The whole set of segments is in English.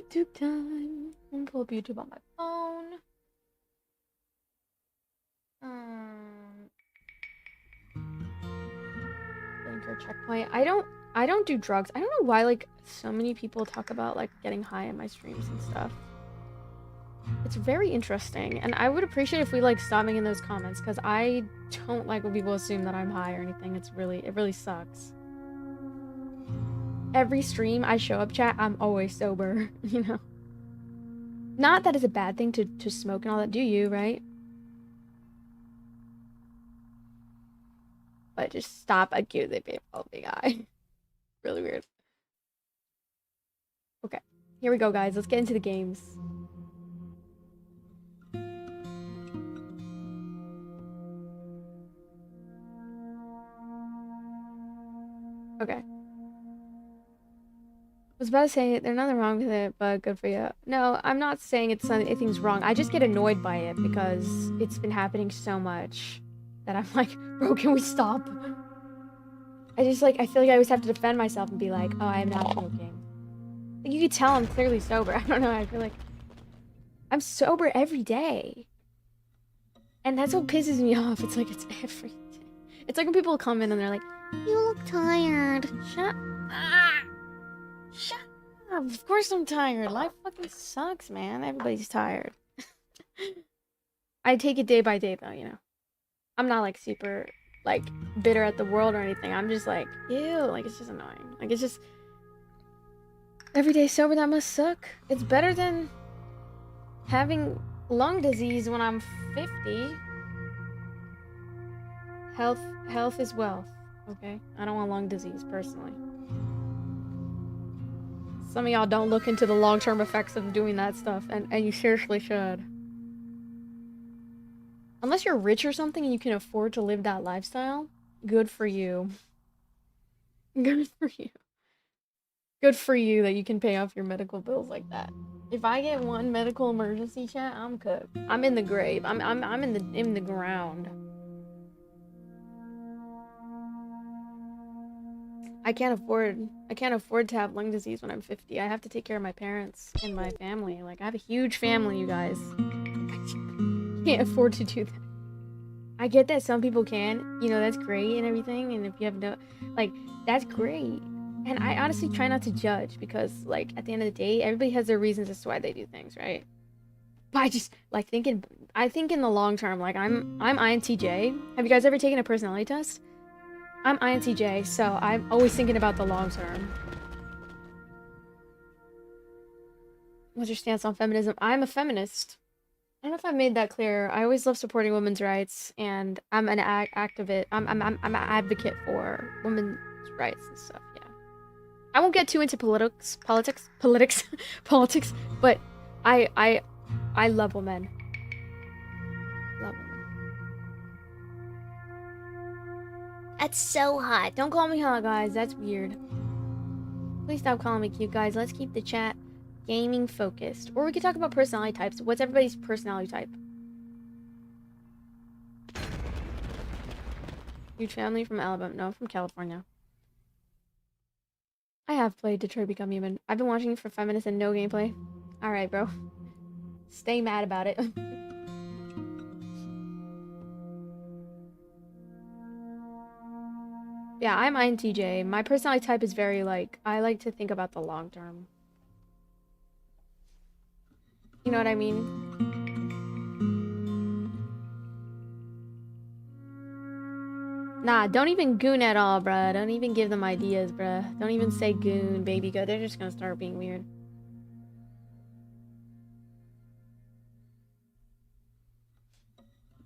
YouTube time. I'm gonna pull up YouTube on my phone. Blinker checkpoint. I don't do drugs. I don't know why like so many people talk about like getting high in my streams and stuff. It's very interesting, and I would appreciate if we like stop making those comments because I don't like when people assume that I'm high or anything. It really sucks. Every stream I show up, chat, I'm always sober, you know. Not that it's a bad thing to smoke and all that, do you, right? But just stop accusing people of being high. Really weird. Okay, here we go, guys. Let's get into the games. Okay. I was about to say there's nothing wrong with it, but good for you. No, I'm not saying anything's wrong. I just get annoyed by it because it's been happening so much that I'm like, bro, can we stop? I just like I feel like I always have to defend myself and be like, oh, I am not smoking. Like, you can tell I'm clearly sober. I don't know. I feel like I'm sober every day, and that's what pisses me off. It's like it's every day. It's like when people come in and they're like, "You look tired." Shut up. Shut up. Of course I'm tired. Life fucking sucks, man. Everybody's tired. I take it day by day, though. You know, I'm not like super like bitter at the world or anything. I'm just like, ew. Like it's just annoying. Like it's just. Every day sober, that must suck. It's better than having lung disease when I'm 50. Health is wealth, okay? I don't want lung disease, personally. Some of y'all don't look into the long-term effects of doing that stuff, and you seriously should. Unless you're rich or something and you can afford to live that lifestyle, good for you. Good for you. Good for you that you can pay off your medical bills like that. If I get one medical emergency, chat, I'm cooked. I'm in the grave. I'm in the ground. I can't afford to have lung disease when I'm 50. I have to take care of my parents and my family. Like I have a huge family, you guys. I can't afford to do that. I get that some people can, you know, that's great and everything, and if you have no like that's great. And I honestly try not to judge because like at the end of the day, everybody has their reasons as to why they do things, right? But I just like I think in the long term, like I'm INTJ. Have you guys ever taken a personality test? I'm INTJ, so I'm always thinking about the long term. What's your stance on feminism? I'm a feminist. I don't know if I've made that clear. I always love supporting women's rights, and I'm an activist. I'm an advocate for women's rights and stuff. Yeah. I won't get too into politics, but I love women. Love women. That's so hot. Don't call me hot, guys. That's weird. Please stop calling me cute, guys. Let's keep the chat gaming focused. Or we could talk about personality types. What's everybody's personality type? Huge family from Alabama. No, from California. I have played Detroit Become Human. I've been watching it for 5 minutes and no gameplay. Alright, bro. Stay mad about it. Yeah, I'm INTJ. My personality type is very, like, I like to think about the long term. You know what I mean? Nah, don't even goon at all, bruh. Don't even give them ideas, bruh. Don't even say goon, baby go. They're just gonna start being weird.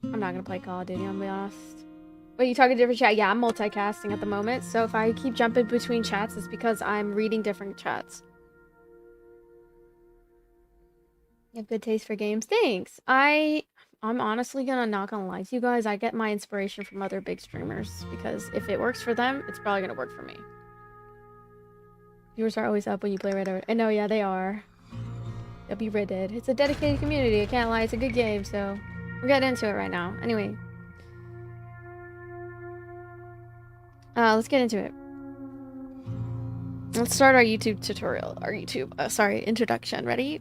I'm not gonna play Call of Duty, I'm gonna be honest. Wait, you talking different chat? Yeah, I'm multicasting at the moment, so if I keep jumping between chats, it's because I'm reading different chats. You have good taste for games. Thanks. I'm honestly not gonna lie to you guys. I get my inspiration from other big streamers because if it works for them, it's probably gonna work for me. Viewers are always up when you play Red Dead. And no, yeah, they are. They'll be Red Dead. It's a dedicated community. I can't lie. It's a good game, so we're getting into it right now. Anyway. Let's get into it. Let's start our YouTube tutorial. Sorry, introduction. Ready?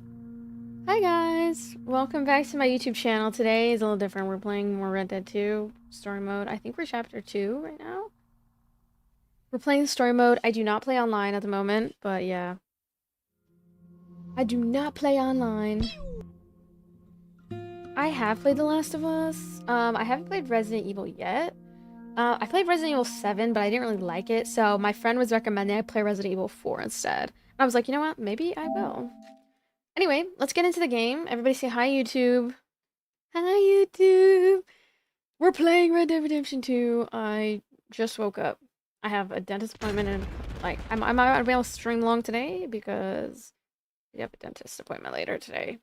Hi guys! Welcome back to my YouTube channel. Today is a little different. We're playing more Red Dead 2 story mode. I think we're chapter 2 right now. We're playing story mode. I do not play online at the moment, but yeah. I do not play online. I have played The Last of Us. I haven't played Resident Evil yet. I played Resident Evil 7, but I didn't really like it, so my friend was recommending I play Resident Evil 4 instead. And I was like, you know what? Maybe I will. Anyway, let's get into the game. Everybody say hi, YouTube. Hi, YouTube. We're playing Red Dead Redemption 2. I just woke up. I have a dentist appointment and, like, I might not be able to stream long today because we have a dentist appointment later today.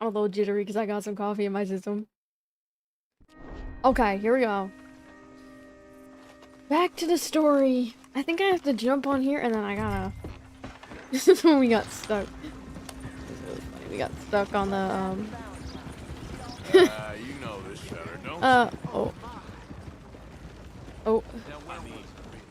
I'm a little jittery because I got some coffee in my system. Okay, here we go. Back to the story. I think I have to jump on here and then I gotta... This is when we got stuck. This is really funny. We got stuck on the, You know this feller, don't you? Oh.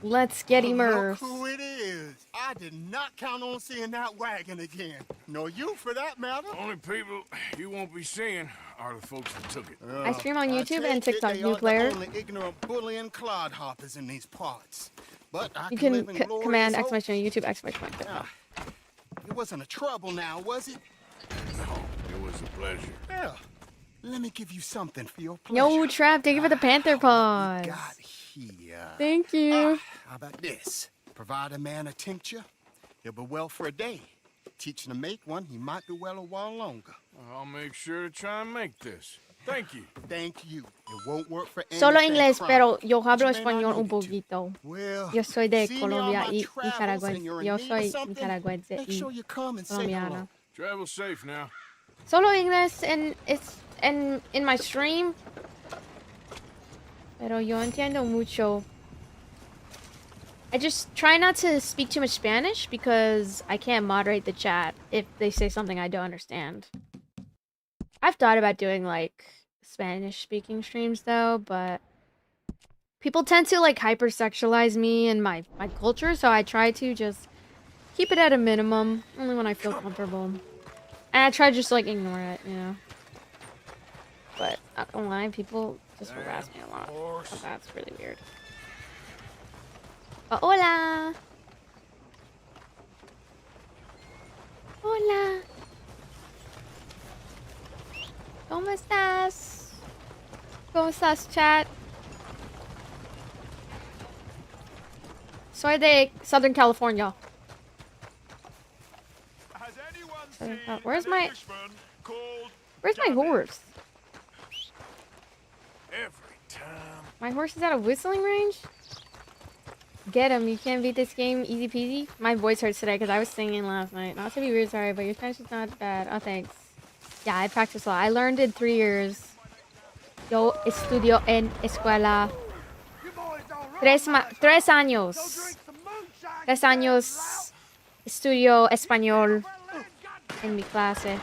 Let's get immersed. Look who it is. I did not count on seeing that wagon again. Nor you, for that matter. Only people you won't be seeing are the folks that took it. I stream on YouTube and take it TikTok, they new are player. The only ignorant bullying clodhoppers in these parts. But I You can can live in command glorious exclamation YouTube exclamation. hope. It wasn't a trouble now, was it? No, it was a pleasure. Yeah. Let me give you something for your pleasure. Yo, Trap, thank you for the Panther paws. Got here. Thank you. How about this? Provide a man a tincture, he'll be well for a day. Teach him to make one, he might be well a while longer. I'll make sure to try and make this. Thank you. Thank you. It won't work for Solo anything inglés, crime. pero yo hablo But you may not español un need it to. poquito. Well, Yo soy de see me on Colombia my y travels nicaragüense. and you're in Yo need of soy something, nicaragüense make y sure you come and say colombiana. hello. Travel safe now. Solo inglés and in my stream. Pero yo entiendo mucho. I just try not to speak too much Spanish because I can't moderate the chat if they say something I don't understand. I've thought about doing like Spanish speaking streams though, but people tend to like hypersexualize me and my culture, so I try to just keep it at a minimum, only when I feel comfortable. And I try to just like ignore it, you know. But not gonna lie, people just harass me a lot. Oh, that's really weird. Hola. Hola. ¿Cómo estás? ¿Cómo estás, chat? Soy de Southern California. Where's my horse? Every time. My horse is at a whistling range? Get him, you can't beat this game easy peasy. My voice hurts today because I was singing last night. Not to be weird, sorry, but your Spanish is not bad. Oh, thanks. Yeah, I practiced a lot. I learned in 3 years. Yo estudio en escuela. 3 años. 3 años estudio español en mi clase.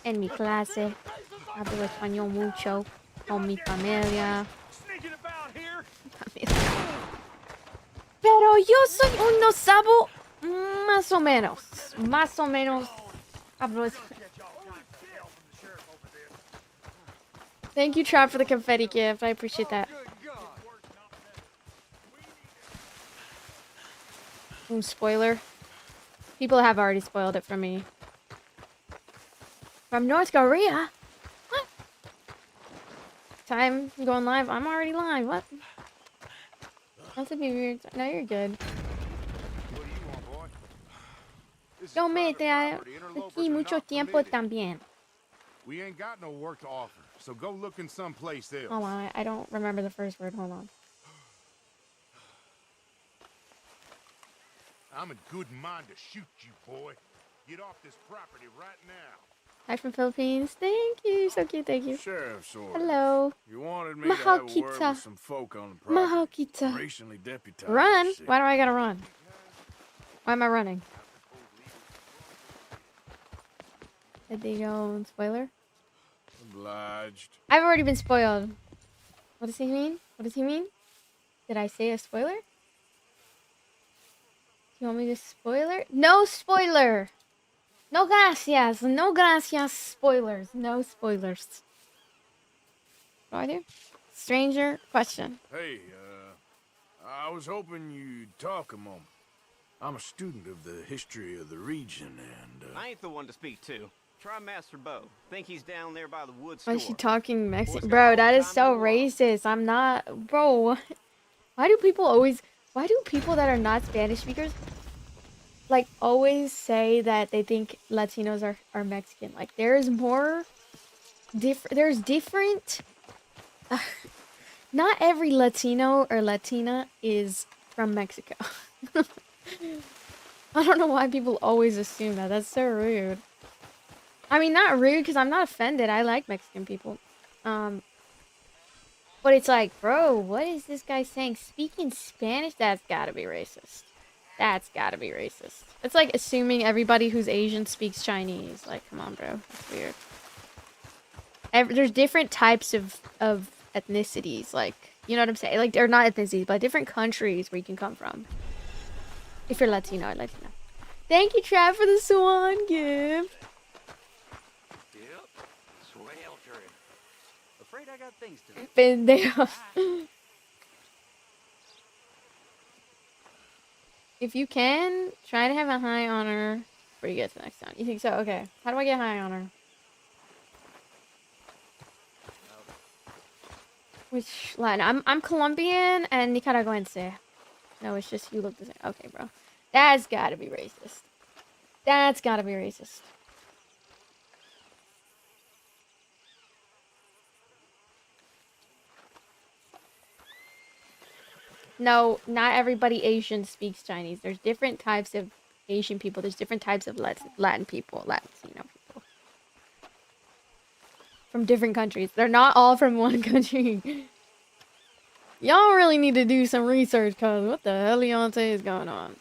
En mi clase. Hablo español mucho con mi familia. Pero yo soy un no sabo más o menos. Más o menos hablo español. Thank you, Trap, for the confetti gift. I appreciate that. Spoiler. People have already spoiled it for me. From North Korea? What? Time going live? I'm already live. What? Not to be weird. No, you're good. Yo me aquí mucho tiempo también. We ain't got no work to offer, so go looking someplace else. Hold on, I don't remember the first word. Hold on. I'm in good mind to shoot you, boy. Get off this property right now. Hi from Philippines. Thank you. So cute. Thank you. Sheriff, sort of. Hello. You wanted me to have a word Mahal with some folk on the property. Mahal kita. Recently deputized. Run? you see. Why do I gotta run? Why am I running? Did they go spoiler? Obliged. I've already been spoiled. What does he mean? What does he mean? Did I say a spoiler? You want me to spoiler? No spoiler! No gracias! No gracias, spoilers. No spoilers. What do I do? Stranger question. Hey, I was hoping you'd talk a moment. I'm a student of the history of the region, and, I ain't the one to speak to. Try Master Bo. Think he's down there by the wood Why store. is she talking Mexican? Boy's got Bro, all that the is time so in the world. racist. I'm not... Bro, why do people always... Why do people that are not Spanish speakers, like, always say that they think Latinos are Mexican? Like, there's more... There's different... not every Latino or Latina is from Mexico. I don't know why people always assume that. That's so rude. I mean, not rude, because I'm not offended. I like Mexican people. But it's like, bro, what is this guy saying? Speaking Spanish? That's gotta be racist. That's gotta be racist. It's like assuming everybody who's Asian speaks Chinese. Like, come on, bro. That's weird. There's different types of ethnicities. Like, you know what I'm saying? Like, they're not ethnicities, but different countries where you can come from. If you're Latino or Latina. Thank you, Trav, for the swan gift. Yep. Sweltering. Afraid I got things to do. Pendejos. If you can, try to have a high honor before you get to the next town. You think so? Okay. How do I get high honor? Which Latin? I'm Colombian and Nicaraguense. No, it's just you look the same. Okay, bro. That's gotta be racist. That's gotta be racist. No, not everybody Asian speaks Chinese. There's different types of Asian people. There's different types of Latin people, Latino people. From different countries. They're not all from one country. Y'all really need to do some research, cause what the hell is going on?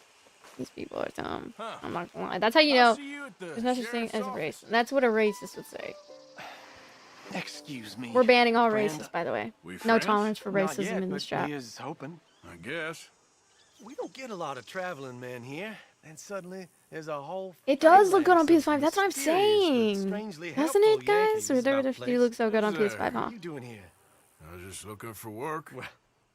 These people are dumb. I'm not gonna lie. That's how you know there's no such thing as a race. That's what a racist would say. Excuse me. We're banning all Brand. races, by the way. We No friends? tolerance for Not racism yet, in but this chat. we is hoping. I guess. We don't get a lot of traveling men here, and suddenly there's a whole. It does look good on phalanx of PS5. That's what I'm mysterious but saying. strangely Doesn't helpful it, guys? Yankees Or about does the it place. look so good on There. PS5, What huh? are you doing here? I was just looking for work. Well,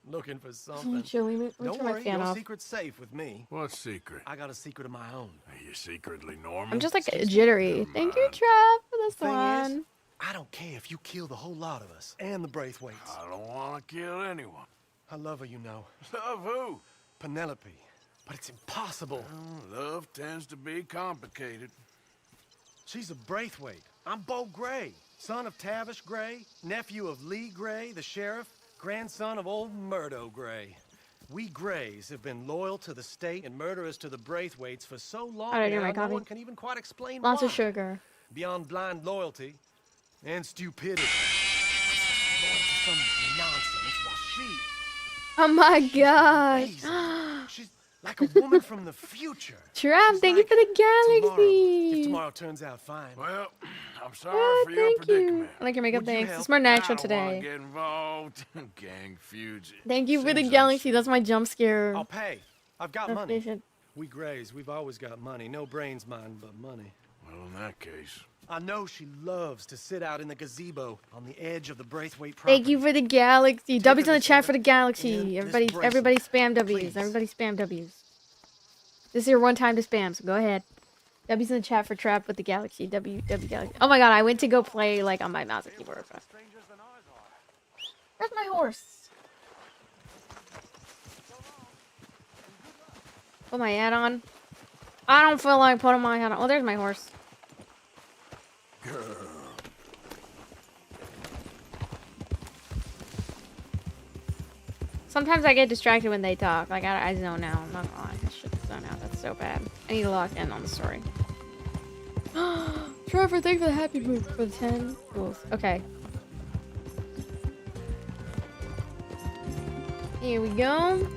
looking for Oh, something. chilly. Let me Don't turn my worry, fan your off. secret's safe with me. What secret? I got a secret of my own. Are you secretly Norman? I'm just like Excuse me? jittery. Never Thank you, mind. Trav, for this Thing is, one. I don't care if you kill the whole lot of us and the Braithwaites. I don't want to kill anyone. I love her, you know. Love who? Penelope. But it's impossible. Well, love tends to be complicated. She's a Braithwaite. I'm Bo Gray, son of Tavish Gray, nephew of Lee Gray, the sheriff, grandson of old Murdo Gray. We Grays have been loyal to the state and murderers to the Braithwaites for so long Alright, now, my no copy. one can even quite explain Lots why. of sugar. Beyond blind loyalty and stupidity. Loyal to some nonsense while she... Oh my gosh. amazing. She's like a woman from the future. Trav, She's thank you like for the tomorrow, galaxy. if tomorrow turns out fine. Well, I'm sorry Ah, for your thank you. predicament. I like your makeup, Would you thanks. help? It's more natural I don't want today. to get involved in gang feuds. Thank you for the Seems galaxy. That's my jump scare. I'll pay. I've got money. notification. We Grays, we've always got money. No brains, mine, but money. Well, in that case, I know she loves to sit out in the gazebo on the edge of the Braithwaite property. Thank you for the galaxy. Take W's her in the to chat dinner for the galaxy. and this Everybody, bracelet. everybody spam W's. Please. Everybody spam W's. This is your one time to spam, so go ahead. W's in the chat for Trap with the galaxy. W galaxy. Oh my god, I went to go play like on my mouse and keyboard. Where's my horse? Put my hat on. I don't feel like putting my hat on. Oh, there's my horse. Sometimes I get distracted when they talk. Like, I zone out. I'm not gonna lie. I should zone out. That's so bad. I need to lock in on the story. Trevor, thank you for the happy move for the 10 rules. Okay. Here we go.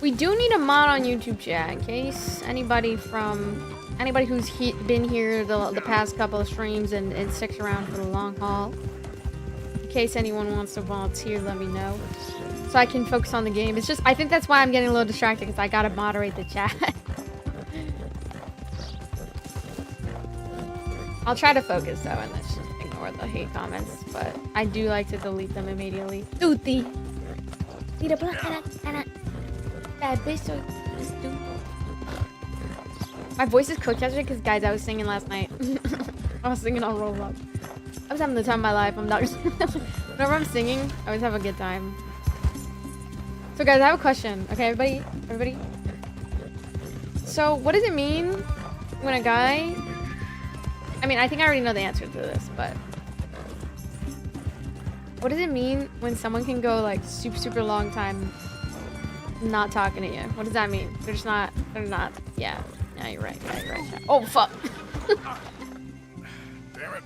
We do need a mod on YouTube chat in case anybody who's been here the past couple of streams and sticks around for the long haul. In case anyone wants to volunteer, let me know. So I can focus on the game. It's just, I think that's why I'm getting a little distracted, because I gotta moderate the chat. I'll try to focus though, and let's just ignore the hate comments. But I do like to delete them immediately. Tutti. Tira blanca, bad bitch, so stupid. My voice is cooked yesterday because, guys, I was singing last night. I was singing on Roblox. I was having the time of my life. I'm not. Whenever I'm singing, I always have a good time. So, guys, I have a question. Okay, everybody. So, what does it mean when a guy? I mean, I think I already know the answer to this, but what does it mean when someone can go like super long time not talking to you? What does that mean? They're not. Yeah. Yeah, you're right. Yeah, you're right. Yeah. Oh, fuck. Damn it.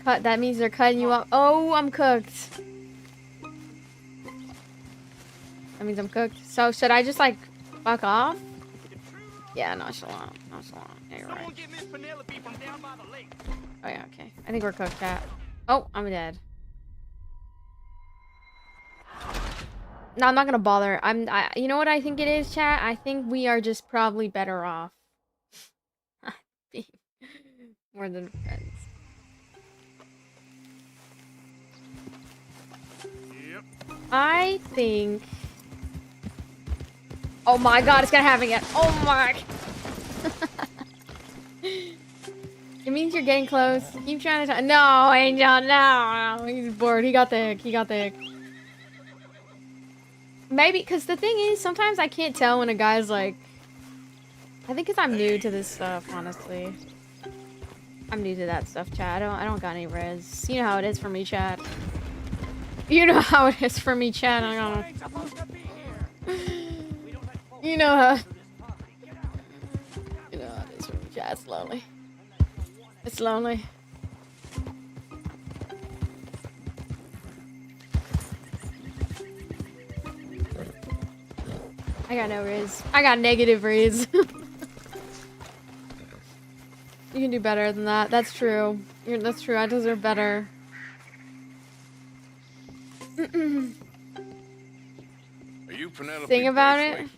Cut. That means they're cutting you off. Oh, I'm cooked. That means I'm cooked. So, should I just, like, fuck off? Yeah, nonchalant. Yeah, you're right. Oh, yeah, okay. I think we're cooked, chat. Oh, I'm dead. No, I'm not gonna bother. You know what I think it is, chat? I think we are just probably better off being more than friends. Yep. I think. Oh my god, it's gonna happen again. Oh my. It means you're getting close. Keep trying to. No, Angel, no. He's bored. He got the ick. Maybe, because the thing is, sometimes I can't tell when a guy's like... I think because I'm new to this stuff, honestly. I'm new to that stuff, chat. I don't got any res. You know how it is for me, chat. You know how it is for me, chat. I don't know. You know how... You know how it is for me, chat. It's lonely. It's lonely. I got no riz. I got negative riz. You can do better than that. That's true. That's true. I deserve better. Are you Penelope Think about Braithwaite? it.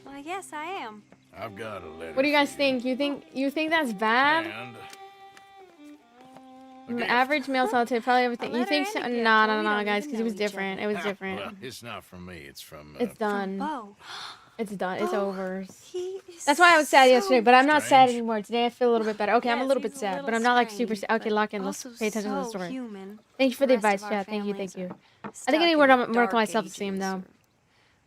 Well, yes, I am. I've got a letter. What do you guys for think? You think that's bad? And The average male solitaire probably everything. You think so? and a gift. No, Well, we don't guys, even because it was know each different. It other. was different. well, it's not from me. It's from. It's done. Bo. It's done. It's Bo, over. He is That's why I was sad so yesterday, but I'm not sad strange. anymore. Today I feel a little bit better. Okay, I'm a Yes, little bit he's a sad, little but I'm not like super strange, sad. Okay, but lock in. Let's also pay attention to the so story. Human. Thank you for the The rest advice, of our chat. Thank you. families Thank you. are I think stuck I need to in work the on dark myself-esteem, ages though. or-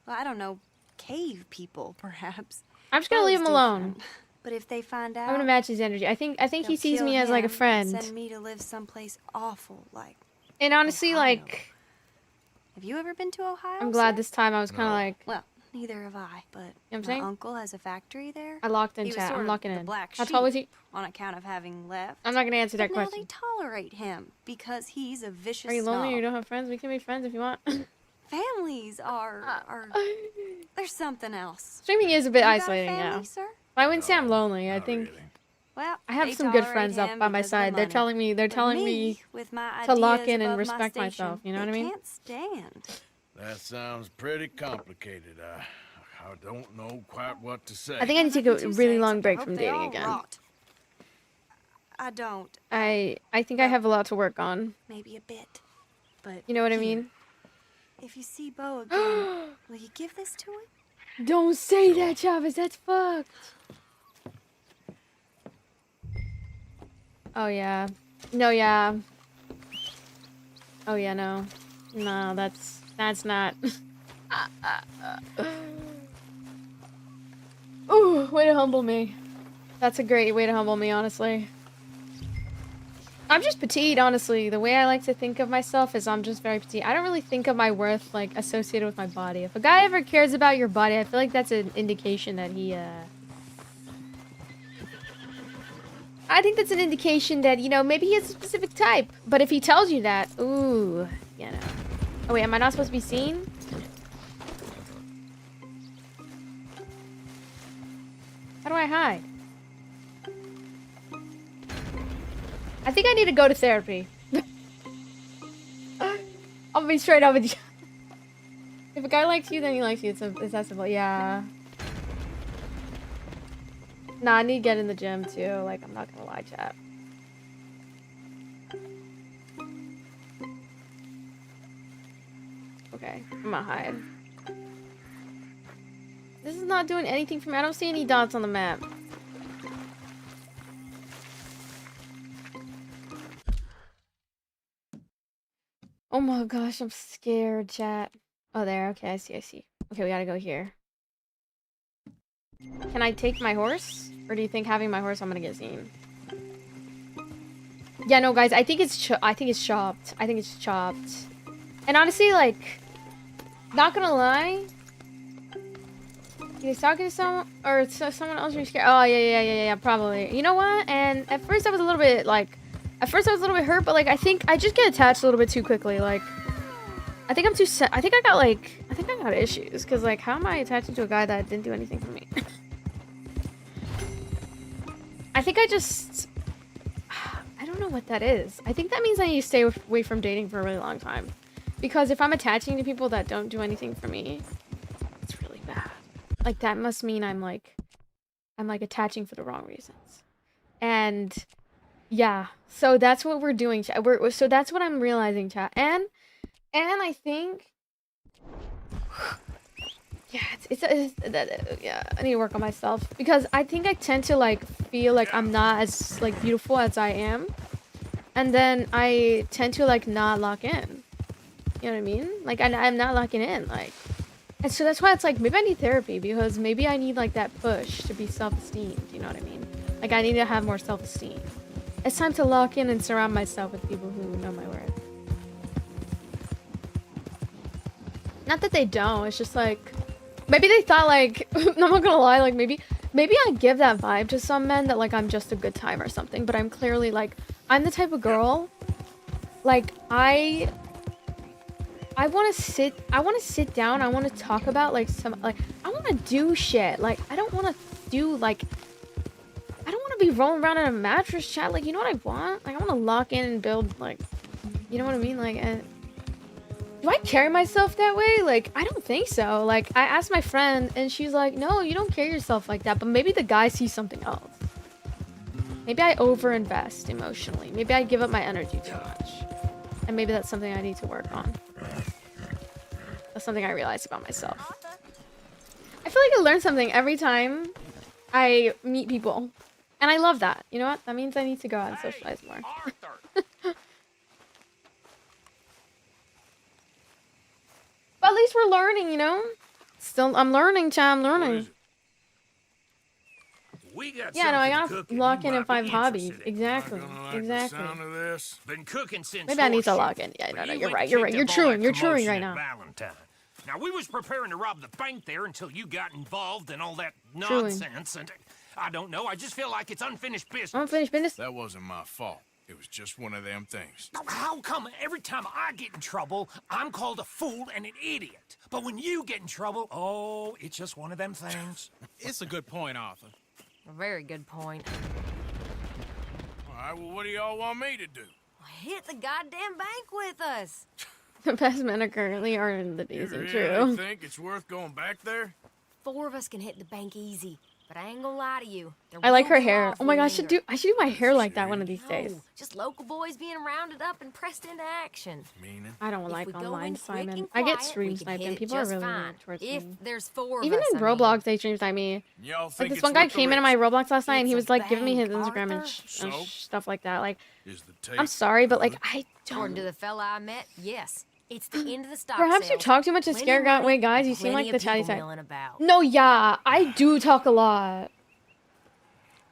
Well, I don't know, cave people, perhaps. I'm just gonna That leave was him alone. different. But if they find out, I'm gonna match his energy. I think he they'll sees me kill as like a him and friend. Send me to live someplace awful, like. And honestly, Ohio. like, Have you ever been to Ohio? I'm glad sir? this time I was kind of No. like, Well, neither have I, but I'm my saying? uncle has a factory there. I locked in He was chat. sort I'm of locking the in. black How tall was he? sheep on account of having left. I'm not gonna answer that But now question. they tolerate him because he's a vicious Are you lonely or you snob. don't have friends? We can be friends if you want. Families are there's something else. Streaming is a bit You got a isolating, family, yeah. sir? I wouldn't say I'm lonely. I not think really. Well, I have they some good tolerate friends up him by my because of the side. They're money. telling But me with my to lock ideas in and above my respect station, myself, you know what I they mean? Can't stand. That sounds pretty complicated. I don't know quite what to say. I think I need to take Nothing a to really say, long except I break hope from they dating all again. rot. I don't. I think I have a lot to work on. Maybe a bit. But You know what I here, mean? If you see Bo again, will you give this to him? Don't say that, Chavez. That's fucked. Oh yeah. No, yeah. Oh yeah, no. No, that's not. Ooh, way to humble me. That's a great way to humble me, honestly. I'm just petite, honestly. The way I like to think of myself is I'm just very petite. I don't really think of my worth, like, associated with my body. If a guy ever cares about your body, I feel like that's an indication that he, I think that's an indication that, you know, maybe he has a specific type. But if he tells you that, ooh, you know. Oh, wait, am I not supposed to be seen? How do I hide? I think I need to go to therapy. I'll be straight up with you. If a guy likes you, then he likes you. It's that simple. Yeah. Nah, I need to get in the gym too. Like, I'm not gonna lie, chat. Okay, I'm gonna hide. This is not doing anything for me. I don't see any dots on the map. Oh my gosh, I'm scared, chat. Oh, there. Okay, I see. Okay, we gotta go here. Can I take my horse? Or do you think having my horse, I'm gonna get seen? Yeah, no, guys, I think it's chopped. I think it's chopped. And honestly, like, not gonna lie. He's talking to someone, or someone else you're scared. Oh, yeah, probably. You know what? And at first I was a little bit, like, hurt, but, like, I think I just get attached a little bit too quickly. Like, I think I'm too I think I got issues. Because, like, how am I attaching to a guy that didn't do anything for me? I think I don't know what that is. I think that means I need to stay away from dating for a really long time. Because if I'm attaching to people that don't do anything for me, it's really bad. Like, that must mean I'm like attaching for the wrong reasons. And yeah, so that's what we're doing, chat. So that's what I'm realizing, chat. And I think, yeah, I need to work on myself because I think I tend to like feel like I'm not as like beautiful as I am, and then I tend to like not lock in. You know what I mean? Like I'm not locking in, like, and so that's why it's like maybe I need therapy because maybe I need like that push to be self-esteemed. You know what I mean? Like I need to have more self-esteem. It's time to lock in and surround myself with people who know my worth. Not that they don't. It's just like maybe they thought like I'm not gonna lie. Like maybe I give that vibe to some men that like I'm just a good time or something. But I'm clearly like I'm the type of girl. Like I want to sit down. I want to talk about like I want to do shit. Like I don't want to do like. I don't want to be rolling around in a mattress, chat. Like, you know what I want? Like, I want to lock in and build, like, you know what I mean? Like, do I carry myself that way? Like, I don't think so. Like, I asked my friend, and she's like, no, you don't carry yourself like that. But maybe the guy sees something else. Maybe I overinvest emotionally. Maybe I give up my energy too much. And maybe that's something I need to work on. That's something I realized about myself. I feel like I learn something every time I meet people. And I love that. You know what? That means I need to go out and socialize more. But at least we're learning, you know? Still, I'm learning, chat. I'm learning. Yeah, no, I gotta lock in and find hobbies. Exactly. Exactly. The sound of this. Been cooking since Maybe I need to log in. Yeah, no, you're right. You're right. You're truing right now. Now, we was preparing to rob the bank there until you got involved and all that nonsense, and I don't know, I just feel like it's unfinished business. Unfinished business? That wasn't my fault. It was just one of them things. How come every time I get in trouble, I'm called a fool and an idiot? But when you get in trouble, oh, it's just one of them things. It's a good point, Arthur. A very good point. All right, well, what do y'all want me to do? Hit the goddamn bank with us. The best men are currently in the You days. really True. think it's worth going back there? 4 of us can hit the bank easy. But I ain't gonna lie to you. I like her hair. Oh my gosh, I should do my hair like that one of these days. Just local boys being rounded up and pressed into action. Meaning? I don't If like we go online in quick Simon. and I get quiet, stream we can sniped hit and it people are just really fine. mean towards If me. there's 4 of Even us, in I mean. Roblox, they stream snipe me. Y'all Like think this it's one guy worth the came into risk? my Roblox last night and he It's was a like giving me his bank, Instagram and, Arthur. So? stuff like that. Like, Is the tape I'm sorry, but like good? I According don't. to the fella I met, yes. It's the end of the stock Perhaps you sales. talk too much and Plenty scare of money, away guys. You seem plenty like the of chatty people type. milling about. No, yeah, I do talk a lot.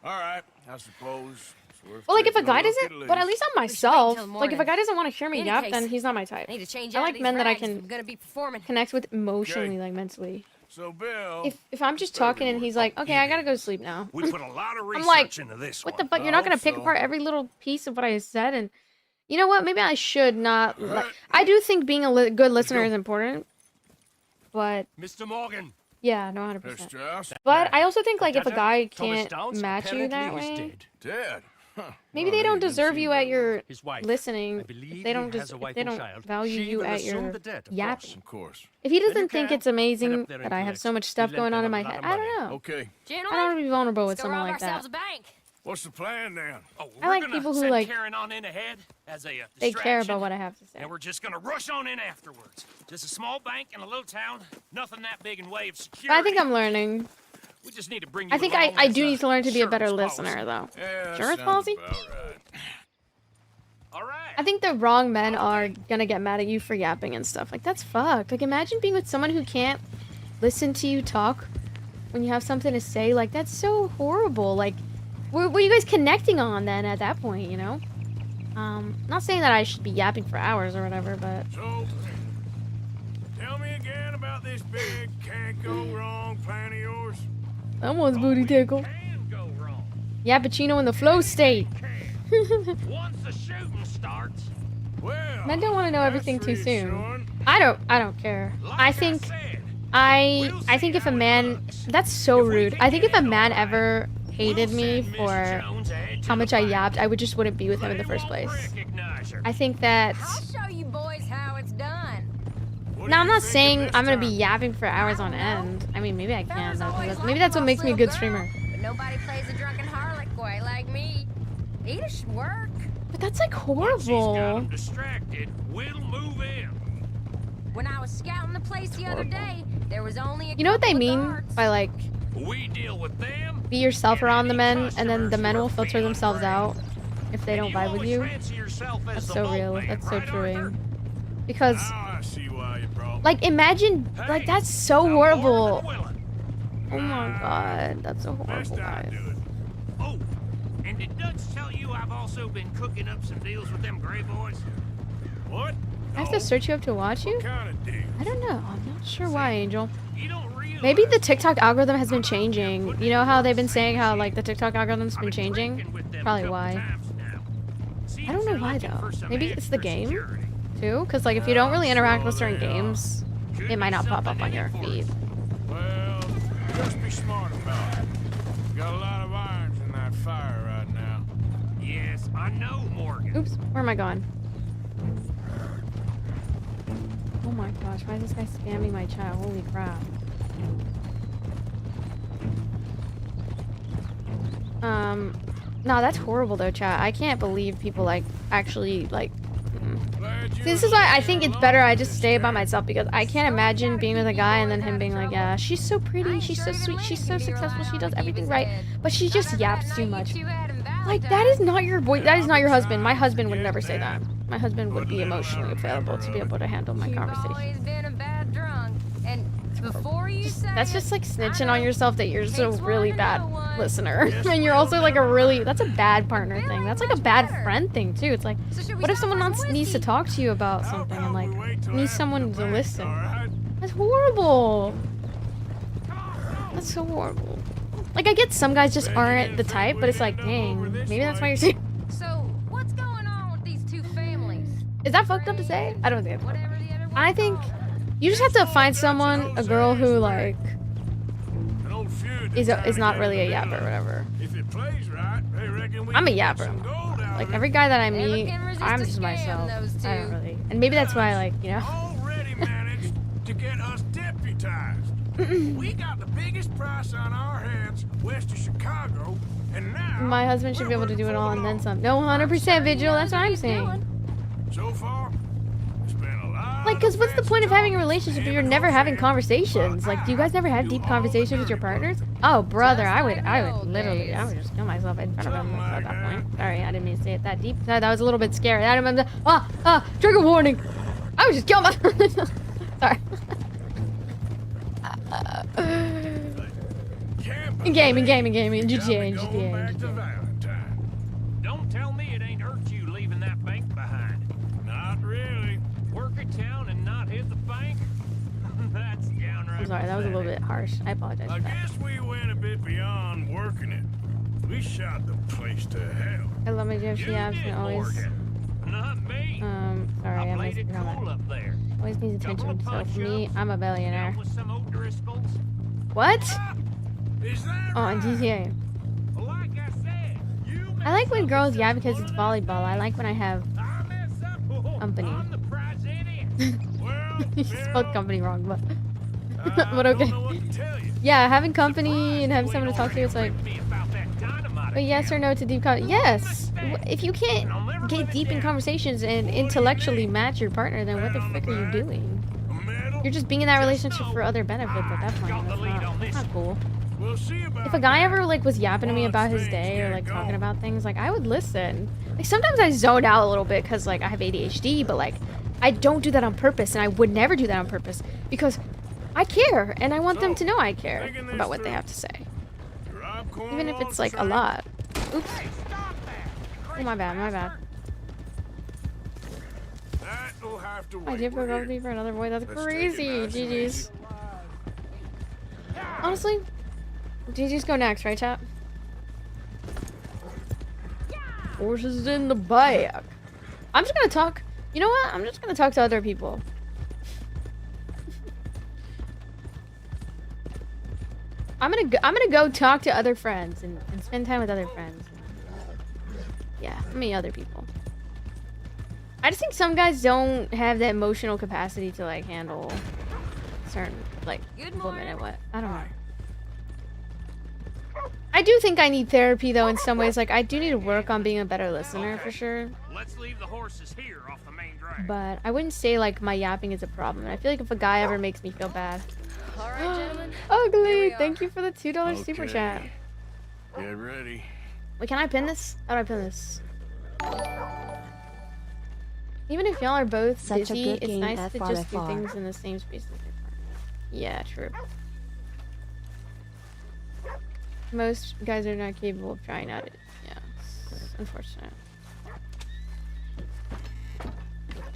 All right, I suppose it's worth Well, like if a taking guy look doesn't, at but at least I'm myself. until Like if a morning. guy doesn't want to hear me Any yap, case, then he's not my type. I need to change I out like these men that I rags if can I'm gonna be performing. connect with emotionally, like mentally. So, Bill, If I'm just talking and he's like, okay, I gotta go to sleep now. We put a lot of research I'm like, into this what one. the fuck? You're I not gonna hope pick so. apart every little piece of what I said, and you know what? Maybe I should not. I do think being a good listener is important, but Mr. Morgan. yeah, no, Herr 100%. Strauss, But I also think like if a guy Thomas can't Downs match you apparently that is way, dead. Dad. Maybe they don't deserve you at your His wife. listening. I believe If they don't he has a wife they and don't child. value She you will at assume your the debt, of yapping. Of course. If he Then you doesn't think can it's head amazing up there and that I have collect. so much stuff We going lent on in them my a lot head, of I money. don't know. Okay. I don't want to be vulnerable with Let's go someone rob like that. ourselves a bank. What's the plan then? Oh, I we're like gonna people who, send like, Karen on in ahead as a They care distraction, about what I have to say. and we're just gonna rush on in afterwards. Just a small bank in a little town, nothing that big in way of security. But I think I'm learning. We just need to bring you I think along I as do need to learn to be a better insurance policy. listener, though. Yeah, that Insurance sounds policy? about right. All right. I think the wrong men are gonna get mad at you for yapping and stuff. Like, that's fucked. Like, imagine being with someone who can't listen to you talk when you have something to say. Like, that's so horrible. Like, what are you guys connecting on then at that point, you know? Not saying that I should be yapping for hours or whatever, but So, tell me again about this big can't go wrong plan of yours. someone's booty tickle. Can go wrong. Yappuccino in the flow state. Once the shooting starts, Well, Men don't want to know that's everything too soon. reassuring. I don't care. like I think said, I think if a man, that's so rude. I think if a man ever hated we'll me send Mr. for Jones ahead to how the much I bank. yapped, I would just wouldn't be with him in the They first won't place. recognize her. I think that. I'll show you boys how it's done. What do Now I'm you not think saying of this I'm gonna be time? yapping for hours on end. I mean, maybe I can. Maybe that's what makes me a good streamer. But nobody plays a drunken harlot boy like me. Either should work. But that's like Once he's got 'em horrible. distracted, we'll move in. When I was scouting the place the other day, there was only a You know what they couple of mean guards. by like We deal with them. be yourself around the men, and then the men will Customers filter who are themselves feeling out if they don't vibe with you. That's so real. That's so true. Because Now I see why you brought like imagine like that's so horrible. Oh me. my god, that's so Best horrible, I guys. do it. Oh, and did Dutch tell you I've also been cooking up some deals with them Gray boys? What? I have to search you up to watch you? What kind of deal? I don't know. I'm not sure why, Angel. You don't realize Maybe the TikTok algorithm has been changing. You know how they've been saying how like the TikTok algorithm's I've been drinking changing? with them a Probably couple why. times now. See I don't if know you're why, looking though. for some Maybe it's the extra game? security. Too? Because like if you don't really interact with sure certain they are. games, Could it might be not pop up something on in your it for feed. us. Well, just be smart about it. Got a lot of irons in that fire right now. Yes, I know, Morgan. Oops, where am I going? Oh my gosh, why is this guy spamming my chat? Holy crap. No, that's horrible though, chat. I can't believe people like actually like. Glad you This were is why I staying think it's alone better I with just this stay by guy. myself because I can't imagine being with a guy and then him being like, yeah, she's so pretty, ain't she's sure so even sweet, Lenny she's can so be successful, relied she on does to keep everything his right, head. but she just Remember that yaps night too you much. two had him Like that Valentine's? is not your boy. That is not your husband. My husband would Get never say that. that. My husband would Put be little emotionally out of available to be memory. able to handle my You've conversation. always been a bad drunk, and before you say That's it, just like I snitching know on yourself that you're just a takes one really to bad know one. listener. Yes, And you're well, also like a never really, mind. that's a bad partner Bill thing. ain't That's like a much bad better. friend thing too. It's like, So should we what if go someone for some needs to whiskey? talk to you about How something about and like we wait till needs after someone the to bank, listen? all right? That's horrible. That's so horrible. Like I get some guys just Bet you aren't didn't the think type, we'd but it's like, end up over dang, this maybe that's why way. you're saying. So what's going on with these two families? Is that fucked up to say? I don't think it's fucked up. Whatever the other one I think called them. you just have to find someone, a girl who like An old feud is that's not trying to really a get in the yapper or middle. whatever. If it plays right, they reckon we I'm a can get yapper. some gold out Like of it. every guy that I Never meet, can resist I'm a just scam, myself. those I don't two. really, and maybe that's why, like, you know. Already managed to get us deputized. We got the biggest price on our hands west of Chicago, and now My husband should be able to do it all and then some. No, 100% Vigil. That's what I'm saying. So far, it's been a lot. Like, cause what's the point of having a relationship if you're never having conversations? Like, do you guys never have deep conversations with your partners? Oh, brother, I would literally, I would just kill myself in front of him at that point. Sorry, I didn't mean to say it that deep. That was a little bit scary. I remember. Trigger warning. I would just kill myself. Sorry. In gaming, GTA, GTA. Don't tell me it ain't hurt you leaving that bank behind. Not really. Work a town and not hit the bank? That's downright I'm sorry, that was a little pathetic. bit harsh. I apologize I for that. guess we went a bit beyond working it. We shot the place to hell. I love my You Joshi abs did, and always, Morgan. Not me. sorry, I I played it missed cool comment. up there. Always needs Couple attention. of So for me, punch-ups, I'm a billionaire. Down with some O'Driscolls. What? Is that Oh, right? in GTA. Like I said, You I like when girls yap because it's volleyball. I like when I have company. You spelled company wrong, but but okay. Yeah, having company and having someone to talk to, it's like. But yes or no to deep yes. If you can't get deep in conversations and intellectually match your partner, then what the frick are you doing? You're just being in that relationship for other benefits at that point. That's not cool. If a guy ever like was yapping to me about his day or like talking about things, like I would listen. Like sometimes I zone out a little bit because like I have ADHD, but like I don't do that on purpose, and I would never do that on purpose because I care and I want them to know I care about what they have to say, even if it's like a lot. Oops. Oh my bad, my bad. I did forgo me for another boy. That's crazy. GG's. Honestly, GG's go next, right, chat? Horses in the back. I'm just gonna talk. You know what? I'm just gonna talk to other people. I'm gonna go talk to other friends and spend time with other friends. Yeah, me other people. I just think some guys don't have that emotional capacity to like handle certain like women and what. I don't know. I do think I need therapy though in some ways. Like I do need to work on being a better listener for sure. Let's leave the horses here off the main drag. But I wouldn't say like my yapping is a problem. I feel like if a guy ever makes me feel bad. All right, gentlemen. Ugly. Thank you for the $2 super chat. Get ready. Wait, can I pin this? How do I pin this? Even if y'all are both Such a busy, good it's game nice at to far just do far. things in the same space as your partner. Yeah, true. Most guys are not capable of trying out it. Yeah, it's unfortunate.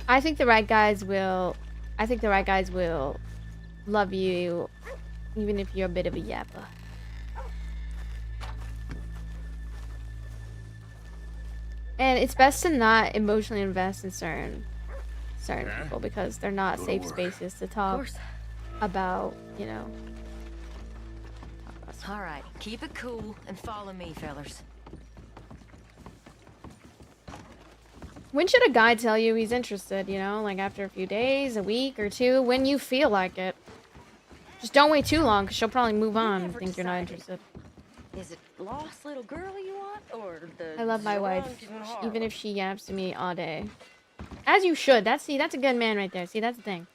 I think the right guys will love you even if you're a bit of a yapper. And it's best to not emotionally invest in certain people because they're not safe spaces to talk about, you know. All right, keep it cool and follow me, fellas. When should a guy tell you he's interested, you know? Like after a few days, a week or two, when you feel like it. Just don't wait too long because she'll probably move on and think you're not interested. Is it lost little girl you want, or the I love my wife, drunken even Harlem? if she yaps to me all day. As you should. That's a good man right there. See, that's the thing.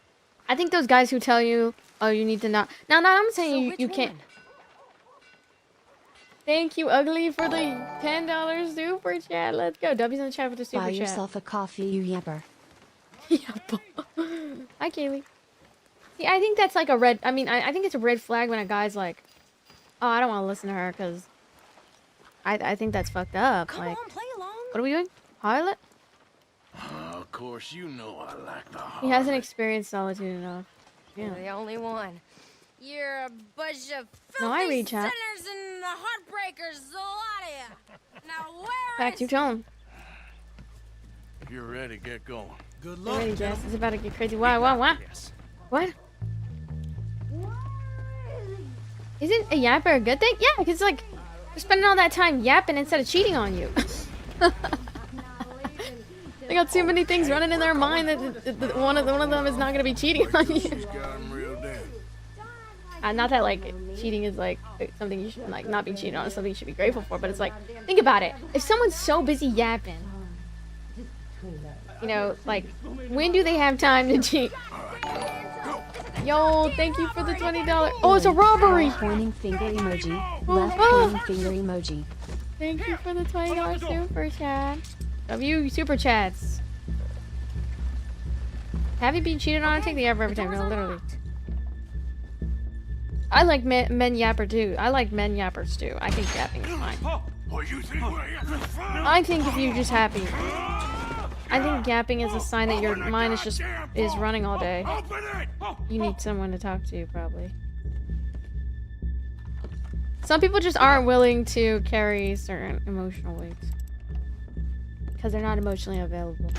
I think those guys who tell you, oh, you need to not. No, I'm saying you can't. One? Thank you, Ugly, for the $10 super chat. Let's go. W's in the chat with the super Buy chat. yourself a coffee, you yapper. Hi, Kaylee. See, I think that's like a red. I mean, I think it's a red flag when a guy's like, oh, I don't want to listen to her because I think that's fucked up. Come like, on, play along. what are we doing? Pilot? Of course, you know I like the He hasn't experienced solitude enough. Yeah. You're the only one. You're a bunch of No, I filthy read chat. sinners and heartbreakers, the lot of you. Now where Back is to tone. If you're ready, get going. Good Get luck. ready, Jess. It's about to get crazy. Why? Yes. What? Isn't a yapper a good thing? Yeah, because like they're spending all that time yapping instead of cheating on you. They got too many things running in their mind that one of them is not gonna be cheating on you. Got 'em reeled in. Not that like cheating is like something you should like not be cheating on is something you should be grateful for, but it's like think about it. If someone's so busy yapping, you know, like when do they have time to cheat? Yo, thank you for the $20. Oh, it's a robbery. Pointing finger emoji. Oh. Left pointing finger emoji. Thank you for the $20 super chat. Love you, super chats. Have you been cheated on? I take the yapper every time. No, literally. I like men yapper too. I like men yappers too. I think yapping is fine. What you think? I think if you're just happy. I think yapping is a sign that your mind is running all day. Open it! You need someone to talk to, probably. Some people just aren't willing to carry certain emotional weights. Because they're not emotionally available.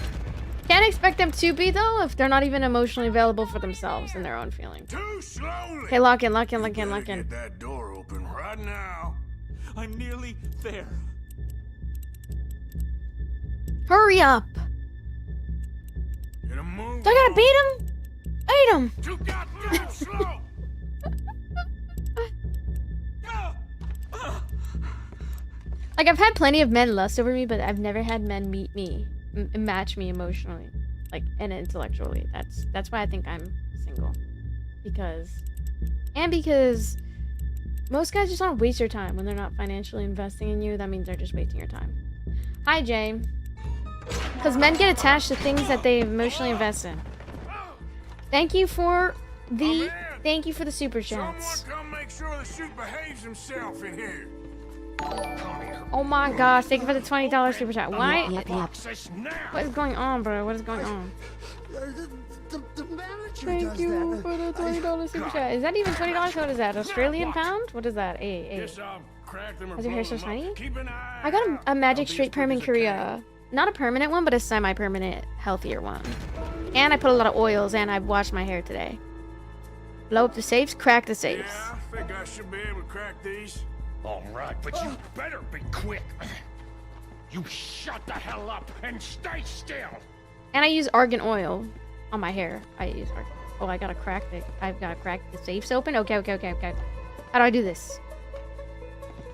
Can't expect them to be, though, if they're not even emotionally available for themselves and their own feelings. Too slowly. Okay, lock in. Get that door open right now. I'm nearly there. Hurry up! Gonna move Do I gotta on. beat him? Beat him! Too goddamn slow. Like, I've had plenty of men lust over me, but I've never had men meet me, match me emotionally, like, and intellectually. That's why I think I'm single. Because most guys just want to waste your time when they're not financially investing in you. That means they're just wasting your time. Hi, Jay. Because men get attached to things that they emotionally invest in. Thank you for the super Someone chats. come make sure the chute behaves himself in here. Oh my gosh, thank you for the $20 super chat. Why? Box this now. What is going on, bro? What is going on? The manager Thank does you that. for the $20 super chat. Is that even $20? What is that? Australian pound? What is that? Hey. Guess I'll crack them or Is your hair blow so them up. shiny? Keep an eye I got out. a magic I'll be straight as perm in quick as I can. Korea. Not a permanent one, but a semi-permanent, healthier one. And I put a lot of oils, and I've washed my hair today. Blow up the safes, crack the safes. Yeah, I think I should be able to crack these. All right, but you better be quick. You shut the hell up and stay still. And I use argan oil on my hair. I use argan. Oh, I gotta crack it. I've gotta crack the safes open. Okay. How do I do this?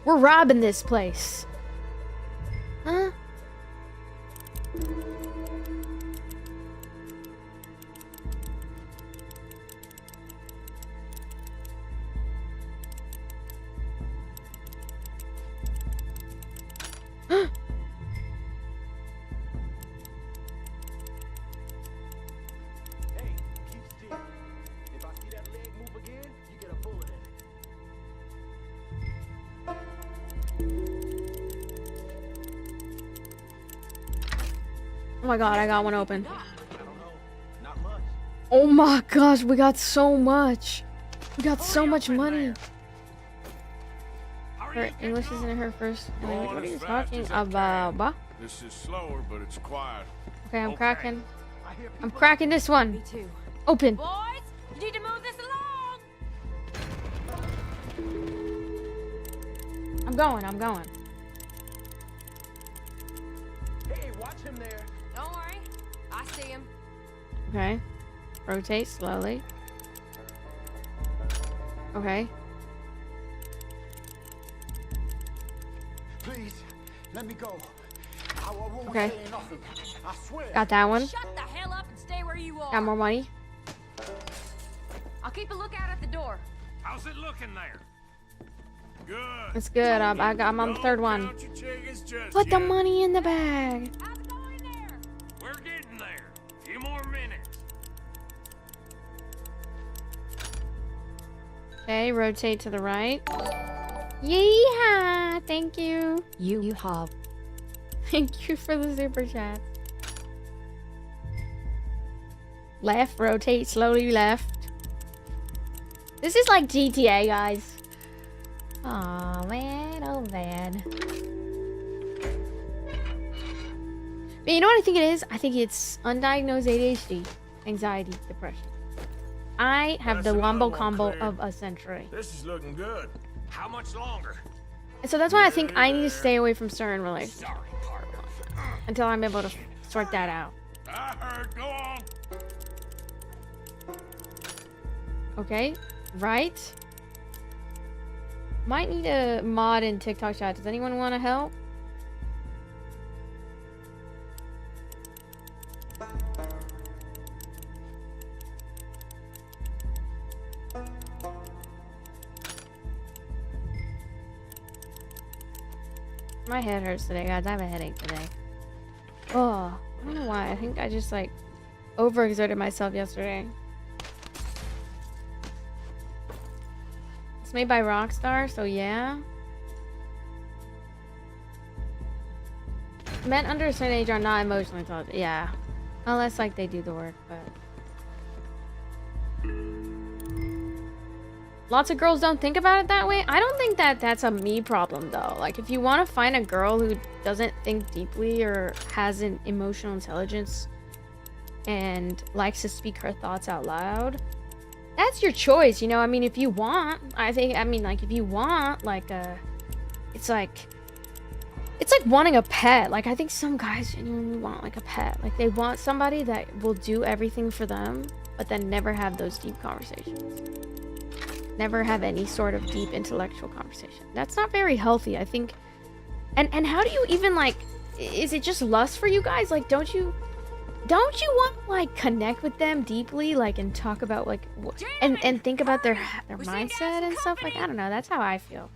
We're robbing this place. Huh? Hey, keep still. If I see that leg move again, you get a bullet in it. Oh my god, I got one open. I don't know. Not much. Oh my gosh, we got so much. We got so much money. Her English isn't her first language. What are you talking about? This is slower, but it's quiet. Okay, I'm Okay. cracking. I hear I'm people. cracking this one. Me too. Open. Boys, you need to move this along. I'm going. Hey, watch him there. Don't worry. I see him. Okay. Rotate slowly. Okay. Please, let me go. I won't Okay. say nothing. I swear. Got that one. Shut the hell up and stay where you are. Got more money. I'll keep a lookout at the door. How's it looking there? Good. It's good. I'm on the third one. Count your chickens just Put the yet. money in the bag. How's it going there? We're getting there. Few more minutes. Okay, rotate to the right. Yeehaw! Thank you. You have. Thank you for the super chat. Left, rotate slowly left. This is like GTA, guys. Aw, man, oh man. But you know what I think it is? I think it's undiagnosed ADHD, anxiety, depression. I have That's the another wombo one combo cleared. of a century. This is looking good. How much longer? And so that's why I think I need to stay away from certain relationships Sorry, partner. until I'm able to sort that out. I heard. Go on. Okay, right. Might need a mod in TikTok chat. Does anyone want to help? My head hurts today, guys. I have a headache today. Oh, I don't know why. I think I just like overexerted myself yesterday. It's made by Rockstar, so yeah. Men under a certain age are not emotionally intelligent. Yeah. Unless like they do the work, but lots of girls don't think about it that way. I don't think that that's a me problem though. Like if you want to find a girl who doesn't think deeply or has an emotional intelligence and likes to speak her thoughts out loud, that's your choice, you know. I mean, if you want, like if you want, like it's It's like wanting a pet. Like, I think some guys genuinely want like a pet. Like, they want somebody that will do everything for them, but then never have those deep conversations. Never have any sort of deep intellectual conversation. That's not very healthy, I think. And how do you even, like, is it just lust for you guys? Like, don't you want to, like, connect with them deeply, like, and talk about, like, and think about their mindset and stuff? Like, I don't know. That's how I feel.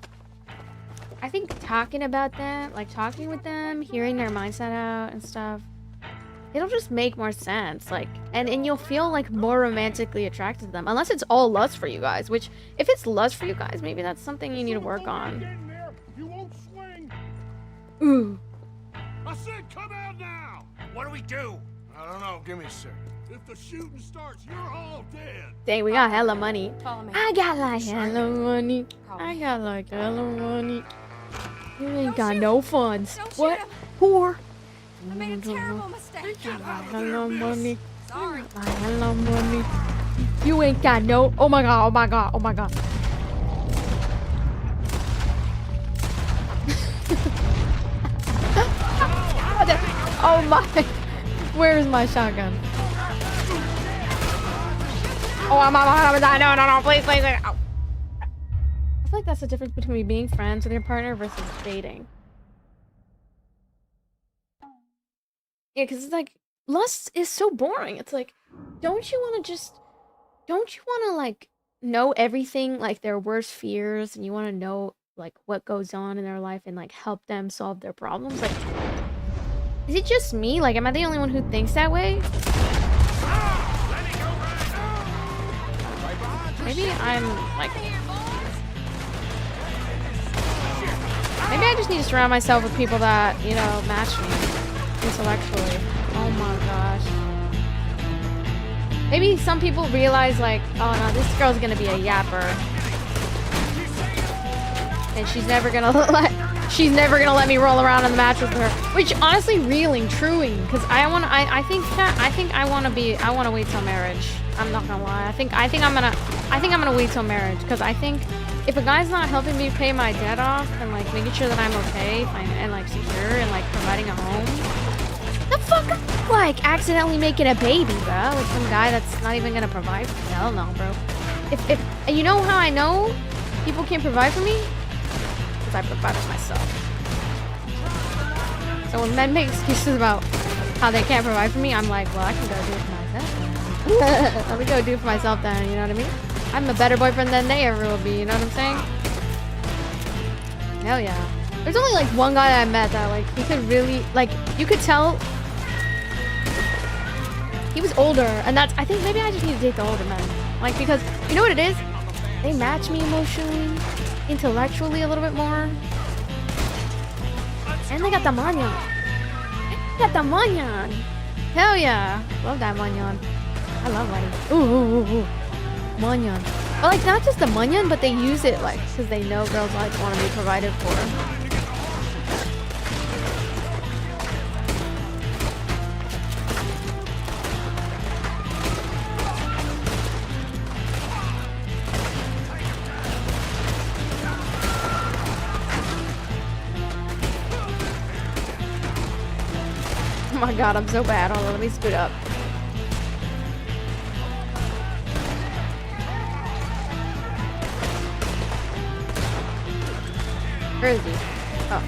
I think talking about them, like, talking with them, hearing their mindset out and stuff, it'll just make more sense. Like, and you'll feel, like, more romantically attracted to them. Unless it's all lust for you guys, which, if it's lust for you guys, maybe that's something you need to work on. You won't swing. Ooh. I said come out now. What do we do? I don't know. Give me a second. If the shooting starts, you're all dead. Dang, we got hella money. Follow me. I got like hella money. I got like hella money. You ain't got no funds. Don't shoot What? him. Poor. I made a terrible mistake. I got like hella money. Sorry. Like hella money. You ain't got no. Oh my god. Oh my god. Oh my god. Oh my. Where's my shotgun? Oh, I'm no, please. Ow. I feel like that's the difference between being friends with your partner versus dating. Yeah, because it's like, lust is so boring. It's like, don't you want to like know everything, like their worst fears, and you want to know like what goes on in their life and like help them solve their problems? Like, is it just me? Like, am I the only one who thinks that way? Maybe I'm like, maybe I just need to surround myself with people that, you know, match me intellectually. Oh my gosh. Maybe some people realize like, oh no, this girl's gonna be a yapper, and she's never gonna let me roll around on the match with her. Which honestly, truing, because I think I want to wait till marriage. I'm not gonna lie. I think I'm gonna wait till marriage, because I think if a guy's not helping me pay my debt off and like making sure that I'm okay and like secure and like providing a home, the fuck I'm like accidentally making a baby, bro, with some guy that's not even gonna provide for me. Hell no, bro. If you know how I know people can't provide for me? Because I provide for myself. So when men make excuses about how they can't provide for me, I'm like, well, I can go do it for myself. Let me go do it for myself then, you know what I mean? I'm a better boyfriend than they ever will be, you know what I'm saying? Hell yeah. There's only like one guy that I met that like, he could really, like, you could tell he was older, and that's, I think maybe I just need to date the older men. Like, because, you know what it is? They match me emotionally, intellectually a little bit more. And they got the manyan. Hell yeah. Love that manyan. I love money. Ooh. Manyan. But like, not just the manyan, but they use it like, because they know girls like want to be provided for. Oh my god, I'm so bad. Hold on, let me scoot up. Where is he? Oh.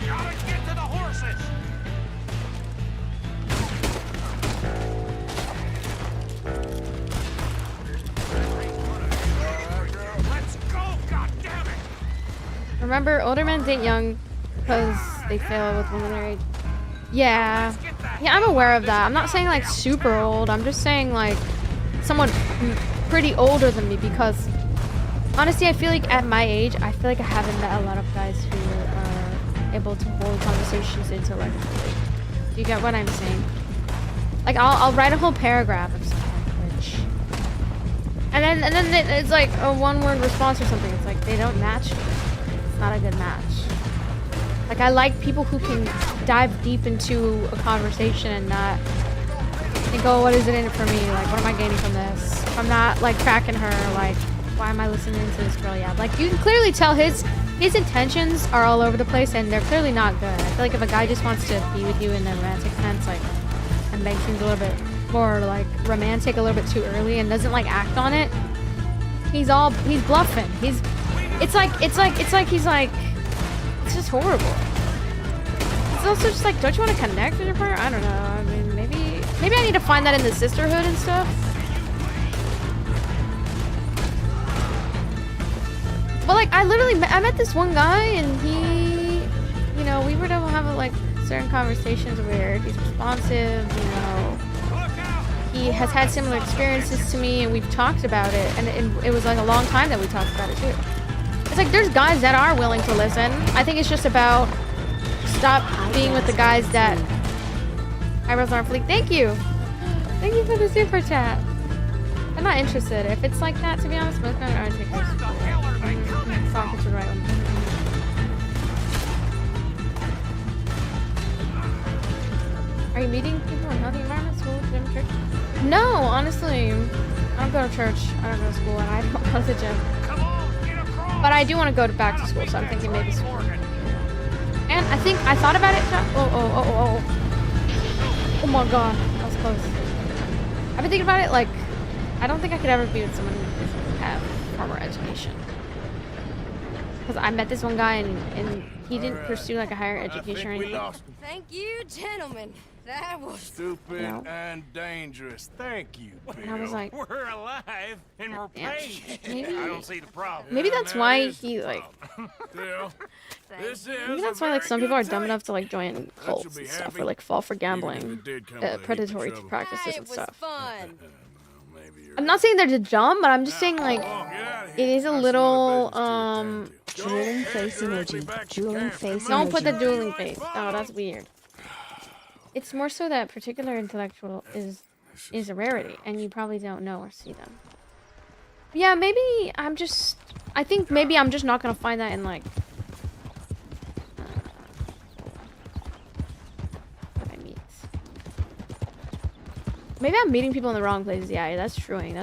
Gotta get to the horses. Let's go, goddammit! Remember, older men date young because they fail with women their age. Yeah. Yeah, I'm aware of that. I'm not saying like super old. I'm just saying like someone pretty older than me, because honestly, I feel like at my age, I feel like I haven't met a lot of guys who are able to hold conversations intellectually. Do you get what I'm saying? Like, I'll write a whole paragraph of something, which, and then it's like a one-word response or something. It's like they don't match. It's not a good match. Like, I like people who can dive deep into a conversation and not think, oh, what is it in it for me? Like, what am I gaining from this? I'm not like tracking her, like, why am I listening to this girl? Yeah, like you can clearly tell his intentions are all over the place, and they're clearly not good. I feel like if a guy just wants to be with you in the romantic sense, like, and makes things a little bit more like romantic a little bit too early and doesn't like act on it, he's bluffing. It's just horrible. It's also just like, don't you want to connect with your partner? I don't know. I mean, maybe I need to find that in the sisterhood and stuff. But like, I met this one guy, and he, you know, we were to have like certain conversations where he's responsive, you know. He has had similar experiences to me, and we've talked about it, and it was like a long time that we talked about it too. It's like there's guys that are willing to listen. I think it's just about stop being with the guys that eyebrows aren't fleek. Thank you for the super chat. I'm not interested. If it's like that, to be honest, most men aren't taking this. Talking to the right one. Are you meeting people in healthy environments, school, gym, church? No, honestly, I don't go to church. I don't go to school, and I don't go to the gym. But I do want to go back to school, so I'm thinking maybe school. And I thought about it. Oh my god, that was close. I've been thinking about it. Like, I don't think I could ever be with someone who doesn't have formal education. Because I met this one guy, and he didn't pursue like a higher education or anything. Thank you, gentlemen. That was stupid and dangerous. Thank you, Bill. And I was like, we're alive and we're paid. Maybe, I don't see the problem. maybe that's why he like. Maybe that's why like some people are dumb enough to like join cults and stuff, or like fall for gambling, predatory practices and stuff. I'm not saying they're just dumb, but I'm just saying like it is a little Drooling face emoji. Drooling face emoji. Don't put the dueling face. Oh, that's weird. It's more so that particular intellectual is a rarity, and you probably don't know or see them. Yeah, maybe I think maybe I'm just not gonna find that in like what I meet. Maybe I'm meeting people in the wrong places. Yeah, that's truing.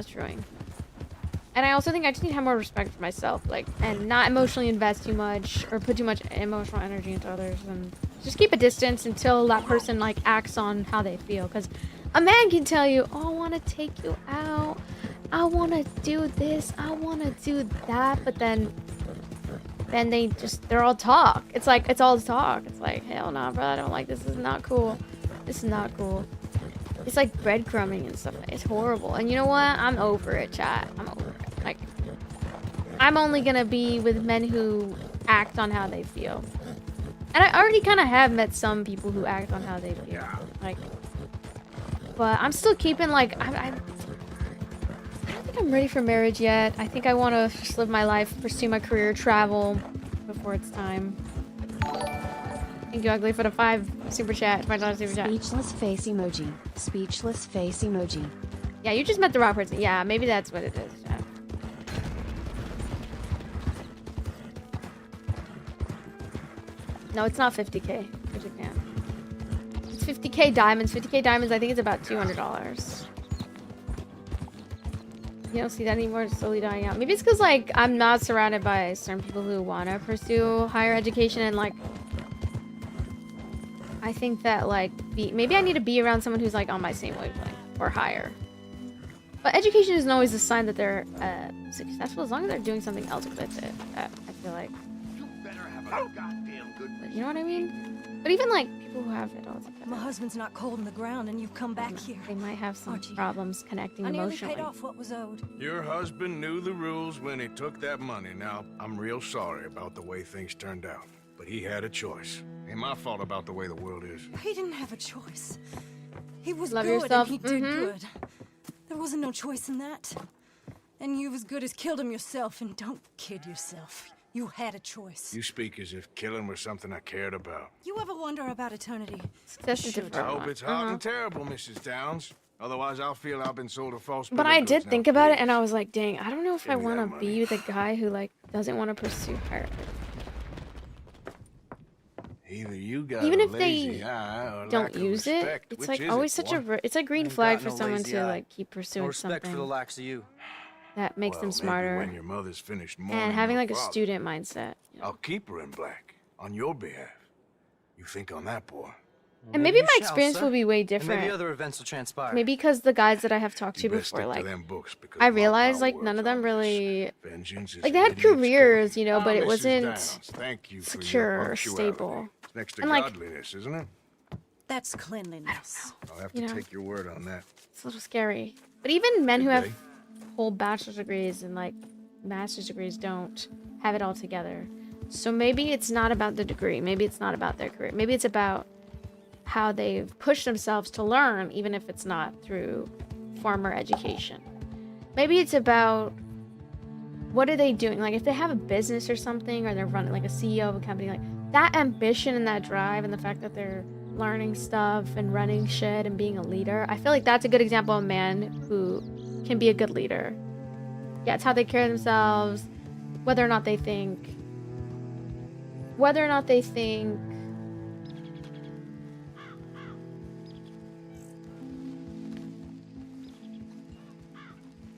And I also think I just need to have more respect for myself, like, and not emotionally invest too much or put too much emotional energy into others, and just keep a distance until that person like acts on how they feel. Because a man can tell you, "Oh, I want to take you out. I want to do this. I want to do that," but then they're all talk. It's like it's all talk. It's like, hell no, bro, I don't like this. This is not cool. This is not cool. It's like breadcrumbing and stuff. It's horrible. And you know what? I'm over it, chat. I'm over it. Like, I'm only gonna be with men who act on how they feel. And I already kind of have met some people who act on how they feel. Like, but I'm still keeping like I don't think I'm ready for marriage yet. I think I want to just live my life, pursue my career, travel before it's time. Thank you, Ugly, for the 5 super chat. $5 super chat. Speechless face emoji. Speechless face emoji. Yeah, you just met the wrong person. Yeah, maybe that's what it is. Yeah. No, it's not 50k for Japan. It's 50k diamonds. 50k diamonds, I think it's about $200. You don't see that anymore. It's slowly dying out. Maybe it's because, like, I'm not surrounded by certain people who want to pursue higher education, and, like, I think that, like, maybe I need to be around someone who's, like, on my same wavelength or higher. But education isn't always a sign that they're successful, as long as they're doing something else with it. I feel like. You know what I mean? But even, like, people who have it all together. My husband's not cold in the ground, and you've come back here. They might have some problems connecting emotionally. I nearly paid off what was owed. Your husband knew the rules when he took that money. Now, I'm real sorry about the way things turned out. But he had a choice. Ain't my fault about the way the world is. He didn't have a choice. He was Love good yourself. and he did good. There wasn't no choice in that. And you've as good as killed him yourself, and don't kid yourself. You had a choice. You speak as if killing was something I cared about. You ever wonder about eternity? Success is different. I hope it's hot and terrible, Mrs. Downs. Otherwise, I'll feel I've been sold a false. But I did think about it, and I was like, dang, I don't know if I want to be with a guy who, like, doesn't want to pursue her. Either you got even a if lazy they eye or don't lack of use respect, it, it's which like is always it, such boy? it's a green flag for someone to like keep pursuing Respect something. for the likes of you. that makes them smarter. When your mother's finished And having like a student mindset. You know? I'll keep her in black on your behalf. You think on that, boy. And maybe my experience will be way different. Maybe other events will transpire. Maybe because the guys that I have talked to before, like, I realized like none of them really, like they had careers, you know, but it wasn't secure or stable. Next to and like, godliness, isn't it? That's cleanliness. I'll have to take your word on that. It's a little scary. But even men who have whole bachelor's degrees and like master's degrees don't have it all together. So maybe it's not about the degree. Maybe it's not about their career. Maybe it's about how they've pushed themselves to learn, even if it's not through formal education. Maybe it's about what are they doing? Like if they have a business or something, or they're running like a CEO of a company, like that ambition and that drive and the fact that they're learning stuff and running shit and being a leader. I feel like that's a good example of a man who can be a good leader. Yeah, it's how they carry themselves, whether or not they think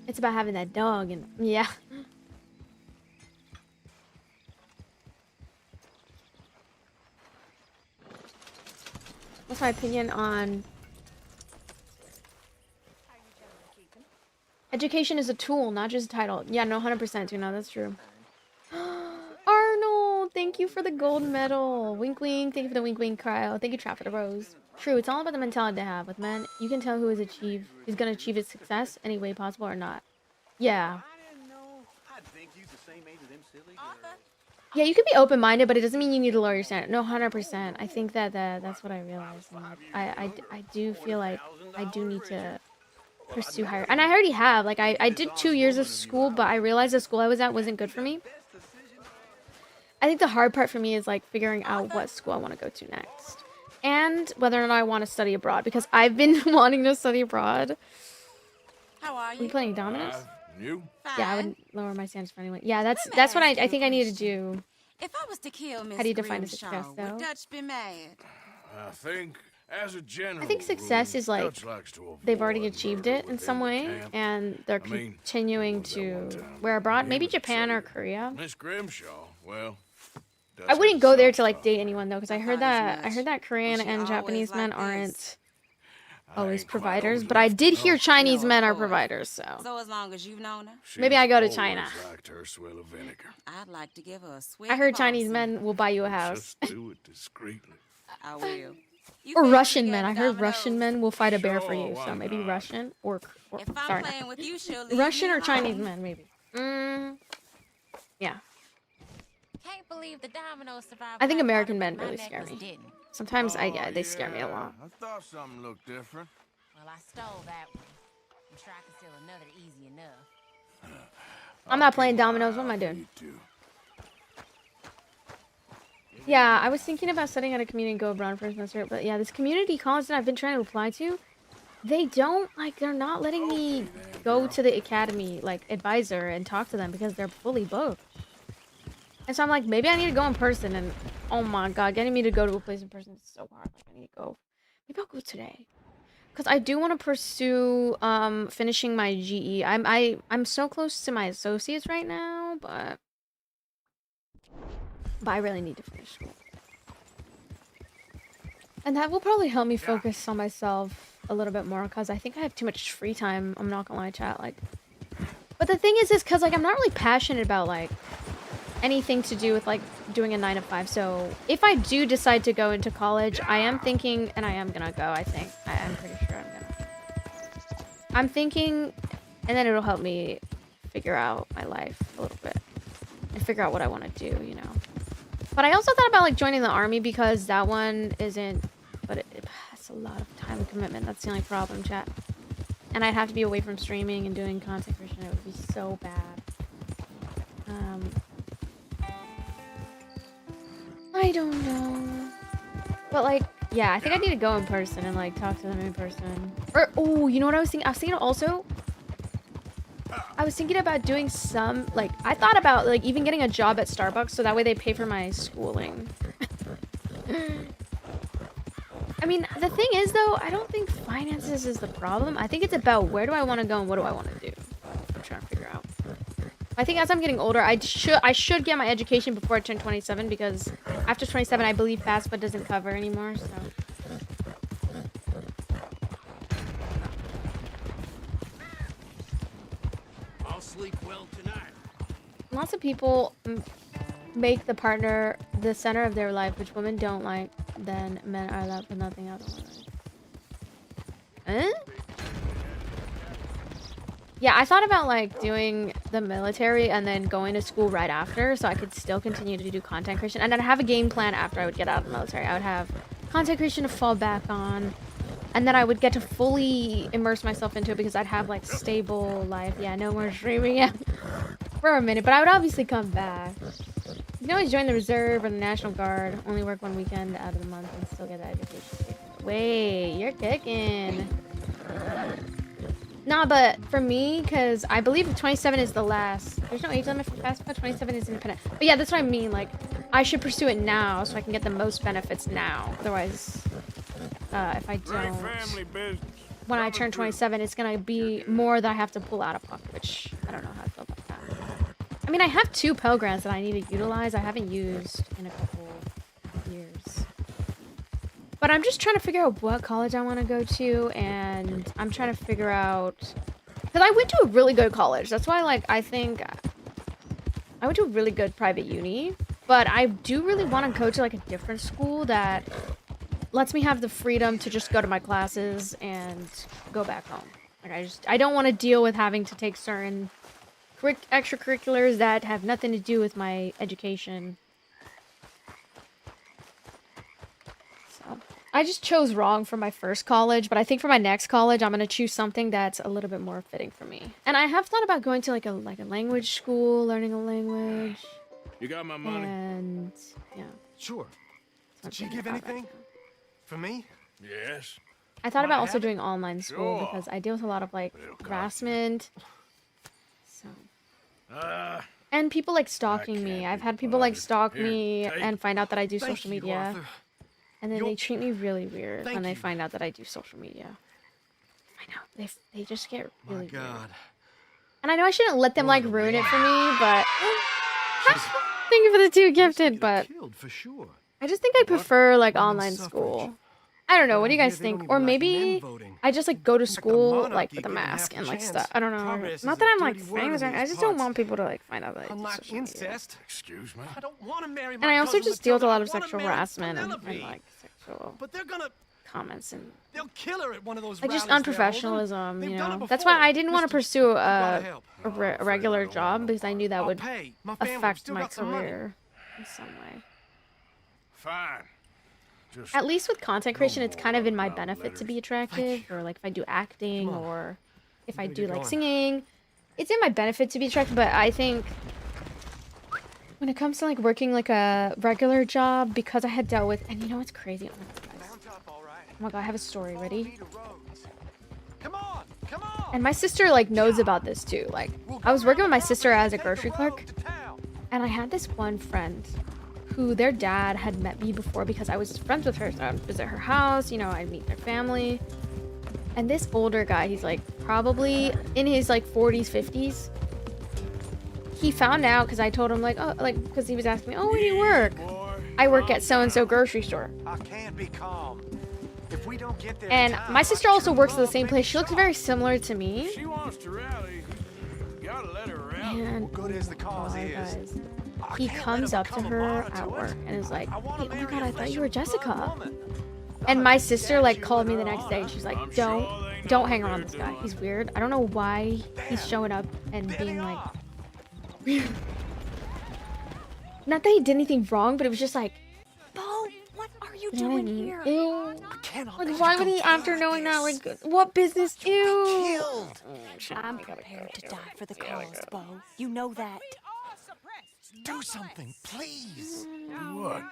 it's about having that dog and yeah. What's my opinion on education is a tool, not just a title. Yeah, no, 100%, you know, that's true. Arnold, thank you for the gold medal. Wink wink, thank you for the wink wink cryo. Thank you, Trap for the rose. True, it's all about the mentality to have. With men, you can tell who is gonna achieve his success any way possible or not. Yeah. Yeah, you can be open-minded, but it doesn't mean you need to lower your standard. No, 100%. I think that's what I realized. And I do feel like I do need to pursue higher. And I already have. Like, I did 2 years of school, but I realized the school I was at wasn't good for me. I think the hard part for me is, like, figuring out what school I want to go to next. And whether or not I want to study abroad, because I've been wanting to study abroad. How are you? Are you playing dominoes? You? Yeah, I would lower my standards for anyone. Yeah, that's what I think I need to do. If I was to kill Miss How do you define a success, though? Would Dutch be mad? I think, as a general I think success is like they've already achieved it in some way, and they're continuing to wear abroad. Maybe Japan or Korea. Miss Grimshaw, well, I wouldn't go there to like date anyone though, because I heard that Korean and Japanese men aren't always providers, but I did hear Chinese men are providers, so. So as long as you've known her, maybe I go to China. I'd like to give her a sweet. I heard Chinese men will buy you a house. Just do it discreetly. I will. Or Russian men. I heard Russian men will fight a bear for you, so maybe Russian or sorry, Russian or Chinese men, maybe. Yeah. Can't believe the domino survived. I think American men really scare me. Sometimes they scare me a lot. I thought something looked different. Well, I stole that one. I'm sure I can steal another easy enough. I'm not playing dominoes. What am I doing? Yeah, I was thinking about studying at a community and go abroad for a semester, but yeah, this community college that I've been trying to apply to, they're not letting me go to the academy, like, advisor and talk to them because they're fully booked. And so I'm like, maybe I need to go in person, and oh my god, getting me to go to a place in person is so hard. Like, I need to go. Maybe I'll go today. Because I do want to pursue finishing my GE. I'm so close to my associates right now, but I really need to finish school. And that will probably help me focus on myself a little bit more, because I think I have too much free time. I'm not gonna lie, chat. Like, but the thing is because like I'm not really passionate about like anything to do with like doing a 9 to 5. So if I do decide to go into college, I am thinking, and I am gonna go. I think I'm pretty sure I'm thinking, and then it'll help me figure out my life a little bit and figure out what I want to do, you know. But I also thought about like joining the army, because that one isn't, but it has a lot of time and commitment. That's the only problem, chat. And I'd have to be away from streaming and doing content creation. It would be so bad. I don't know. But like, yeah, I think I need to go in person and like talk to them in person. Or, oh, you know what I was thinking? I was thinking also, I was thinking about doing some, like, I thought about like even getting a job at Starbucks so that way they pay for my schooling. I mean, the thing is though, I don't think finances is the problem. I think it's about where do I want to go and what do I want to do. trying to figure out. I think as I'm getting older, I should get my education before I turn 27 because after 27, I believe FAFSA doesn't cover anymore. So. I'll sleep well tonight. Lots of people make the partner the center of their life, which women don't like. Then men are left with nothing else. Huh? Yeah, I thought about like doing the military and then going to school right after so I could still continue to do content creation. And then have a game plan after I would get out of the military. I would have content creation to fall back on. And then I would get to fully immerse myself into it because I'd have like stable life. Yeah, no more streaming yeah, for a minute. But I would obviously come back. You can always join the reserve or the National Guard. Only work one weekend out of the month and still get that education. Wait, you're kicking. Nah, but for me, because I believe 27 is the last. There's no age limit for FAFSA. 27 is independent. But yeah, that's what I mean. Like, I should pursue it now so I can get the most benefits now. Otherwise, if I don't, when I turn 27, it's gonna be more that I have to pull out of pocket, which I don't know how I feel about that. I mean, I have 2 Pell Grants that I need to utilize. I haven't used in a couple years. But I'm just trying to figure out what college I want to go to, and I'm trying to figure out... Because I went to a really good college. That's why, like, I think... I went to a really good private uni, but I do really want to go to, like, a different school that lets me have the freedom to just go to my classes and go back home. Like, I don't want to deal with having to take certain extracurriculars that have nothing to do with my education. So... I just chose wrong for my first college, but I think for my next college, I'm going to choose something that's a little bit more fitting for me. And I have thought about going to like a language school, learning a language. You got my money? And yeah. Sure. Did she give anything? For me? Yes. I thought about also doing online school because I deal with a lot of like harassment. So. And people like stalking me. I've had people like stalk me and find out that I do social media. And then they treat me really weird when they find out that I do social media. I know. They just get really weird. And I know I shouldn't let them like ruin it for me, but thank you for the 2 gifted, but I just think I prefer like online school. I don't know, what do you guys think? Or maybe I just like go to school like with a mask and like stuff. I don't know. Not that I'm like famous or anything. I just don't want people to like find out that I do social media. Excuse me. I don't want to marry And I also just deal with a lot of sexual harassment and like sexual comments and they'll kill her at one of those like just unprofessionalism, you know. That's why I didn't want to pursue a regular job because I knew that would affect my career in some way. Fine. At least with content creation, it's kind of in my benefit to be attractive, or like if I do acting or if I do like singing, it's in my benefit to be attractive. But I think when it comes to like working like a regular job, because I had dealt with, and you know what's crazy? Oh my god, I have a story. Ready? And my sister like knows about this too. Like I was working with my sister as a grocery clerk, and I had this one friend who their dad had met me before because I was friends with her. So I would visit her house, you know, I'd meet their family. And this older guy, he's like probably in his like 40s, 50s. He found out because I told him like, oh, like, because he was asking me, oh, where do you work? I work at so-and-so grocery store. I can't be calm. If we don't get there and my sister also works at the same place. She looks very similar to me. She wants to rally. You gotta let her rally. And good as the cause is. He comes up to her at work and is like, hey, oh my god, I thought you were Jessica. And my sister like called me the next day and she's like, don't hang around this guy. He's weird. I don't know why he's showing up and being like weird. Not that he did anything wrong, but it was just like, Bo, what are you doing here? Ew. Like, why would he, after knowing that, like, what business? Ew. I'm prepared to die for the cause, Bo. You know that. Do something, please. Do what?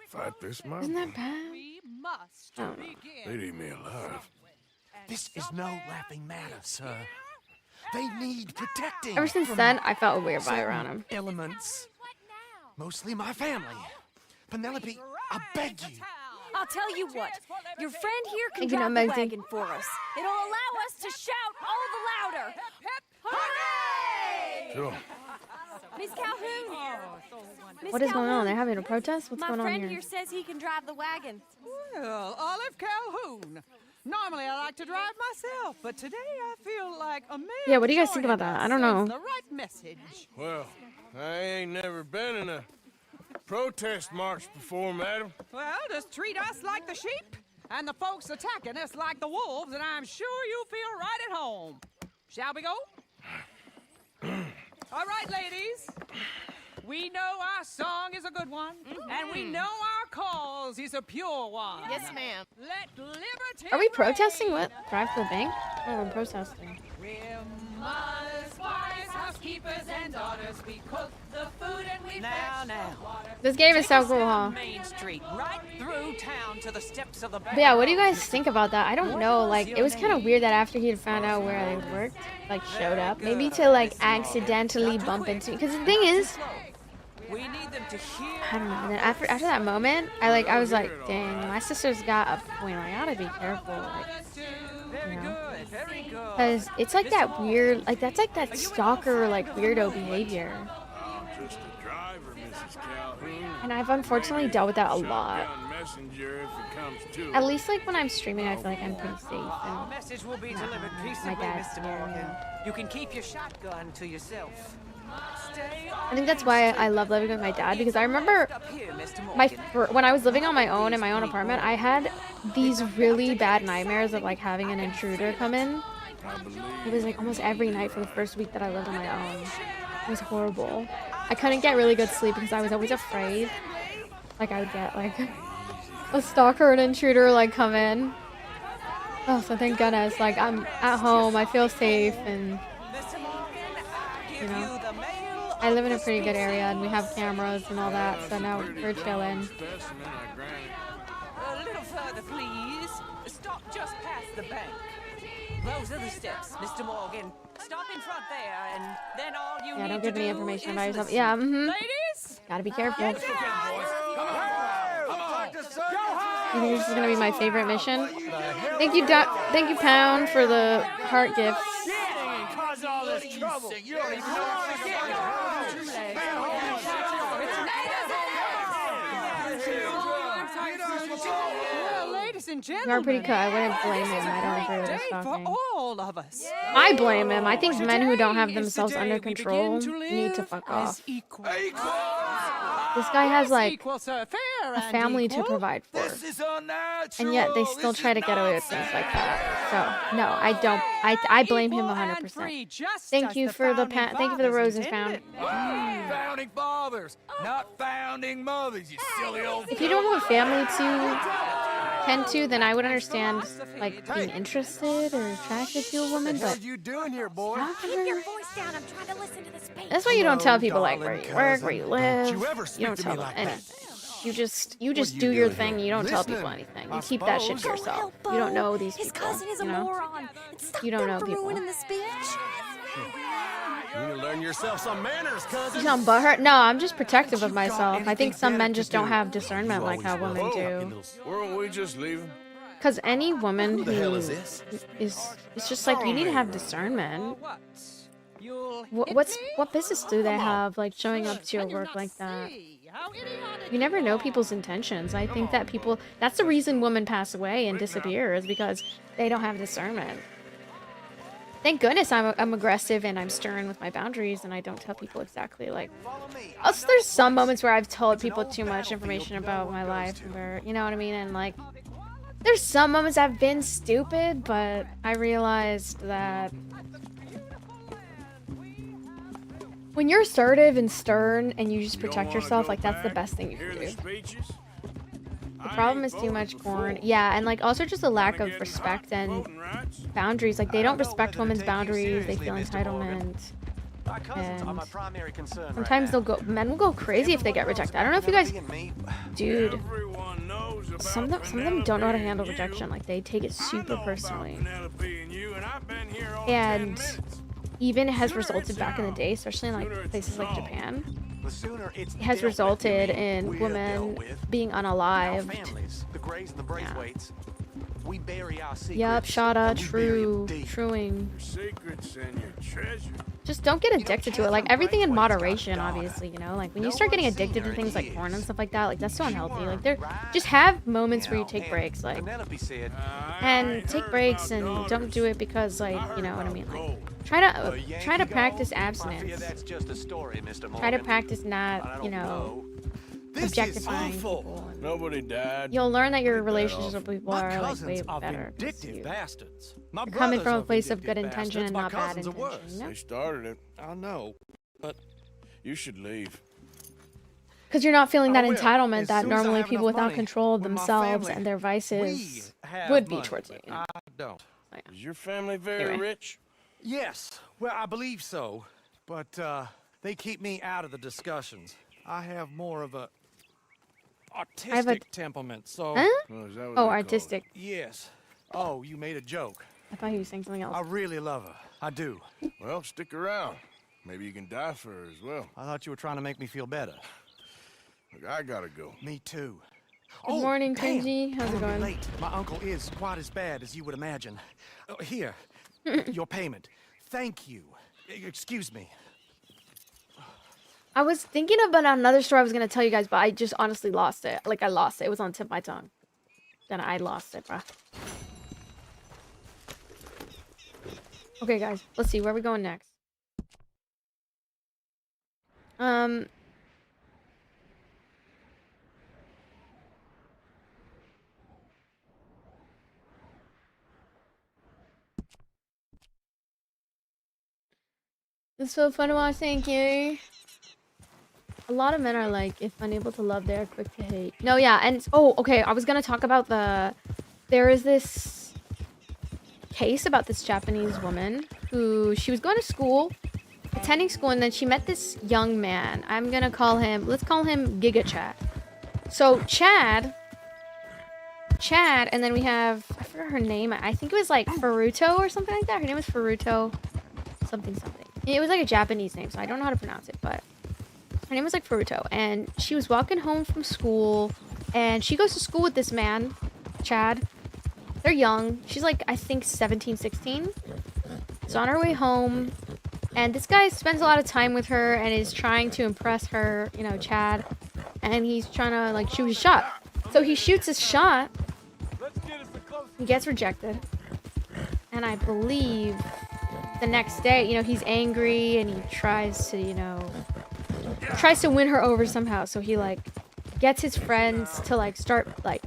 Fight this mob? Isn't that bad? Oh. They'd eat me alive. This is no laughing matter, sir. They need protecting. Ever since then, I felt a weird vibe around him. Elements. Mostly my family. Penelope, I beg you. I'll tell you what. Your friend here can Thank you, drive the Megzy. wagon for us. It'll allow us to shout all the louder. Hooray! Sure. Miss Calhoun! Miss What is going on? Calhoun, They're having a protest? What's my going on friend here? here says he can drive the wagon. Well, Olive Calhoun. Normally I like to drive myself, but today I feel like a man. Yeah, what do you guys think about that? I don't know. The right message. Well, I ain't never been in a protest march before, madam. Well, just treat us like the sheep, and the folks attacking us like the wolves, and I'm sure you'll feel right at home. Shall we go? All right, ladies. We know our song is a good one, and we know our cause is a pure one. Yes, ma'am. Let liberty Are we protesting? reign. What? Drive to the bank? Oh, I'm protesting. We're mothers, wives, housekeepers, and daughters. We cook the food and we fetch the water. This game is so Take us cool, down huh? Main Street, right through town to the steps of the bank. But yeah, what do you guys think about that? I don't know. Like, it was kind of weird that after he had found out where I worked, like, showed up. Maybe to, like, accidentally bump into me. Because the thing is, We need them to hear. I don't know. And then after that moment, I was like, dang, my sister's got a point. I gotta be careful. Like, Very you know. good, very good. Because it's like that weird, like, that's like that stalker, like, weirdo behavior. I'm just a driver, Mrs. Calhoun. And I've unfortunately dealt with that a lot. Shotgun messenger if it comes to At it. least, like, when I'm streaming, I feel like I'm pretty safe. Our And message will be my delivered peaceably, dad's Mr. there, Morgan. yeah. You can keep your shotgun to yourself. Stay I think that's why I love living with my dad, because I remember up here, Mr. my Morgan. when I was living on my own in my own apartment, I had these really bad nightmares of like having an intruder come in. It was like almost every night for the first week that I lived on my own. It was horrible. I couldn't get really good sleep because I was always afraid, like I would get like a stalker or an intruder like come in. Oh, so thank goodness, like I'm at home, I feel safe, and Mr. Morgan, I give you know, you the mail I live in a of pretty the good speech. area and we have cameras and all that, so now we're chilling. Specimen, I grant it. A little further, please. Stop just past the bank. Those are the steps, Mr. Morgan. Stop in front there, and then all you Yeah, need don't to give me do information is about yourself. listen. Yeah, Ladies, Gotta be careful. get down. You think this is gonna be my favorite mission? Thank you, thank you, Pound, for the heart gifts. Well, ladies and You are gentlemen, pretty cool. I wouldn't blame him. I don't agree with day his for stalking. all of us. I blame him. I think men who don't have Today is the themselves day under we begin control to need to live fuck as off. equals. This guy has like Equal, sir, fair a and family to equal. provide for, is unnatural. and yet they still try to get away with things like that. So no, I don't. I blame him Equal and 100%. free, just Thank as you the for the founding thank you for the fathers roses, Pound. intended. Founding fathers, not founding mothers, you silly old. If you don't have a family to tend to, then I would understand like being interested or attracted to a woman, but What you doing here, boy? Keep your voice down. I'm trying to listen to the speech. that's why you don't tell people like darling where you work, where you live. Don't you ever speak don't to tell me them like that. anything. You just What are do you your doing thing. here? You don't tell Listening, people anything. You I keep that shit to suppose. yourself. Oh, You don't know these His people. cousin is a you know? moron. Stop You don't them know from people. ruining the speech. You need to learn yourself some manners, cousin. You sound butthurt? No, I'm just protective of myself. I think some men just don't have discernment like how women do. Weren't we just leaving? Because any woman Who the hell who is this? is, it's just like you need to have discernment. What? You'll What business do they have like showing up to your work like that? You never know people's intentions. I think that people, that's the reason women pass away and disappear, is because they don't have discernment. Thank goodness I'm aggressive and I'm stern with my boundaries and I don't tell people exactly like. Also, there's some moments where I've told people too much information about my life, where, you know what I mean, and like, there's some moments I've been stupid, but I realized that when you're assertive and stern and you just protect yourself, like that's the best thing you can do. The problem is too much corn. Yeah, and like also just a lack of respect and boundaries. Like they don't respect women's boundaries. They feel entitlement. And sometimes men will go crazy if they get rejected. I don't know if you guys, dude, some of them don't know how to handle rejection. Like they take it super personally. And even has resulted back in the day, especially in like places like Japan, it has resulted in women being unalived. we bury our secrets. Yup, Shada, and we bury 'em true. deep. Truing. Your secrets and your treasure. Just don't get addicted to it. Like, everything in moderation, daughter. obviously, you know? Like, when you No start getting one's addicted seen to her things in like porn and years. stuff like that, like, that's so She unhealthy. Like, weren't there, right. just have moments where you know, take and breaks, like, Penelope said, and take breaks and don't do it because, like, you know what I mean? Like, try to practice abstinence. That's just a story, Mr. Morgan. Try to practice I not, don't you know, This is objectifying awful. people. And Nobody died. you'll learn that your Ain't that relationships awful? with people My are, like, cousins way are better. 'cause vindictive you- bastards. My You're coming brothers from a are place of good vindictive intention and bastards. not My bad cousins are intention, worse. you know? They started it. I know, but You should leave. Because you're not feeling that I will, entitlement as that soon as I normally have people enough without money control of with my themselves family. and their We vices have would be money, towards you. but You know? I don't. Is your family very Anyway. rich? Yes, well, I believe so, but they keep me out of the discussions. I have more of a artistic temperament, so Huh? Oh, is that what Oh, they call it? artistic. yes. Oh, you made a joke. I thought he was saying something else. I really love her. I do. Well, stick around. Maybe you can die for her as well. I thought you were trying to make me feel better. Look, I gotta go. Me too. Good morning, damn. Cringy. How's I'm it gonna be going? late. My uncle is quite as bad as you would imagine. Here, your payment. Thank you. Excuse me. I was thinking about another story I was gonna tell you guys, but I just honestly lost it. Like, I lost it. It was on the tip of my tongue. Then I lost it, bruh. Okay, guys. Let's see. Where are we going next? It's so fun to watch, thank you. A lot of men are like, if unable to love, they're quick to hate. No, yeah, and oh, okay, I was gonna talk about there is this case about this Japanese woman who, she was going to school, attending school, and then she met this young man. I'm gonna call him, let's call him Giga Chad. So Chad, and then we have, I forgot her name, I think it was like Furuto or something like that. Her name was Furuto something. It was like a Japanese name, so I don't know how to pronounce it, but her name was like Furuto, and she was walking home from school, and she goes to school with this man, Chad. They're young. She's like, I think 17, 16. So on her way home, and this guy spends a lot of time with her and is trying to impress her, you know, Chad, and he's trying to like shoot his shot. So he shoots his shot. He gets rejected. And I believe the next day, you know, he's angry and he tries to, you know, tries to win her over somehow. So he like gets his friends to like start like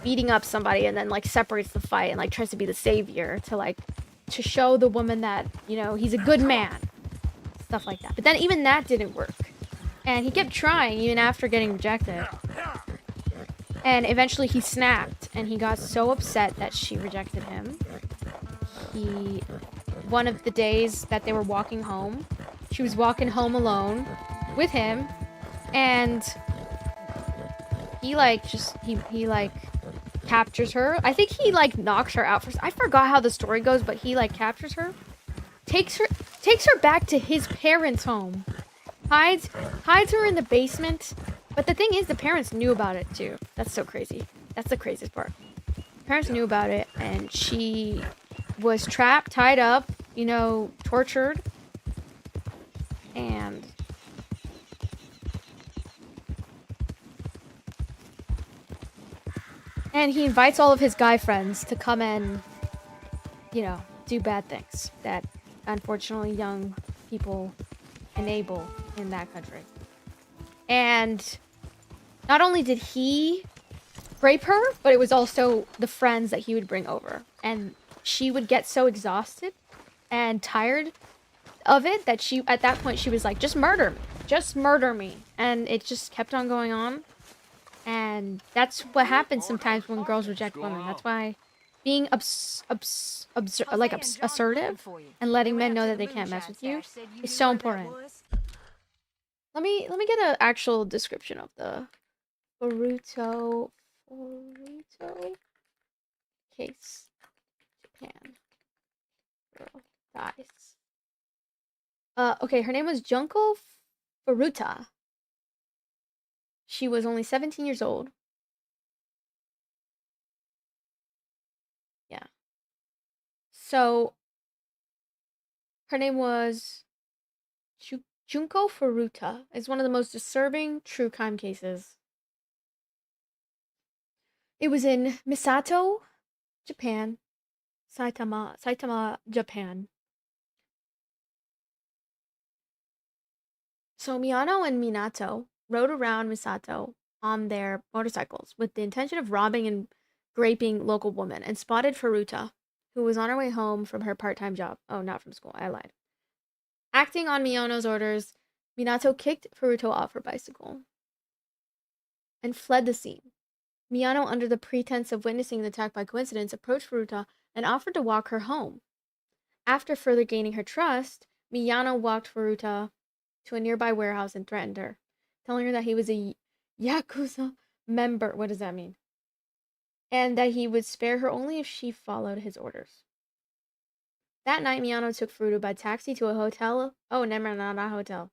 beating up somebody, and then like separates the fight and like tries to be the savior to show the woman that, you know, he's a good man. Stuff like that. But then even that didn't work. And he kept trying even after getting rejected. And eventually he snapped, and he got so upset that she rejected him. One of the days that they were walking home, she was walking home alone with him, and he captures her. I think he like knocks her out first. I forgot how the story goes, but he like captures her, takes her back to his parents' home, hides her in the basement. But the thing is, the parents knew about it too. That's so crazy. That's the craziest part. Parents knew about it, and she was trapped, tied up, you know, tortured, and he invites all of his guy friends to come and, you know, do bad things that unfortunately young people enable in that country. And not only did he rape her, but it was also the friends that he would bring over. And she would get so exhausted and tired of it that at that point she was like, just murder me. Just murder me. And it just kept on going on. And that's what happens sometimes when girls reject women. That's why being assertive and letting men know that they can't mess with you is so important. Let me get an actual description of the Furuto case. Japan girl dies. Okay, her name was Junko Furuta. She was only 17 years old. So her name was Junko Furuta. It's one of the most disturbing true crime cases. It was in Misato, Japan. Saitama, Japan. So Miyano and Minato rode around Misato on their motorcycles with the intention of robbing and raping local women, and spotted Furuta, who was on her way home from her part-time job. Oh, not from school. I lied. Acting on Miyano's orders, Minato kicked Furuta off her bicycle and fled the scene. Miyano, under the pretense of witnessing the attack by coincidence, approached Furuta and offered to walk her home. After further gaining her trust, Miyano walked Furuta to a nearby warehouse and threatened her, telling her that he was a Yakuza member. What does that mean? And that he would spare her only if she followed his orders. That night, Miyano took Furuta by taxi to a hotel. Oh, never, not a hotel.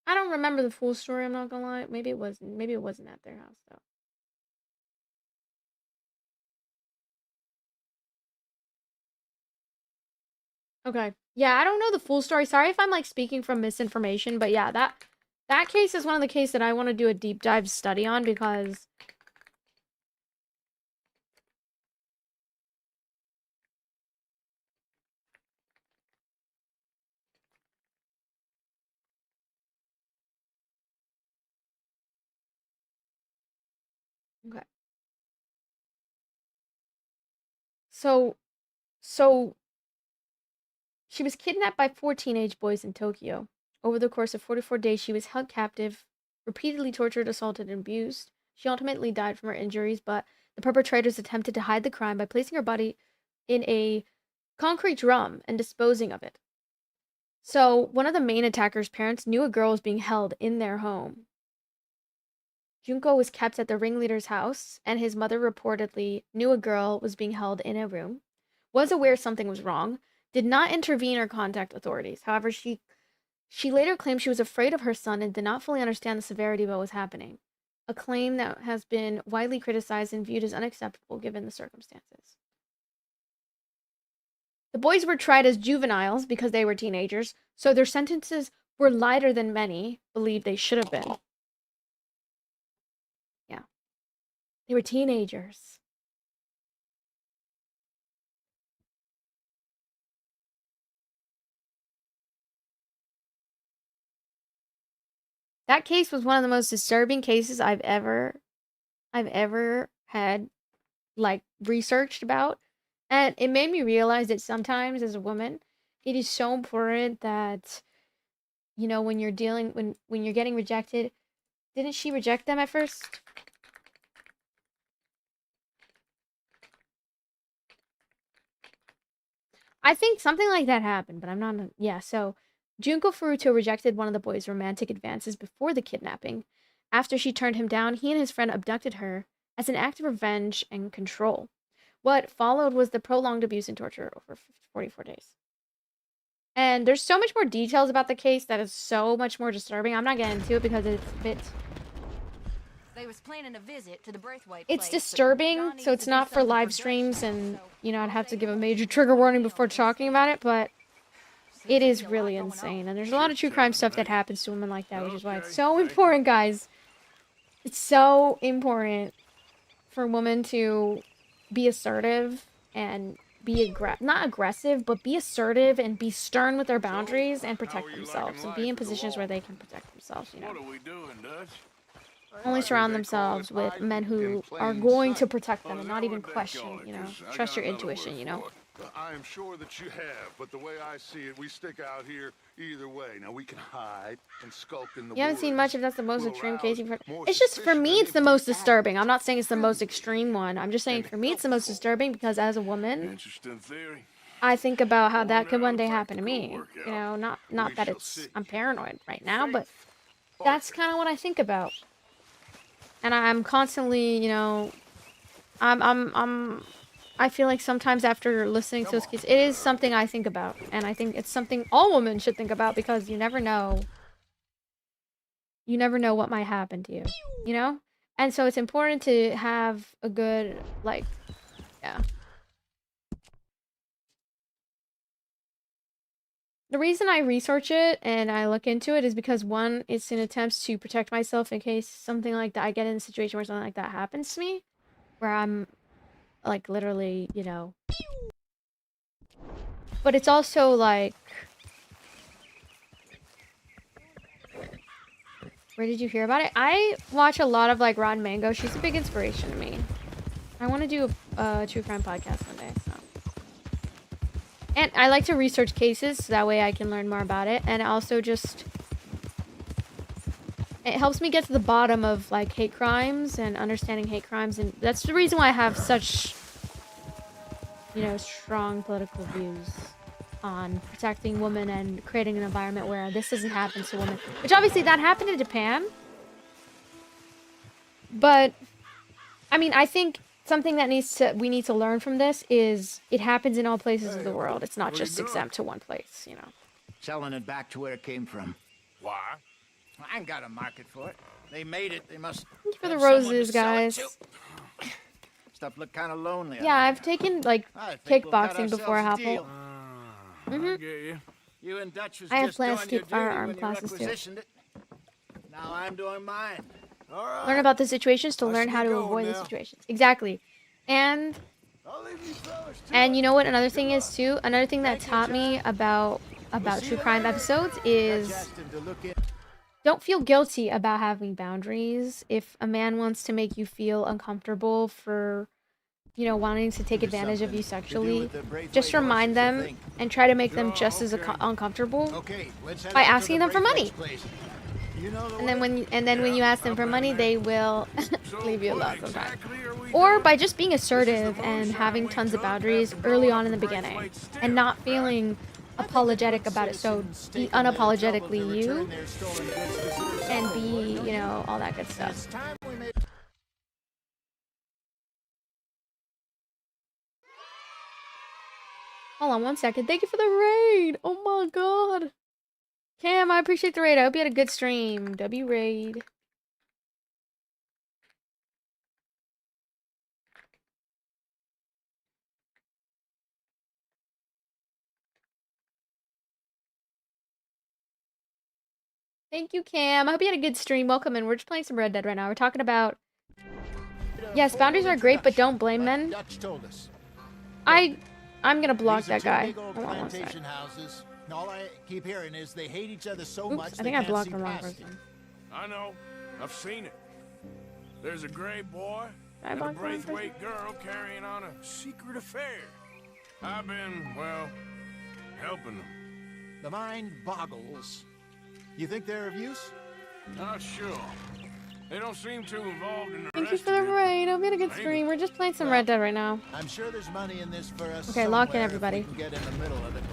I don't remember the full story, I'm not gonna lie. Maybe it wasn't at their house, though. Okay. Yeah, I don't know the full story. Sorry if I'm, like, speaking from misinformation, but yeah, that case is one of the cases that I want to do a deep dive study on, because okay. So she was kidnapped by 4 teenage boys in Tokyo. Over the course of 44 days, she was held captive, repeatedly tortured, assaulted, and abused. She ultimately died from her injuries, but the perpetrators attempted to hide the crime by placing her body in a concrete drum and disposing of it. So, one of the main attackers' parents knew a girl was being held in their home. Junko was kept at the ringleader's house, and his mother reportedly knew a girl was being held in a room, was aware something was wrong, did not intervene or contact authorities. However, she later claimed she was afraid of her son and did not fully understand the severity of what was happening, a claim that has been widely criticized and viewed as unacceptable given the circumstances. The boys were tried as juveniles because they were teenagers, so their sentences were lighter than many believed they should have been. Yeah. They were teenagers. That case was one of the most disturbing cases I've ever had, like, researched about. And it made me realize that sometimes as a woman, it is so important that, you know, when you're getting rejected, didn't she reject them at first? I think something like that happened, but I'm not, yeah, so Junko Furuta rejected one of the boys' romantic advances before the kidnapping. After she turned him down, he and his friend abducted her as an act of revenge and control. What followed was the prolonged abuse and torture over 44 days. And there's so much more details about the case that is so much more disturbing. I'm not getting into it because it's a bit... They was planning a visit to the Braithwaite It's place, disturbing, so it's not for live streams, and, you know, I'd have to give a major trigger warning before talking about it, but it is really insane. And there's a lot of true crime stuff that happens to women like that, which is why it's so important, guys. It's so important for women to be assertive and be not aggressive, but be assertive and be stern with their boundaries and protect themselves and be in positions where they can protect themselves, you know. Only surround themselves with men who are going to protect them and not even question, you know. Trust your intuition, you know. I am sure that you have, but the way I see it, we stick out here either way. Now we can hide and skulk in the You haven't seen much if that's the most extreme case you've heard. It's just, for me, it's the most disturbing. I'm not saying it's the most extreme one. I'm just saying, for me, it's the most disturbing because as a woman, I think about how that could one day happen to me. You know, not that I'm paranoid right now, but that's kind of what I think about. And I'm constantly, you know, I feel like sometimes after listening to those cases, it is something I think about. And I think it's something all women should think about because you never know. You never know what might happen to you, you know? And so it's important to have a good, like, yeah. The reason I research it and I look into it is because, one, it's an attempt to protect myself in case something like that, I get in a situation where something like that happens to me, where I'm, like, literally, you know. But it's also, like... Where did you hear about it? I watch a lot of, like, Ron Mango. She's a big inspiration to me. I want to do a true crime podcast one day, so... And I like to research cases, so that way I can learn more about it. And also just... It helps me get to the bottom of, like, hate crimes and understanding hate crimes. And that's the reason why I have such, you know, strong political views on protecting women and creating an environment where this doesn't happen to women. Which, obviously, that happened in Japan. But, I mean, I think... Something that we need to learn from this is it happens in all places of the world. It's not just exempt to one place, you know. Selling it back to where it came from. Why? I ain't got a market for it. They made it. They must. Thank you for the roses, guys. Stuff look kind of lonely. Yeah, I've taken like kickboxing before Apple. You and Dutch was I have just plans to doing take your duty firearm when you classes too. requisitioned it. Now I'm doing mine. Learn about the situations to learn how to avoid the situations. Exactly. And you know what another thing is too? Another thing that taught me about true crime episodes is don't feel guilty about having boundaries. If a man wants to make you feel uncomfortable for, you know, wanting to take advantage of you sexually, just remind them and try to make them just as uncomfortable by asking them for money. And then when you ask them for money, they will leave you alone sometimes. Or by just being assertive and having tons of boundaries early on in the beginning and not feeling apologetic about it. So be unapologetically you and be, you know, all that good stuff. Hold on one second. Thank you for the raid. Oh my god. Cam, I appreciate the raid. I hope you had a good stream. W raid. Thank you, Cam. I hope you had a good stream. Welcome in. We're just playing some Red Dead right now. We're talking about... Yes, boundaries are great, but don't blame men. I'm gonna block that guy. Hold on one second. All I keep hearing is they hate each other so Oops, much I think I blocked the wrong person. I know. I've seen it. There's a gray boy I and a blocked the wrong person? Braithwaite girl carrying on a secret affair. I've been, well, helping them. The mind boggles. You think they're of use? Not sure. They don't seem too involved in the Thank you rest for the of it. raid. I'll get a good stream. We're just playing some Red Dead right now. I'm sure there's money in this for us. Okay, lock in somewhere everybody. If we can get in the middle of it.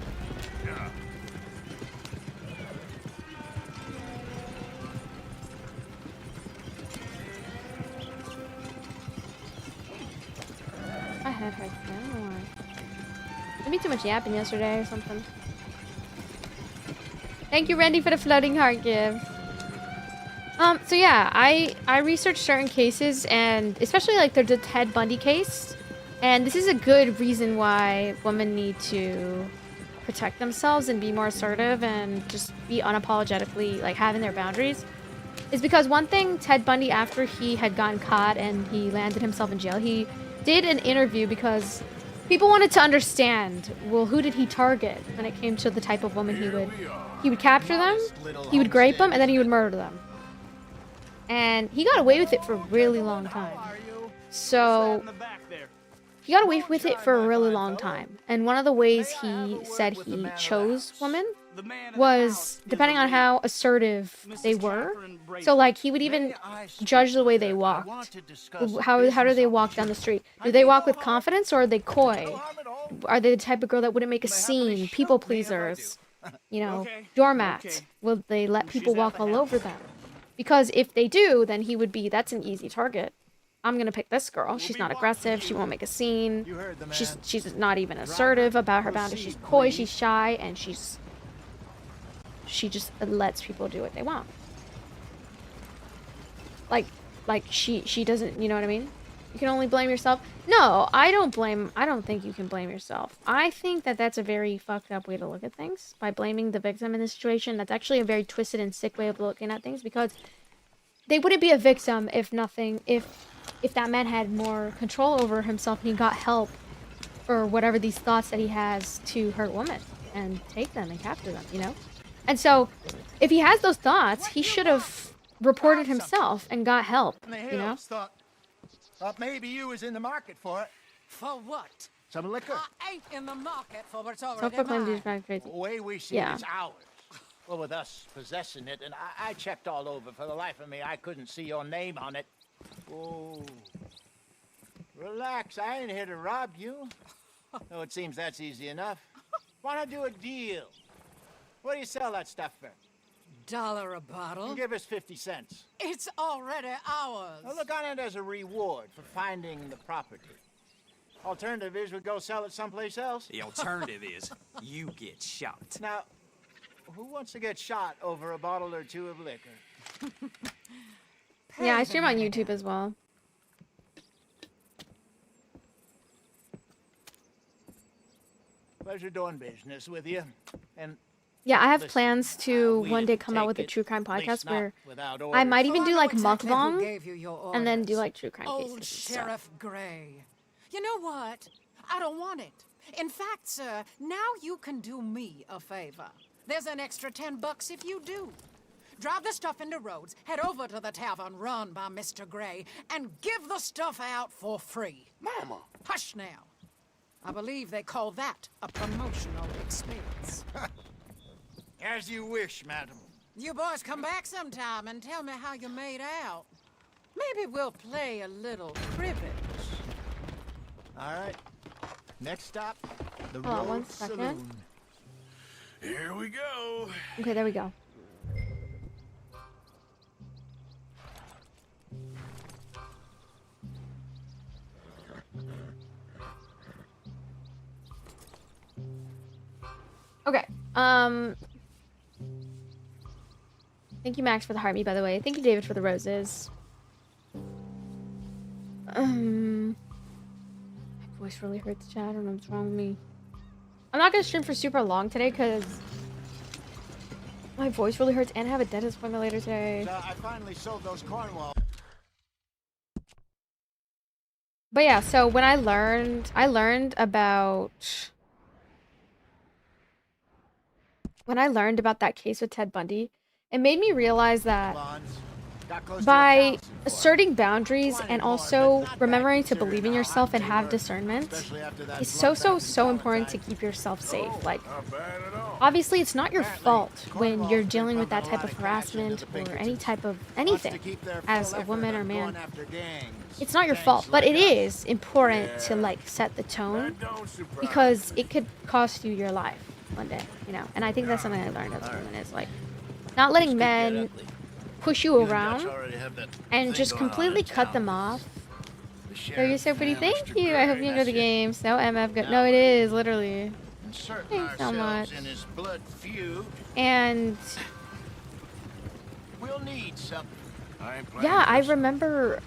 Yeah. I had heard that. I don't know why. Maybe too much yapping yesterday or something. Thank you, Randy, for the floating heart give. So yeah, I researched certain cases, and especially like the Ted Bundy case, and this is a good reason why women need to protect themselves and be more assertive and just be unapologetically like having their boundaries. Is because one thing Ted Bundy, after he had gotten caught and he landed himself in jail, he did an interview because people wanted to understand, well, who did he target when it came to the type of woman he would capture them, he would grape them, and then he would murder them. And he got away with it for a really long time. So he got away with it for a really long time. And one of the ways he said he chose women was depending on how assertive they were. So like he would even judge the way they walked. How do they walk down the street? Do they walk with confidence or are they coy? Are they the type of girl that wouldn't make a scene? People pleasers? You know, doormats? Will they let people walk all over them? Because if they do, then he would be, that's an easy target. I'm gonna pick this girl. She's not aggressive. She won't make a scene. She's not even assertive about her boundaries. She's coy. She's shy, and she just lets people do what they want. Like, like she doesn't, you know what I mean? You can only blame yourself. No, I don't think you can blame yourself. I think that that's a very fucked up way to look at things, by blaming the victim in this situation. That's actually a very twisted and sick way of looking at things, because they wouldn't be a victim if that man had more control over himself and he got help for whatever these thoughts that he has to hurt women and take them and capture them, you know? And so, if he has those thoughts, he should have reported himself and got help, you know? Thought maybe you was in the market for it. For what? Some liquor. I ain't in the market for what's already Self-proclaimed mine. douchebag crazy. The way we see Yeah. it's ours. Well, with us possessing it, and I checked all over. For the life of me, I couldn't see your name on it. Oh. Relax, I ain't here to rob you. No, it seems that's easy enough. Why not do a deal? What do you sell that stuff for? $1 a bottle? Give us 50 cents. It's already ours. Well, look on it as a reward for finding the property. Alternative is we go sell it someplace else. The alternative is you get shot. Now, who wants to get shot over a bottle or two of liquor? Yeah, I stream on YouTube as well. Pleasure doing business with you. And Yeah, I have listen, plans to we one day didn't come out take with a it, true crime at least podcast not where without I might orders. even do like Exactly who mukbang gave you your and then do orders. like true crime cases. Old and stuff. Sheriff Gray. You know what? I don't want it. In fact, sir, now you can do me a favor. There's an extra $10 if you do. Drive the stuff into Rhodes, head over to the tavern run by Mr. Gray, and give the stuff out for free. Mama. Hush now. I believe they call that a promotional expense. As you wish, madam. You boys come back sometime and tell me how you made out. Maybe we'll play a little cribbage. All right. Next stop, the Hold on one Rhodes second. Saloon. Here we go. Okay, there we go. Okay. Thank you, Max, for the heart me, by the way. Thank you, David, for the roses. My voice really hurts, chat. I don't know what's wrong with me. I'm not gonna stream for super long today because my voice really hurts and I have a dentist appointment later today. So I finally sold those Cornwall. But yeah, so when I learned about that case with Ted Bundy, it made me realize that by asserting boundaries and also remembering to believe in yourself and have discernment is so important to keep yourself safe. Like, obviously it's not your fault when you're dealing with that type of harassment or any type of anything as a woman or man. It's not your fault, but it is important to like set the tone because it could cost you your life one day, you know. And I think that's something I learned as a woman is like not letting men push you around and just completely cut them off. Oh, you're so pretty. Thank you. I hope you enjoy the game. So MF good. No, it is literally. Thanks so much. And We'll need something. yeah, I remember.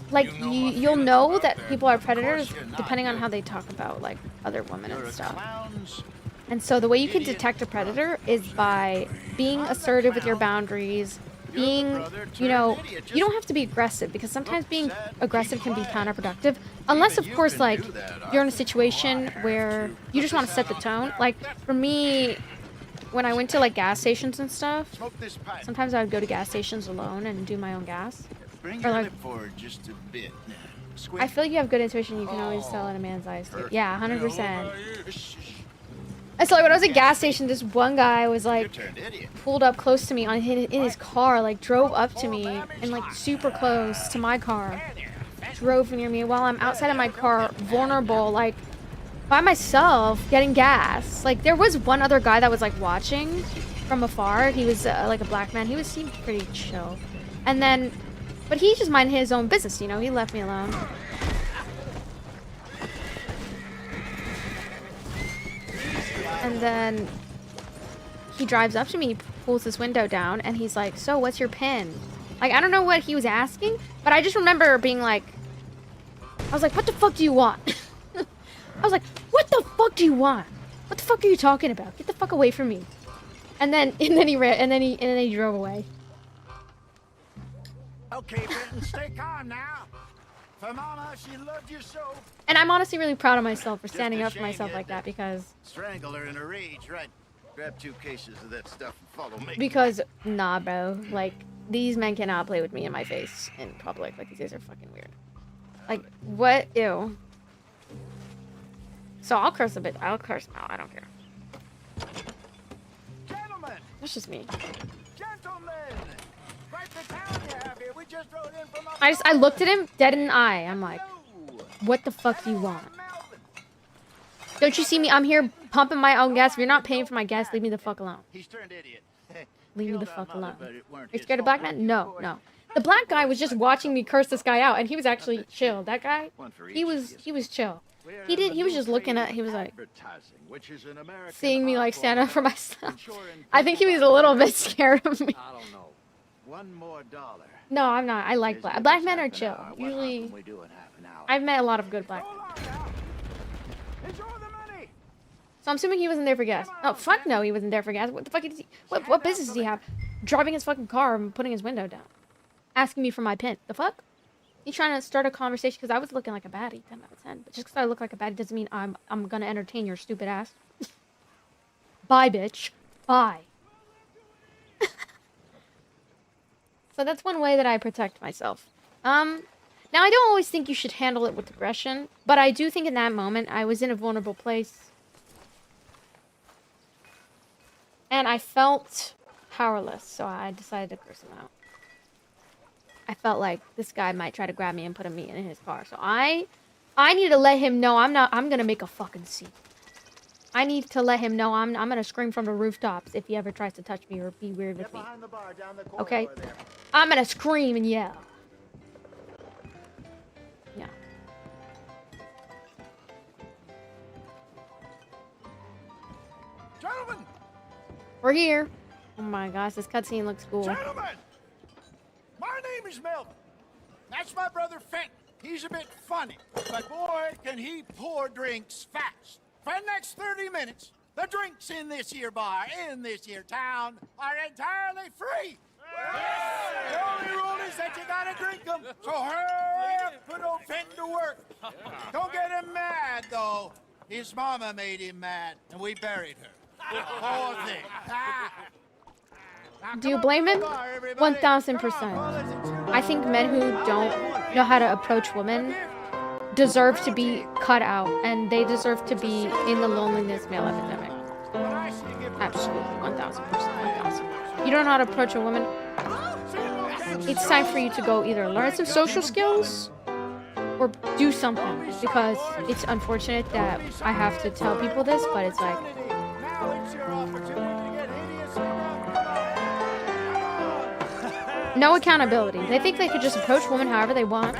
Like you'll know that people are predators depending on how they talk about like other women and stuff. And so the way you can detect a predator is by being assertive with your boundaries, being, you know, you don't have to be aggressive because sometimes being aggressive can be counterproductive. Unless, of course, like you're in a situation where you just want to set the tone. Like for me, when I went to like gas stations and stuff, sometimes I would go to gas stations alone and do my own gas. Bring Or your like, lip forward just a bit. I feel like you have good intuition. You can always tell in a man's eyes too. Yeah, 100%. And so like, when I was at gas station, this one guy was like pulled up close to me in his car, like drove up to me and like super close to my car, drove near me while I'm outside of my car, vulnerable, like by myself, getting gas. Like there was one other guy that was like watching from afar. He was like a black man. He seemed pretty chill, and then. But he just minded his own business, you know? He left me alone. And then he drives up to me, pulls his window down, and he's like, so what's your pin? Like, I don't know what he was asking, but I just remember being like, I was like, what the fuck do you want? I was like, what the fuck do you want? What the fuck are you talking about? Get the fuck away from me. And then he ran, and then he drove away. Okay, Benton, stay calm now. For Mama, she loved you so. And I'm honestly really proud of myself for standing up for myself like that because... Strangle her in a rage, right? Grab 2 cases of that stuff and follow me. Because, nah, bro. Like, these men cannot play with me in my face in public. Like, these guys are fucking weird. Like, what? Ew. So I'll curse a bit. I'll curse now. I don't care. Gentlemen! That's just me. Gentlemen! Quite the town you have here. We just rode in from up I looked at him dead in the eye. I'm like, what the fuck do you want? Don't you see me? I'm here pumping my own gas. If you're not paying for my gas, leave me the fuck alone. He's turned idiot. Leave me the fuck alone. Are you scared of black men? No, no. The black guy was just watching me curse this guy out, and he was actually chill. That guy, he was chill. He was just looking at, he was like, seeing me like stand up for myself. I think he was a little bit scared of me. I don't know. $1 more. No, I'm not. I like black men are chill. Usually, I've met a lot of good black men. So I'm assuming he wasn't there for gas. Oh, fuck no, he wasn't there for gas. What the fuck is he? What business does he have? Driving his fucking car and putting his window down. Asking me for my pin. The fuck? He's trying to start a conversation because I was looking like a baddie. 10 out of 10. But just because I look like a baddie doesn't mean I'm gonna entertain your stupid ass. Bye, bitch. Bye. So that's one way that I protect myself. Now I don't always think you should handle it with aggression, but I do think in that moment I was in a vulnerable place. And I felt powerless, so I decided to curse him out. I felt like this guy might try to grab me and put me in his car. So I need to let him know I'm gonna make a fucking scene. I need to let him know I'm gonna scream from the rooftops if he ever tries to touch me or be weird with me. Okay? I'm gonna scream and yell. Yeah. Gentlemen! We're here. Oh my gosh, this cutscene looks cool. Gentlemen! My name is Melvin. That's my brother Fenton. He's a bit funny, but boy, can he pour drinks fast. For the next 30 minutes, the drinks in this here bar, in this here town, are entirely free. The only rule is that you gotta drink them, so hurry up, put old Fenton to work. Don't get him mad, though. His mama made him mad, and we buried her. Poor thing. Do you blame him? 1000%. I think men who don't know how to approach women deserve to be cut out, and they deserve to be in the loneliness male epidemic. Absolutely, 1000%. 1000. You don't know how to approach a woman? It's time for you to go either learn some social skills or do something, because it's unfortunate that I have to tell people this, but it's like, no accountability. They think they could just approach women however they want,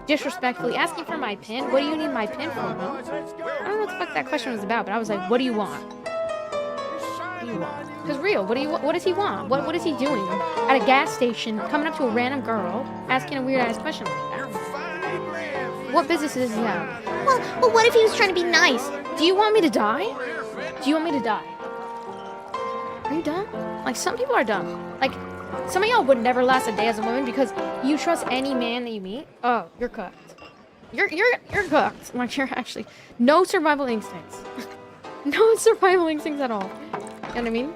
disrespectfully, asking for my pin. What do you need my pin for, huh? I don't know what the fuck that question was about, but I was like, what do you want? What do you want? Because real, what does he want? What is he doing at a gas station, coming up to a random girl, asking a weird ass question like that? What business does he have? Well, what if he was trying to be nice? Do you want me to die? Do you want me to die? Are you dumb? Like, some people are dumb. Like, some of y'all would never last a day as a woman because you trust any man that you meet. Oh, you're cooked. You're cooked. Like, you're actually no survival instincts. No survival instincts at all. You know what I mean?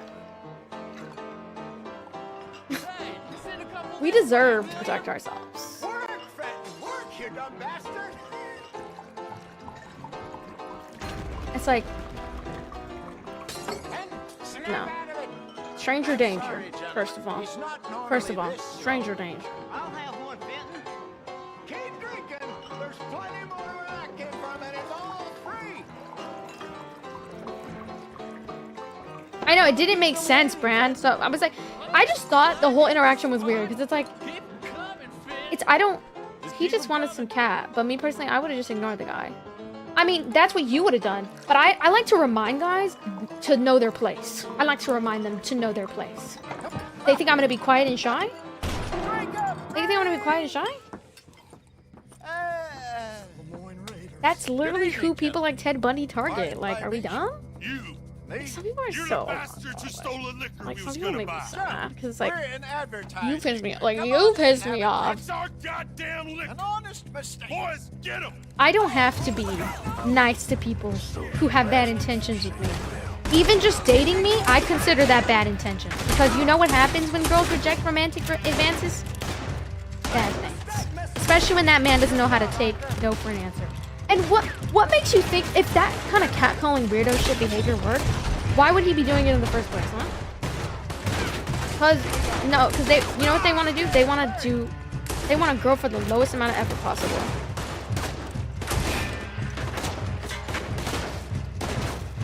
We deserve to protect ourselves. Work, Fenton, work, you dumb bastard! It's like, no. Stranger danger, first of all. First of all, stranger danger. I'll have one, Benton. Keep drinking. There's plenty more where that came from, and it's all free. I know, it didn't make sense, Brand. So I was like, I just thought the whole interaction was weird because it's like, he just wanted some cat. But me personally, I would have just ignored the guy. I mean, that's what you would have done. But I like to remind guys to know their place. I like to remind them to know their place. They think I'm going to be quiet and shy? Drink up, Think they want to be quiet and shy? That's literally who people like Ted Bundy target. Like, are we dumb? Like, some people are so like some people make me so mad because it's like you piss me like you piss me off. It's our goddamn liquor. An honest mistake. Boys, get him. I don't have to be nice to people who have bad intentions with me. Even just dating me, I consider that bad intention because you know what happens when girls reject romantic advances? Bad things. Especially when that man doesn't know how to take no for an answer. And what makes you think if that kind of catcalling weirdo shit behavior worked, why would he be doing it in the first place, huh? Because they, you know what they want to do? They want to grow for the lowest amount of effort possible.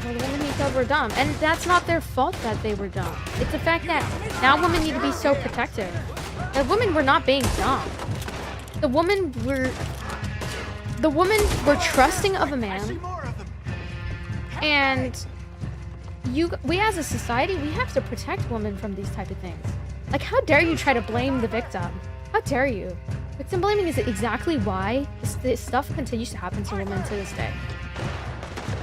Well, the women he killed were dumb, and that's not their fault that they were dumb. It's the fact that now women need to be so protective. The women were not being dumb. The women were trusting of a man, and we as a society, we have to protect women from these type of things. Like, how dare you try to blame the victim? How dare you? Victim blaming is exactly why this stuff continues to happen to women to this day.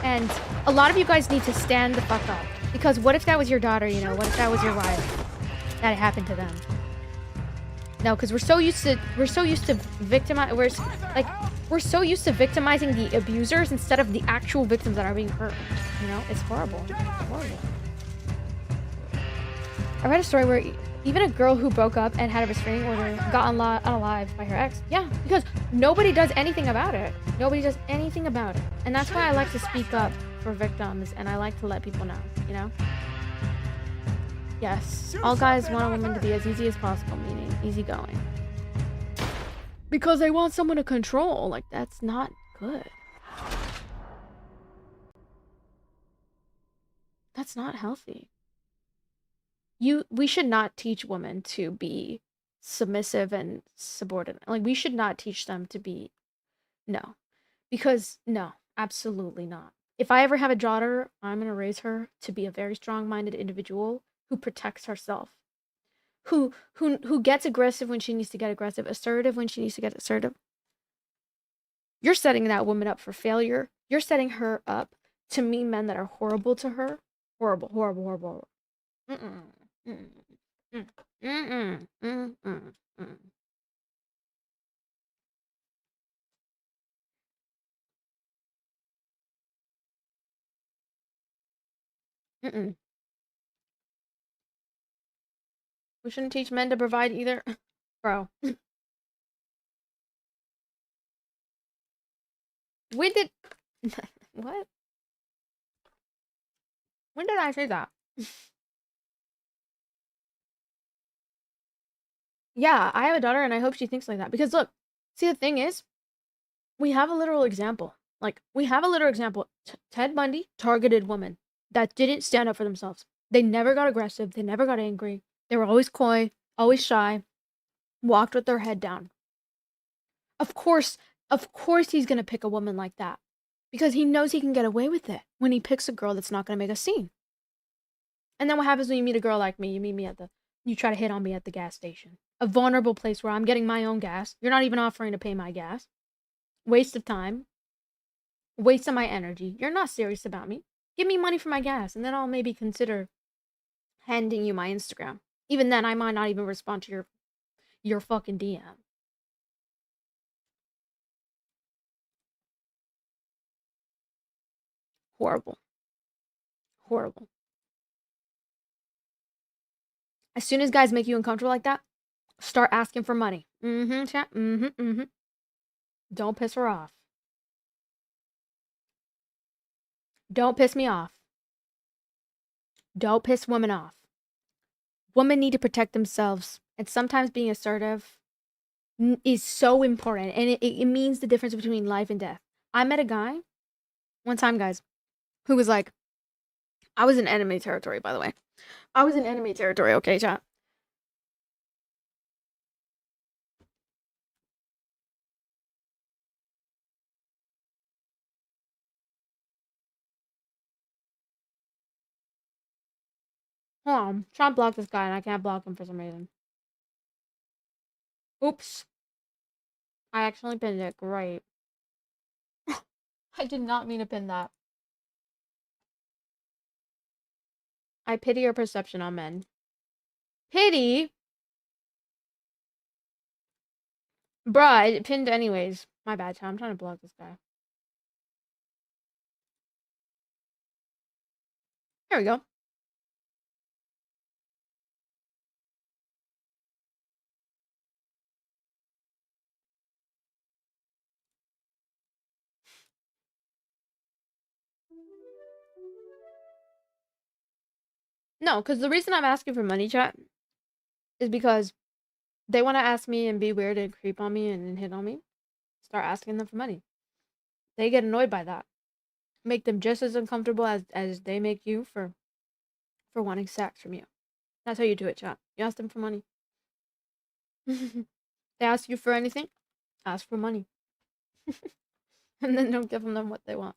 And a lot of you guys need to stand the fuck up, because what if that was your daughter? You know, what if that was your wife? That it happened to them. No, because we're so used to victimizing the abusers instead of the actual victims that are being hurt. You know, it's horrible. It's horrible. I read a story where even a girl who broke up and had a restraining order got unalived by her ex. Yeah, because nobody does anything about it. Nobody does anything about it. And that's why I like to speak up for victims, and I like to let people know, you know? Yes, all guys want a woman to be as easy as possible, meaning easygoing. Because they want someone to control. Like, that's not good. That's not healthy. We should not teach women to be submissive and subordinate. Like, we should not teach them to be... No. Because, no, absolutely not. If I ever have a daughter, I'm going to raise her to be a very strong-minded individual who protects herself. Who gets aggressive when she needs to get aggressive, assertive when she needs to get assertive. You're setting that woman up for failure. You're setting her up to meet men that are horrible to her. Horrible, horrible, horrible. Mm-mm. Mm-mm. Mm-mm. Mm-mm. Mm-mm. Mm-mm. We shouldn't teach men to provide either. Bro. When did... What? When did I say that? Yeah, I have a daughter and I hope she thinks like that. Because look, see, the thing is, we have a literal example. Like, we have a literal example. Ted Bundy targeted women that didn't stand up for themselves. They never got aggressive. They never got angry. They were always coy, always shy, walked with their head down. Of course he's going to pick a woman like that. Because he knows he can get away with it when he picks a girl that's not going to make a scene. And then what happens when you meet a girl like me? You meet me you try to hit on me at the gas station. A vulnerable place where I'm getting my own gas. You're not even offering to pay my gas. Waste of time. Waste of my energy. You're not serious about me. Give me money for my gas, and then I'll maybe consider handing you my Instagram. Even then, I might not even respond to your fucking DM. Horrible. Horrible. As soon as guys make you uncomfortable like that, start asking for money. Chat. Don't piss her off. Don't piss me off. Don't piss women off. Women need to protect themselves. And sometimes being assertive is so important. And it means the difference between life and death. I met a guy one time, guys, who was like, I was in enemy territory, by the way. I was in enemy territory, okay, chat? Hold on. I'm trying to block this guy and I can't block him for some reason. Oops. I accidentally pinned it. Great. I did not mean to pin that. I pity your perception on men. Pity? Bruh, it pinned anyways. My bad, Tom. I'm trying to block this guy. There we go. No, because the reason I'm asking for money, chat, is because they want to ask me and be weird and creep on me and hit on me. Start asking them for money. They get annoyed by that. Make them just as uncomfortable as they make you for wanting sex from you. That's how you do it, chat. You ask them for money. They ask you for anything, ask for money. And then don't give them what they want.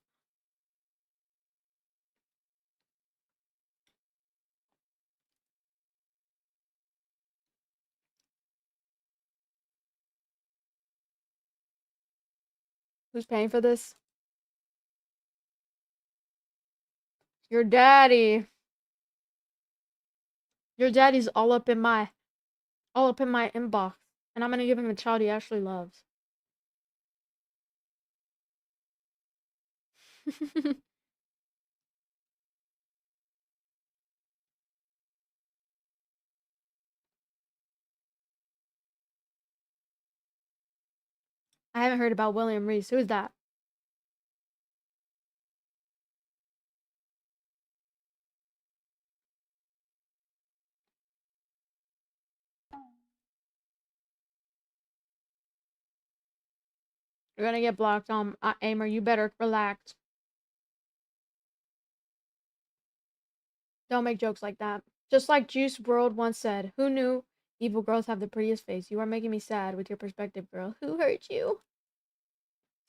Who's paying for this? Your daddy. Your daddy's all up in my inbox. And I'm gonna give him a child he actually loves. I haven't heard about William Reese. Who is that? You're gonna get blocked on Aimer. You better relax. Don't make jokes like that. Just like Juice WRLD once said, who knew evil girls have the prettiest face? You are making me sad with your perspective, girl. Who hurt you?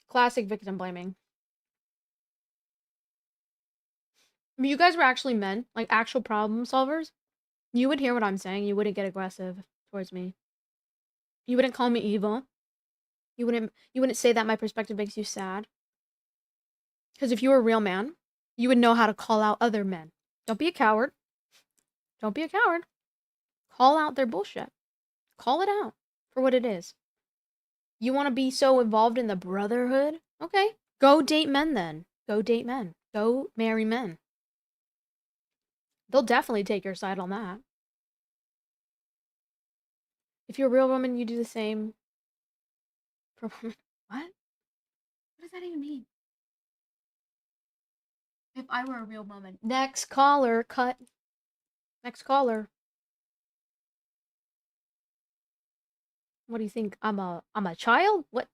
Classic victim blaming. If you guys were actually men, like actual problem solvers, you would hear what I'm saying. You wouldn't get aggressive towards me. You wouldn't call me evil. You wouldn't say that my perspective makes you sad. Because if you were a real man, you would know how to call out other men. Don't be a coward. Don't be a coward. Call out their bullshit. Call it out for what it is. You want to be so involved in the brotherhood? Okay. Go date men then. Go date men. Go marry men. They'll definitely take your side on that. If you're a real woman, you do the same for women. What? What does that even mean? If I were a real woman. Next caller, cut. Next caller. What do you think? I'm a child? What?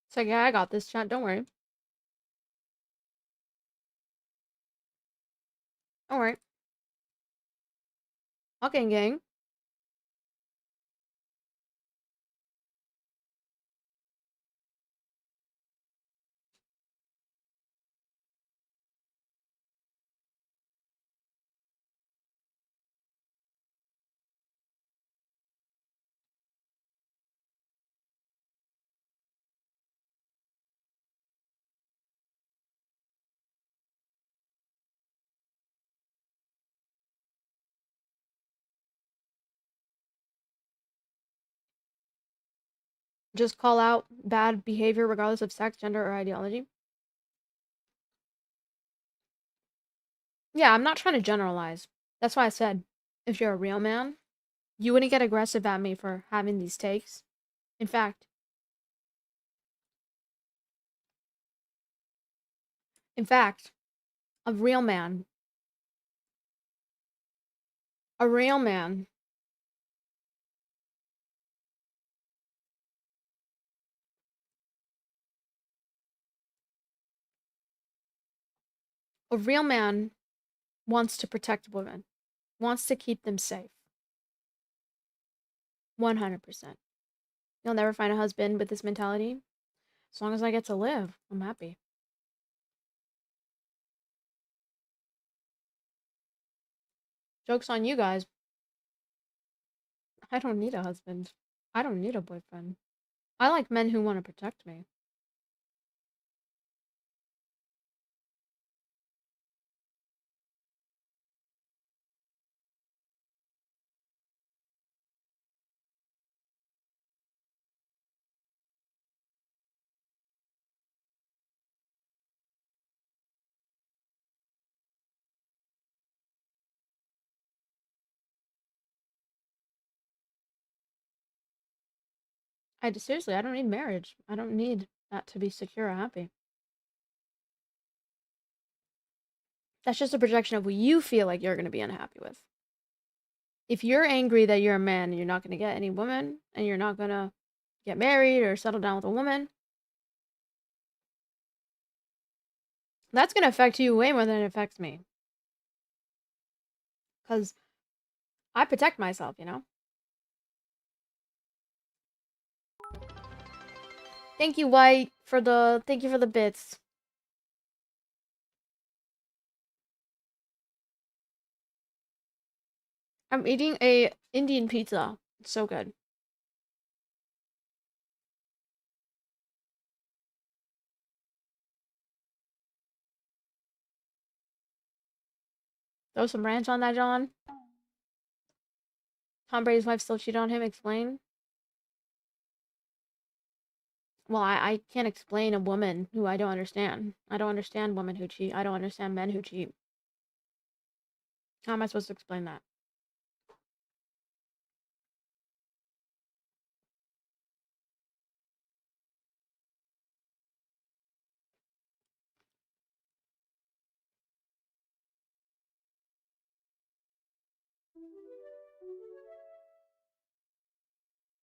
So yeah, I got this, chat. Don't worry. Don't worry. Okay, gang. Just call out bad behavior regardless of sex, gender, or ideology. Yeah, I'm not trying to generalize. That's why I said, if you're a real man, you wouldn't get aggressive at me for having these takes. In fact, a real man A real man wants to protect women, wants to keep them safe. 100%. You'll never find a husband with this mentality. As long as I get to live, I'm happy. Joke's on you guys. I don't need a husband. I don't need a boyfriend. I like men who want to protect me. Seriously, I don't need marriage. I don't need that to be secure or happy. That's just a projection of what you feel like you're going to be unhappy with. If you're angry that you're a man and you're not going to get any woman, and you're not going to get married or settle down with a woman, that's going to affect you way more than it affects me. Because I protect myself, you know? Thank you, White, thank you for the bits. I'm eating a Indian pizza. It's so good. Throw some ranch on that, John. Tom Brady's wife still cheated on him. Explain. Well, I can't explain a woman who I don't understand. I don't understand women who cheat. I don't understand men who cheat. How am I supposed to explain that?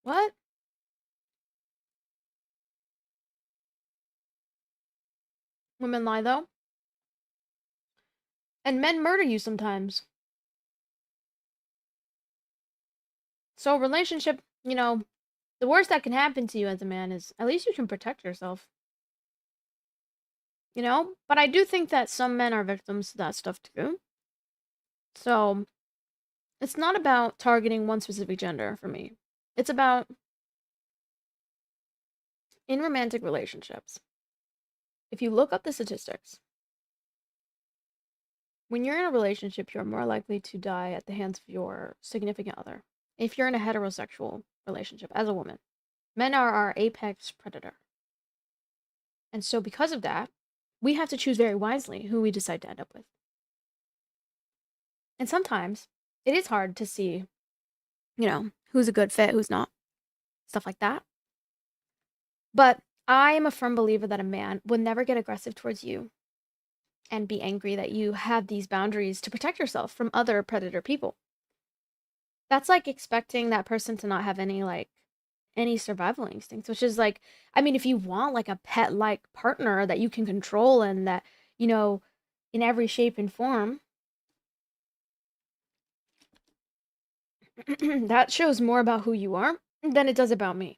What? Women lie, though. And men murder you sometimes. So a relationship, you know, the worst that can happen to you as a man is at least you can protect yourself. You know? But I do think that some men are victims to that stuff too. So it's not about targeting one specific gender for me. It's about in romantic relationships. If you look up the statistics, when you're in a relationship, you're more likely to die at the hands of your significant other. If you're in a heterosexual relationship as a woman, men are our apex predator. And so because of that, we have to choose very wisely who we decide to end up with. And sometimes it is hard to see, you know, who's a good fit, who's not, stuff like that. But I am a firm believer that a man will never get aggressive towards you and be angry that you have these boundaries to protect yourself from other predator people. That's like expecting that person to not have any survival instincts, which is like, I mean, if you want like a pet-like partner that you can control and that, you know, in every shape and form, that shows more about who you are than it does about me.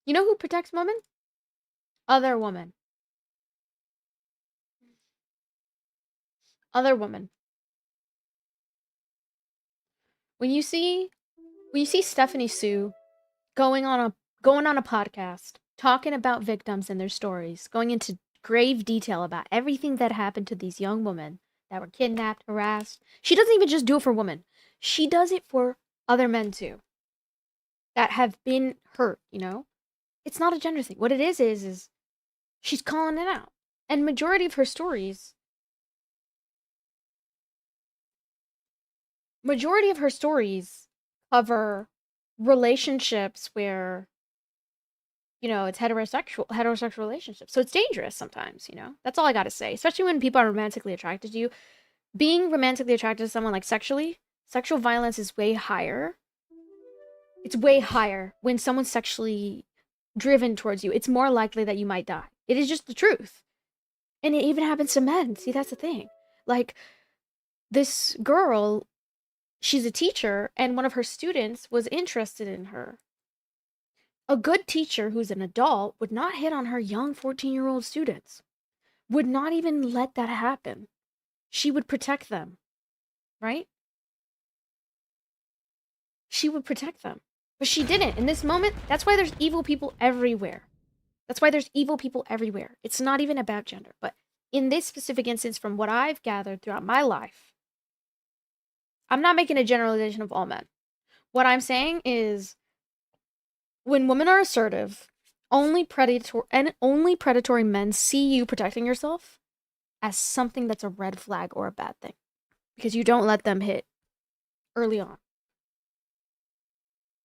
You know who protects women? Other women. Other women. When you see Stephanie Sue going on a podcast, talking about victims and their stories, going into grave detail about everything that happened to these young women that were kidnapped, harassed. She doesn't even just do it for women. She does it for other men too. That have been hurt, you know? It's not a gender thing. What it is she's calling it out. And majority of her stories majority of her stories cover relationships where, you know, it's heterosexual relationships. So it's dangerous sometimes, you know? That's all I gotta say. Especially when people are romantically attracted to you. Being romantically attracted to someone, like sexually, sexual violence is way higher. It's way higher when someone's sexually driven towards you. It's more likely that you might die. It is just the truth. And it even happens to men. See, that's the thing. Like, this girl, she's a teacher, and one of her students was interested in her. A good teacher who's an adult would not hit on her young 14-year-old students. Would not even let that happen. She would protect them. Right? She would protect them. But she didn't. In this moment, that's why there's evil people everywhere. That's why there's evil people everywhere. It's not even about gender. But in this specific instance, from what I've gathered throughout my life, I'm not making a generalization of all men. What I'm saying is, when women are assertive, only predatory men see you protecting yourself as something that's a red flag or a bad thing. Because you don't let them hit early on.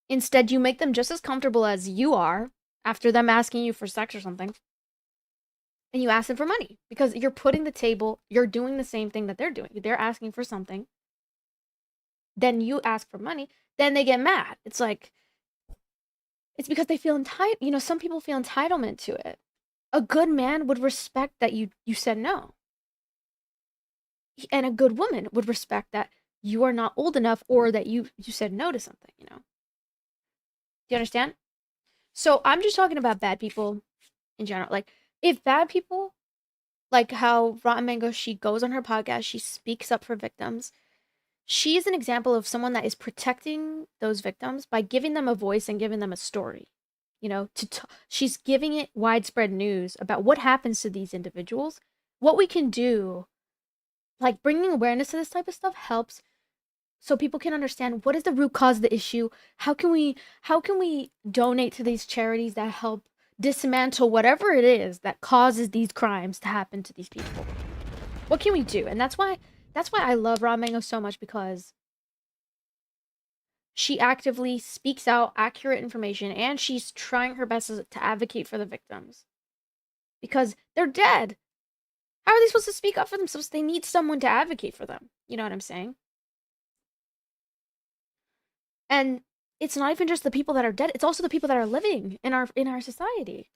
Instead, you make them just as comfortable as you are after them asking you for sex or something. And you ask them for money. Because you're putting the table, you're doing the same thing that they're doing. They're asking for something. Then you ask for money. Then they get mad. It's like, it's because they feel entitled. You know, some people feel entitlement to it. A good man would respect that you said no. And a good woman would respect that you are not old enough or that you said no to something, you know. Do you understand? So I'm just talking about bad people in general. Like, if bad people, like how Rotten Mango, she goes on her podcast, she speaks up for victims. She is an example of someone that is protecting those victims by giving them a voice and giving them a story. You know, she's giving it widespread news about what happens to these individuals, what we can do. Like, bringing awareness to this type of stuff helps so people can understand what is the root cause of the issue. How can we donate to these charities that help dismantle whatever it is that causes these crimes to happen to these people? What can we do? And that's why I love Raw Mango so much, because she actively speaks out accurate information and she's trying her best to advocate for the victims. Because they're dead. How are they supposed to speak up for themselves? They need someone to advocate for them. You know what I'm saying? And it's not even just the people that are dead, it's also the people that are living in our society.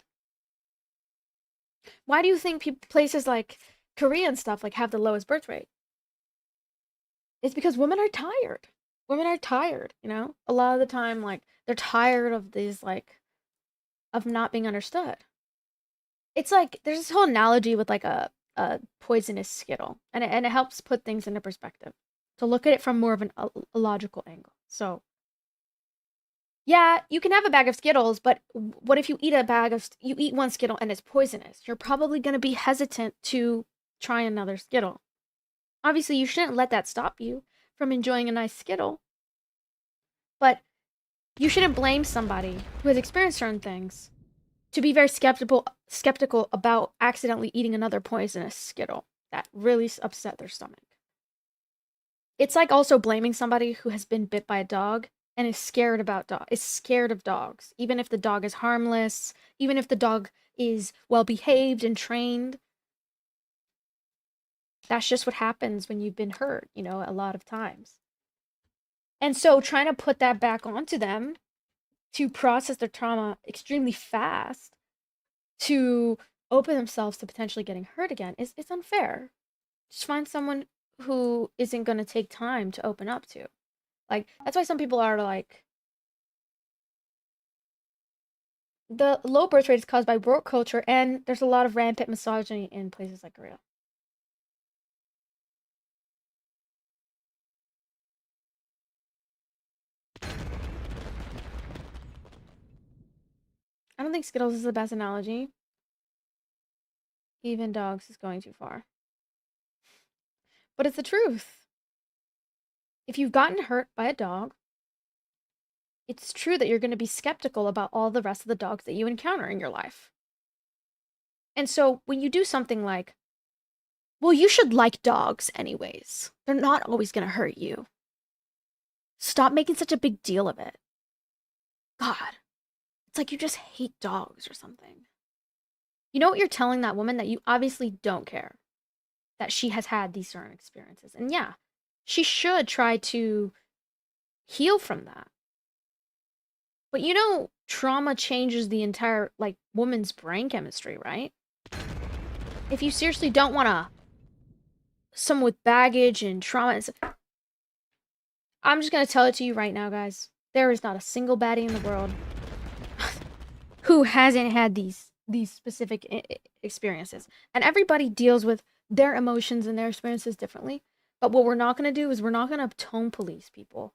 Why do you think places like Korea and stuff like have the lowest birth rate? It's because women are tired. Women are tired, you know? A lot of the time, like, they're tired of these, like, of not being understood. It's like, there's this whole analogy with, like, a poisonous Skittle. And it helps put things into perspective. To look at it from more of a logical angle. So, yeah, you can have a bag of Skittles, but what if you eat you eat one Skittle and it's poisonous? You're probably going to be hesitant to try another Skittle. Obviously, you shouldn't let that stop you from enjoying a nice Skittle. But you shouldn't blame somebody who has experienced certain things to be very skeptical about accidentally eating another poisonous Skittle that really upset their stomach. It's like also blaming somebody who has been bit by a dog and is scared of dogs, even if the dog is harmless, even if the dog is well behaved and trained. That's just what happens when you've been hurt, you know, a lot of times. And so trying to put that back onto them to process their trauma extremely fast, to open themselves to potentially getting hurt again, it's unfair. Just find someone who isn't going to take time to open up to. Like, that's why some people are like, the low birth rate is caused by woke culture, and there's a lot of rampant misogyny in places like Korea. I don't think Skittles is the best analogy. Even dogs is going too far. But it's the truth. If you've gotten hurt by a dog, it's true that you're going to be skeptical about all the rest of the dogs that you encounter in your life. And so when you do something like, well, you should like dogs anyways. They're not always going to hurt you. Stop making such a big deal of it. God. It's like you just hate dogs or something. You know what you're telling that woman? That you obviously don't care that she has had these certain experiences. And yeah, she should try to heal from that. But you know, trauma changes the entire, like, woman's brain chemistry, right? If you seriously don't want someone with baggage and trauma and stuff, I'm just gonna tell it to you right now, guys. There is not a single baddie in the world who hasn't had these specific experiences. And everybody deals with their emotions and their experiences differently. But what we're not gonna do is we're not gonna tone police people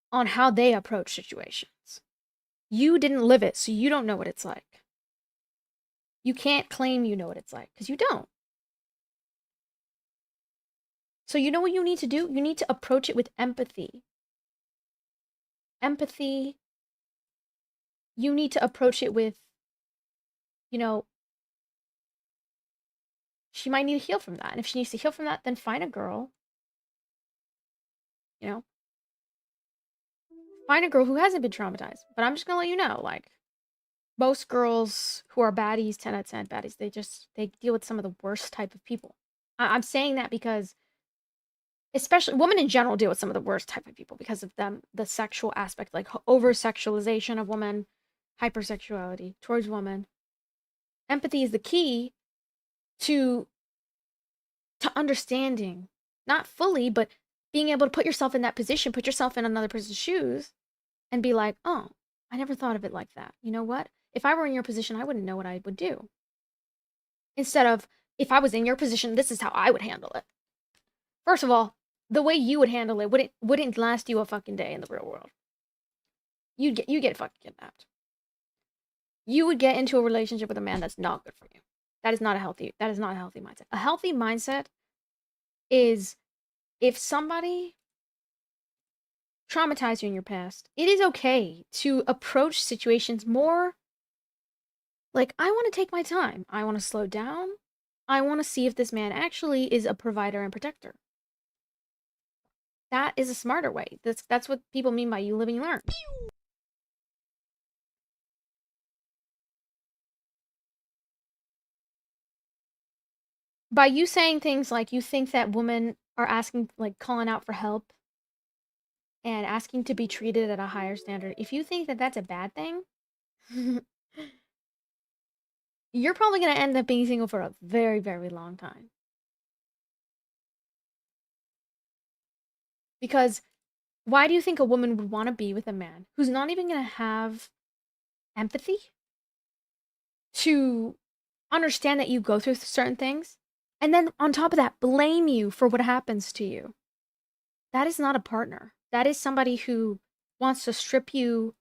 on how they approach situations. You didn't live it, so you don't know what it's like. You can't claim you know what it's like, because you don't. So you know what you need to do? You need to approach it with empathy. Empathy. You need to approach it with, you know, she might need to heal from that. And if she needs to heal from that, then find a girl. You know? Find a girl who hasn't been traumatized. But I'm just gonna let you know, like, most girls who are baddies, 10 out of 10 baddies, they deal with some of the worst type of people. I'm saying that because, especially women in general deal with some of the worst type of people because of the sexual aspect, like over-sexualization of women, hypersexuality towards women. Empathy is the key to understanding, not fully, but being able to put yourself in that position, put yourself in another person's shoes, and be like, oh, I never thought of it like that. You know what? If I were in your position, I wouldn't know what I would do. Instead of, if I was in your position, this is how I would handle it. First of all, the way you would handle it wouldn't last you a fucking day in the real world. You get fucking kidnapped. You would get into a relationship with a man that's not good for you. That is not a healthy mindset. A healthy mindset is, if somebody traumatized you in your past, it is okay to approach situations more like, I want to take my time. I want to slow down. I want to see if this man actually is a provider and protector. That is a smarter way. That's what people mean by you live and you learn. By you saying things like you think that women are asking, like, calling out for help and asking to be treated at a higher standard, if you think that that's a bad thing, you're probably going to end up being single for a very, very long time. Because why do you think a woman would want to be with a man who's not even going to have empathy to understand that you go through certain things, and then on top of that, blame you for what happens to you? That is not a partner. That is somebody who wants to strip you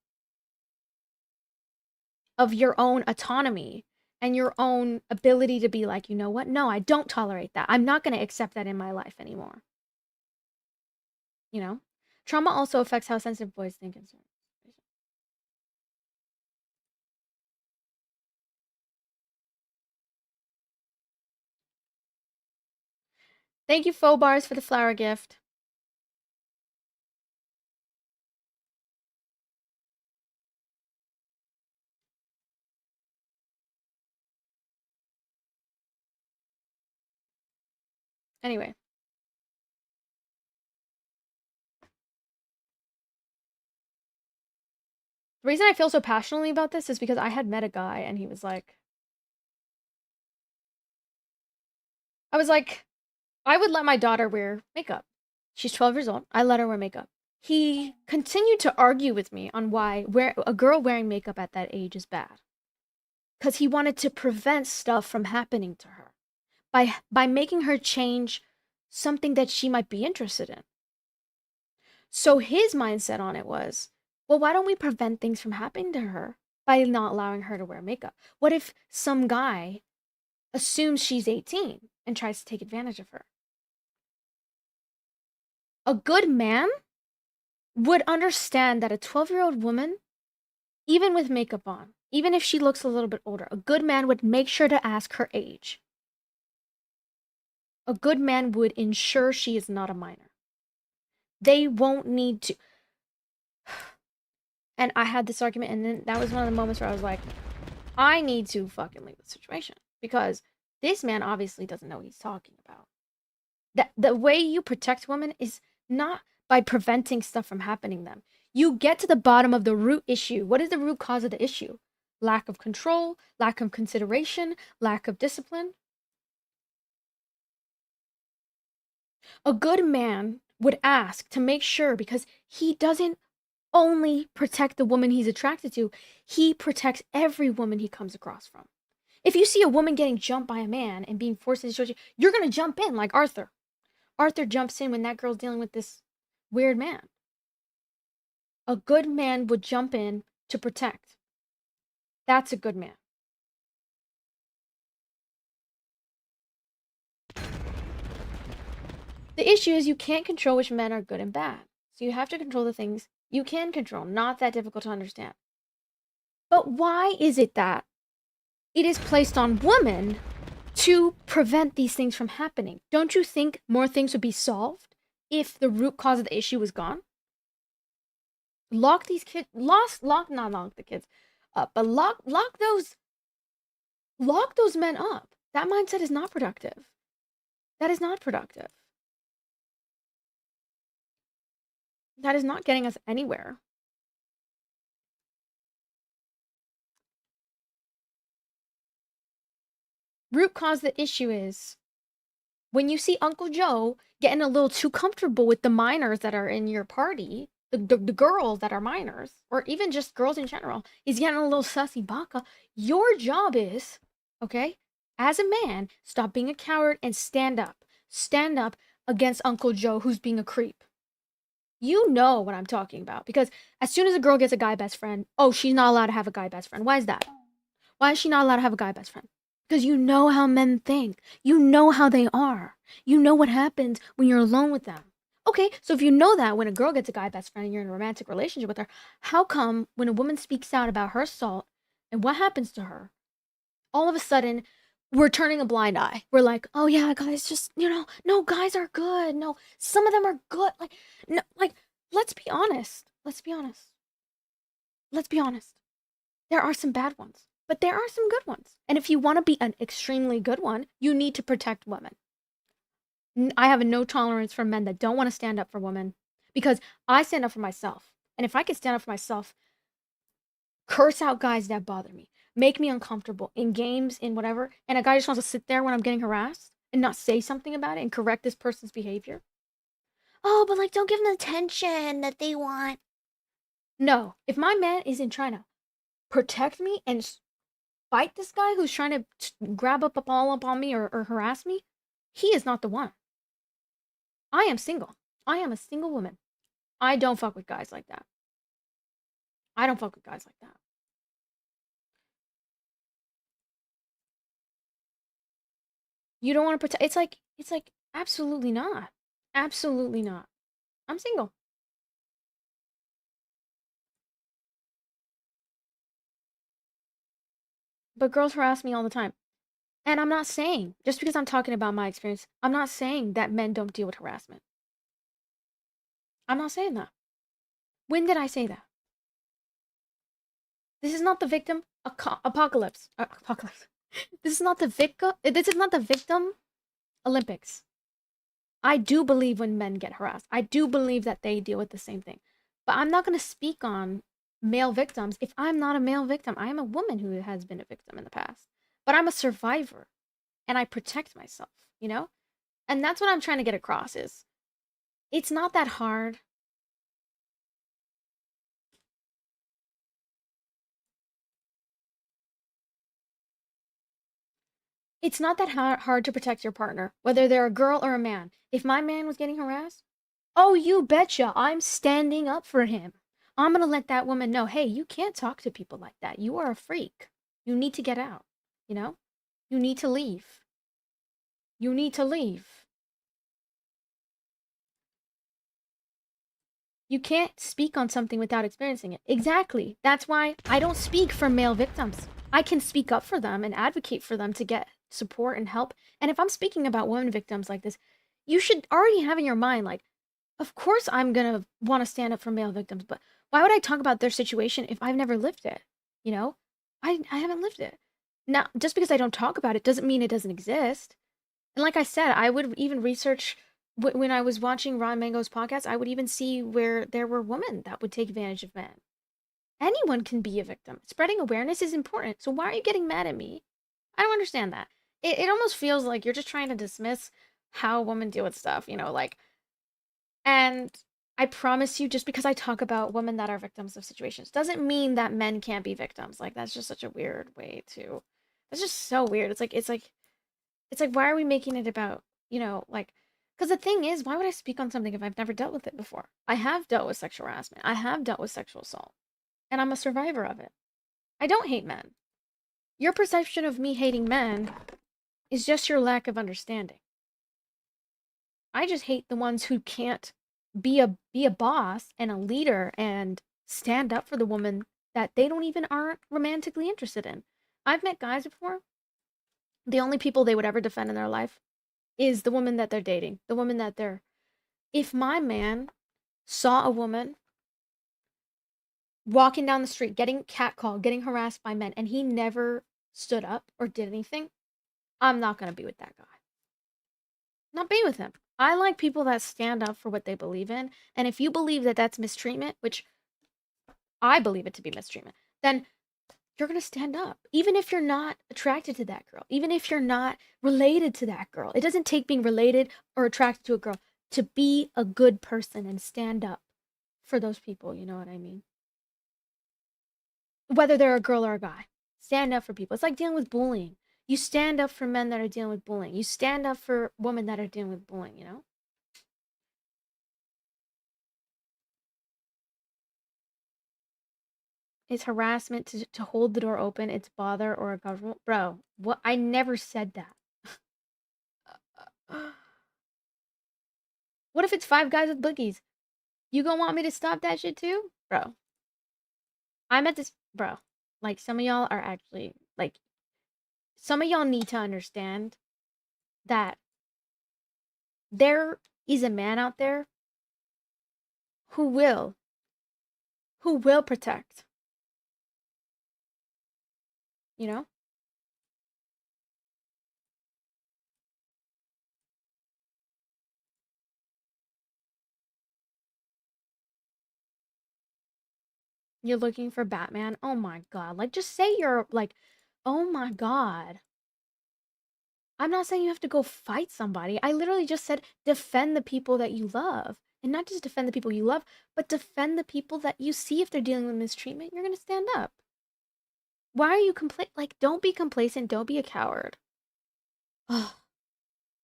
of your own autonomy and your own ability to be like, you know what? No, I don't tolerate that. I'm not going to accept that in my life anymore. You know? Trauma also affects how sensitive boys think and so. Thank you, Faux Bars, for the flower gift. Anyway. The reason I feel so passionately about this is because I had met a guy and he was like, I was like, I would let my daughter wear makeup. She's 12 years old. I let her wear makeup. He continued to argue with me on why a girl wearing makeup at that age is bad. Because he wanted to prevent stuff from happening to her by making her change something that she might be interested in. So his mindset on it was, well, why don't we prevent things from happening to her by not allowing her to wear makeup? What if some guy assumes she's 18 and tries to take advantage of her? A good man would understand that a 12-year-old woman, even with makeup on, even if she looks a little bit older, a good man would make sure to ask her age. A good man would ensure she is not a minor. They won't need to. And I had this argument, and then that was one of the moments where I was like, I need to fucking leave the situation. Because this man obviously doesn't know what he's talking about. The way you protect women is not by preventing stuff from happening to them. You get to the bottom of the root issue. What is the root cause of the issue? Lack of control, lack of consideration, lack of discipline. A good man would ask to make sure, because he doesn't only protect the woman he's attracted to, he protects every woman he comes across from. If you see a woman getting jumped by a man and being forced into a situation, you're going to jump in like Arthur. Arthur jumps in when that girl's dealing with this weird man. A good man would jump in to protect. That's a good man. The issue is you can't control which men are good and bad. So you have to control the things you can control. Not that difficult to understand. But why is it that it is placed on women to prevent these things from happening? Don't you think more things would be solved if the root cause of the issue was gone? Lock these kids, not lock the kids up, but lock those men up. That mindset is not productive. That is not productive. That is not getting us anywhere. Root cause of the issue is when you see Uncle Joe getting a little too comfortable with the minors that are in your party, the girls that are minors, or even just girls in general, he's getting a little sussy baka. Your job is, okay, as a man, stop being a coward and stand up. Stand up against Uncle Joe who's being a creep. You know what I'm talking about, because as soon as a girl gets a guy best friend, oh, she's not allowed to have a guy best friend. Why is that? Why is she not allowed to have a guy best friend? Because you know how men think. You know how they are. You know what happens when you're alone with them. Okay, so if you know that when a girl gets a guy best friend and you're in a romantic relationship with her, how come when a woman speaks out about her assault and what happens to her, all of a sudden we're turning a blind eye? We're like, oh yeah, guys, just, no, guys are good. No, some of them are good. Like, no, like, let's be honest. Let's be honest. Let's be honest. There are some bad ones, but there are some good ones. And if you want to be an extremely good one, you need to protect women. I have a no tolerance for men that don't want to stand up for women, because I stand up for myself. And if I can stand up for myself, curse out guys that bother me, make me uncomfortable in games, in whatever, and a guy just wants to sit there when I'm getting harassed and not say something about it and correct this person's behavior. Oh, but like, don't give them the attention that they want. No, if my man isn't trying to protect me and fight this guy who's trying to grab up on me or harass me, he is not the one. I am single. I am a single woman. I don't fuck with guys like that. I don't fuck with guys like that. You don't want to protect. It's like, absolutely not. Absolutely not. I'm single. But girls harass me all the time. And I'm not saying, just because I'm talking about my experience, I'm not saying that men don't deal with harassment. I'm not saying that. When did I say that? This is not the victim apocalypse. This is not the victim Olympics. I do believe when men get harassed. I do believe that they deal with the same thing. But I'm not going to speak on male victims if I'm not a male victim. I am a woman who has been a victim in the past. But I'm a survivor, and I protect myself, And that's what I'm trying to get across is, it's not that hard. It's not that hard to protect your partner, whether they're a girl or a man. If my man was getting harassed, oh, you betcha, I'm standing up for him. I'm going to let that woman know, hey, you can't talk to people like that. You are a freak. You need to get out. You need to leave. You need to leave. You can't speak on something without experiencing it. Exactly. That's why I don't speak for male victims. I can speak up for them and advocate for them to get support and help. And if I'm speaking about women victims like this, you should already have in your mind, like, Of course I'm gonna want to stand up for male victims, but why would I talk about their situation if I've never lived it? You know? I haven't lived it. Now, just because I don't talk about it doesn't mean it doesn't exist. And like I said, I would even research when I was watching Ron Mango's podcast, I would even see where there were women that would take advantage of men. Anyone can be a victim. Spreading awareness is important. So why are you getting mad at me? I don't understand that. It almost feels like you're just trying to dismiss how women deal with stuff, you know, like, and I promise you, just because I talk about women that are victims of situations doesn't mean that men can't be victims. Like, that's just such a weird way to, it's just so weird. It's like, why are we making it about, you know, like, because the thing is, why would I speak on something if I've never dealt with it before? I have dealt with sexual harassment. I have dealt with sexual assault. And I'm a survivor of it. I don't hate men. Your perception of me hating men is just your lack of understanding. I just hate the ones who can't be a boss and a leader and stand up for the woman that they don't even aren't romantically interested in. I've met guys before. The only people they would ever defend in their life is the woman that they're dating. The woman that they're... If my man saw a woman walking down the street, getting catcalled, getting harassed by men, and he never stood up or did anything, I'm not going to be with that guy. Not be with him. I like people that stand up for what they believe in. And if you believe that that's mistreatment, which I believe it to be mistreatment, then you're going to stand up. Even if you're not attracted to that girl. Even if you're not related to that girl. It doesn't take being related or attracted to a girl to be a good person and stand up for those people. You know what I mean? Whether they're a girl or a guy. Stand up for people. It's like dealing with bullying. You stand up for men that are dealing with bullying. You stand up for women that are dealing with bullying, you know? It's harassment to hold the door open. It's bother or a government. Bro, what? I never said that. What if it's 5 guys with boogies? You gonna want me to stop that shit too? Bro. I'm at this... Bro. Like, some of y'all are actually... Like, some of y'all need to understand that there is a man out there who will protect. You know? You're looking for Batman? Oh my god. Like, just say you're, like, oh my god. I'm not saying you have to go fight somebody. I literally just said defend the people that you love. And not just defend the people you love, but defend the people that you see if they're dealing with mistreatment. You're going to stand up. Why are you like, don't be complacent. Don't be a coward. Oh,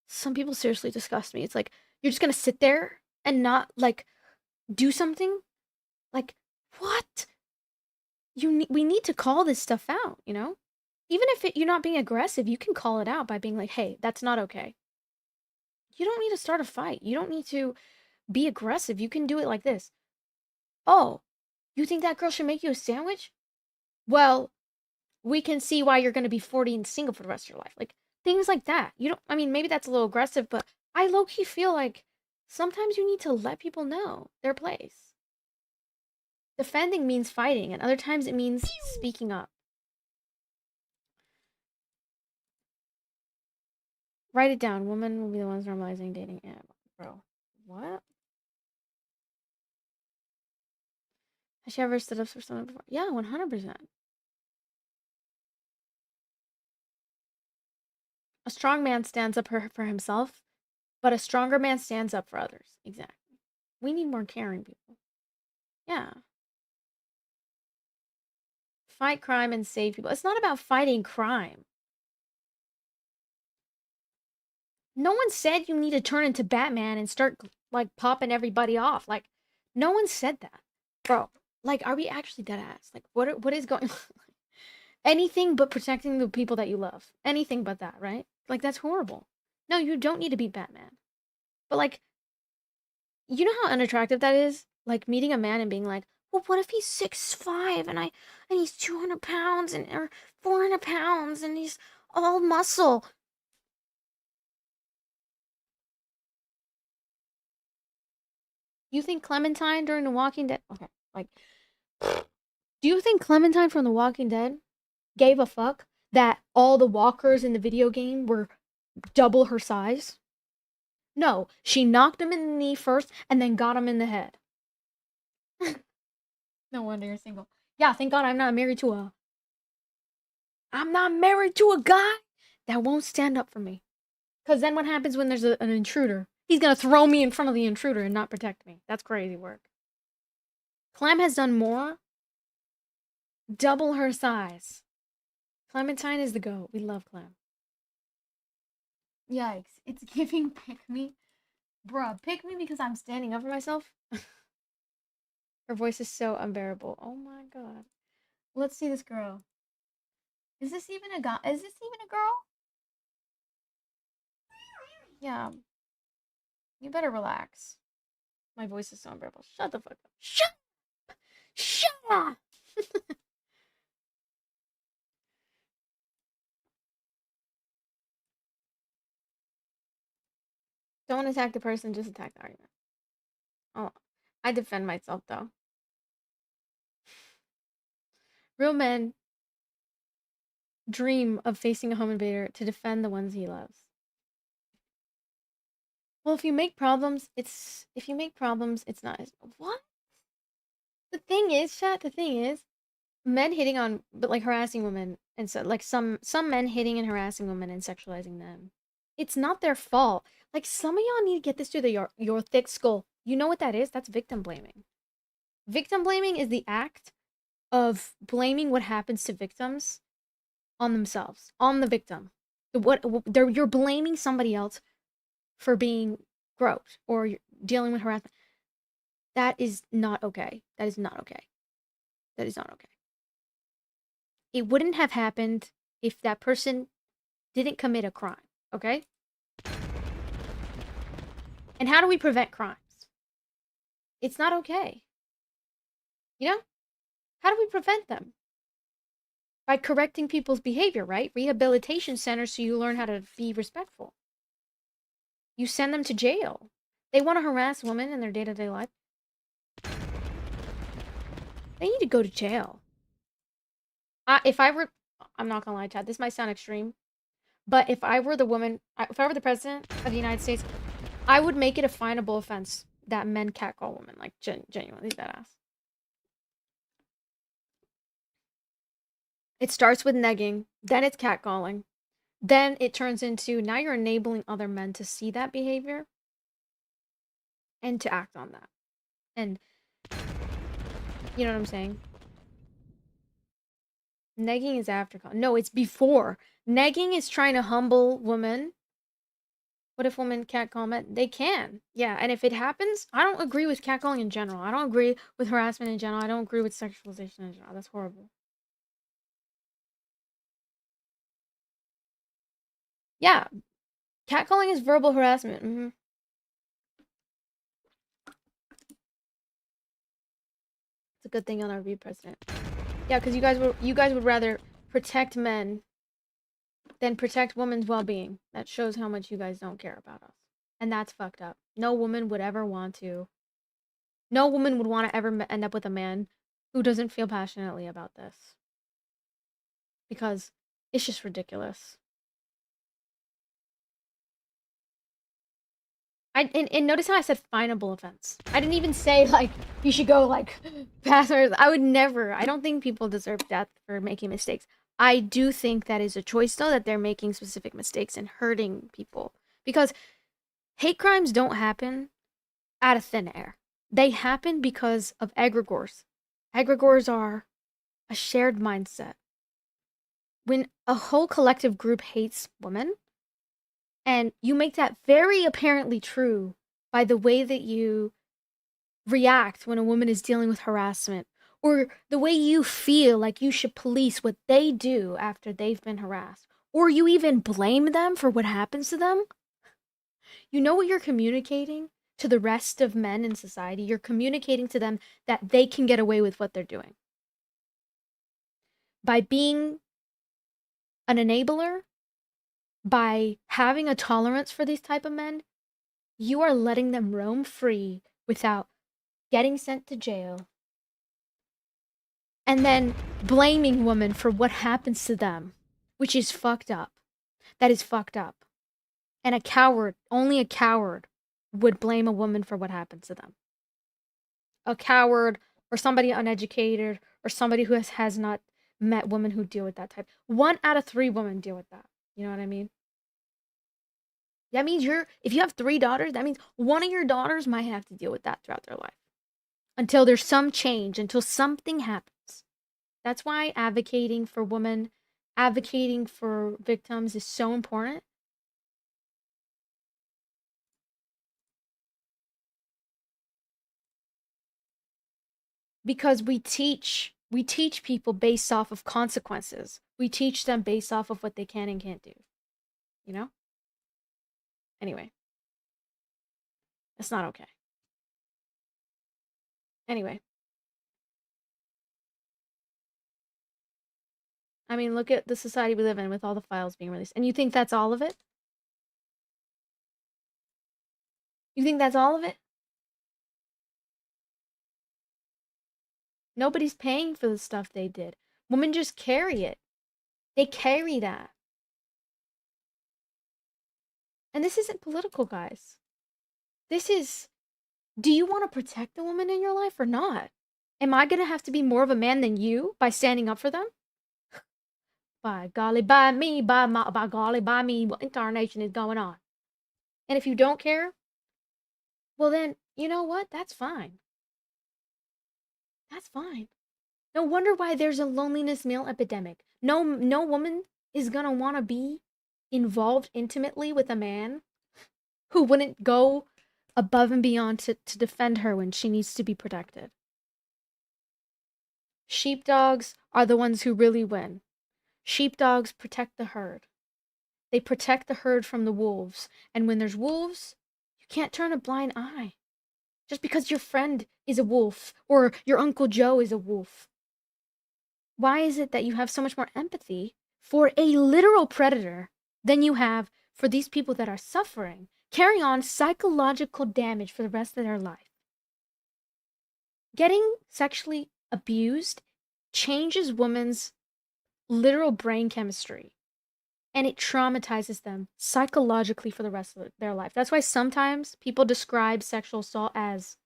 some people seriously disgust me. It's like, you're just going to sit there and not, like, do something? Like, what? We need to call this stuff out, you know? Even if you're not being aggressive, you can call it out by being like, hey, that's not okay. You don't need to start a fight. You don't need to be aggressive. You can do it like this. Oh, you think that girl should make you a sandwich? Well, we can see why you're going to be 40 and single for the rest of your life. Like, things like that. You don't, I mean, maybe that's a little aggressive, but I low-key feel like sometimes you need to let people know their place. Defending means fighting, and other times it means speaking up. Write it down. Women will be the ones normalizing dating. Yeah, bro. What? Has she ever stood up for someone before? Yeah, 100%. A strong man stands up for himself, but a stronger man stands up for others. Exactly. We need more caring people. Yeah. Fight crime and save people. It's not about fighting crime. No one said you need to turn into Batman and start, like, popping everybody off. Like, no one said that. Bro, like, are we actually dead ass? Like, what is going on? Anything but protecting the people that you love. Anything but that, right? Like, that's horrible. No, you don't need to be Batman. But, like, you know how unattractive that is? Like, meeting a man and being like, well, what if he's 6'5" and he's 200 pounds or 400 pounds and he's all muscle? You think Clementine during The Walking Dead? Okay, like, do you think Clementine from The Walking Dead gave a fuck that all the walkers in the video game were double her size? No, she knocked him in the knee first and then got him in the head. No wonder you're single. Yeah, thank God I'm not married to a guy that won't stand up for me. Because then what happens when there's an intruder? He's gonna throw me in front of the intruder and not protect me. That's crazy work. Clem has done more. Double her size. Clementine is the GOAT. We love Clem. Yikes. It's giving pick me. Bruh, pick me because I'm standing up for myself? Her voice is so unbearable. Oh my god. Let's see this girl. Is this even a guy? Is this even a girl? Yeah. You better relax. My voice is so unbearable. Shut the fuck up. Shut up! Shut up! Don't attack the person, just attack the argument. Oh, I defend myself though. Real men dream of facing a home invader to defend the ones he loves. Well, if you make problems, it's not as what? The thing is, chat, the thing is, men hitting on but like harassing women and so like some men hitting and harassing women and sexualizing them. It's not their fault. Like some of y'all need to get this through your thick skull. You know what that is? That's victim blaming. Victim blaming is the act of blaming what happens to victims on themselves, on the victim. You're blaming somebody else for being groped or you're dealing with harassment. That is not okay. That is not okay. That is not okay. It wouldn't have happened if that person didn't commit a crime, okay? And how do we prevent crimes? It's not okay. You know? How do we prevent them? By correcting people's behavior, right? Rehabilitation centers so you learn how to be respectful. You send them to jail. They want to harass women in their day-to-day life. They need to go to jail. If I were... I'm not gonna lie, Chad. This might sound extreme. But if I were the woman... If I were the president of the United States, I would make it a finable offense that men catcall women. Like, genuinely badass. It starts with negging, then it's catcalling, then it turns into now you're enabling other men to see that behavior and to act on that. And you know what I'm saying? Negging is after. No, it's before. Negging is trying to humble women. What if women catcall men? They can. Yeah, and if it happens, I don't agree with catcalling in general. I don't agree with harassment in general. I don't agree with sexualization in general. That's horrible. Yeah, catcalling is verbal harassment. It's a good thing you'll never be president. Yeah, because you guys would rather protect men than protect women's well-being. That shows how much you guys don't care about us, and that's fucked up. No woman would ever want to. No woman would want to ever end up with a man who doesn't feel passionately about this, because it's just ridiculous. And notice how I said finable offense. I didn't even say, like, you should go, like, pass or... I would never. I don't think people deserve death for making mistakes. I do think that is a choice, though, that they're making specific mistakes and hurting people. Because hate crimes don't happen out of thin air. They happen because of egregores. Egregores are a shared mindset. When a whole collective group hates women, and you make that very apparently true by the way that you react when a woman is dealing with harassment, or the way you feel like you should police what they do after they've been harassed, or you even blame them for what happens to them. You know what you're communicating to the rest of men in society? You're communicating to them that they can get away with what they're doing. By being an enabler, by having a tolerance for these type of men, you are letting them roam free without getting sent to jail, and then blaming women for what happens to them, which is fucked up. That is fucked up. And a coward, only a coward, would blame a woman for what happens to them. A coward, or somebody uneducated, or somebody who has not met women who deal with that type. 1 out of 3 women deal with that. You know what I mean? That means if you have 3 daughters, that means one of your daughters might have to deal with that throughout their life. Until there's some change, until something happens. That's why advocating for women, advocating for victims is so important. Because we teach people based off of consequences. We teach them based off of what they can and can't do. You know? Anyway. That's not okay. Anyway. I mean, look at the society we live in with all the files being released. And you think that's all of it? You think that's all of it? Nobody's paying for the stuff they did. Women just carry it. They carry that. And this isn't political, guys. This is, do you want to protect the woman in your life or not? Am I going to have to be more of a man than you by standing up for them? By golly, by me, by golly, by me, what incarnation is going on? And if you don't care, well then, you know what? That's fine. That's fine. No wonder why there's a loneliness male epidemic. No woman is gonna want to be involved intimately with a man who wouldn't go above and beyond to defend her when she needs to be protected. Sheepdogs are the ones who really win. Sheepdogs protect the herd. They protect the herd from the wolves. And when there's wolves, you can't turn a blind eye. Just because your friend is a wolf or your Uncle Joe is a wolf. Why is it that you have so much more empathy for a literal predator than you have for these people that are suffering, carrying on psychological damage for the rest of their life? Getting sexually abused changes women's literal brain chemistry, and it traumatizes them psychologically for the rest of their life. That's why sometimes people describe sexual assault as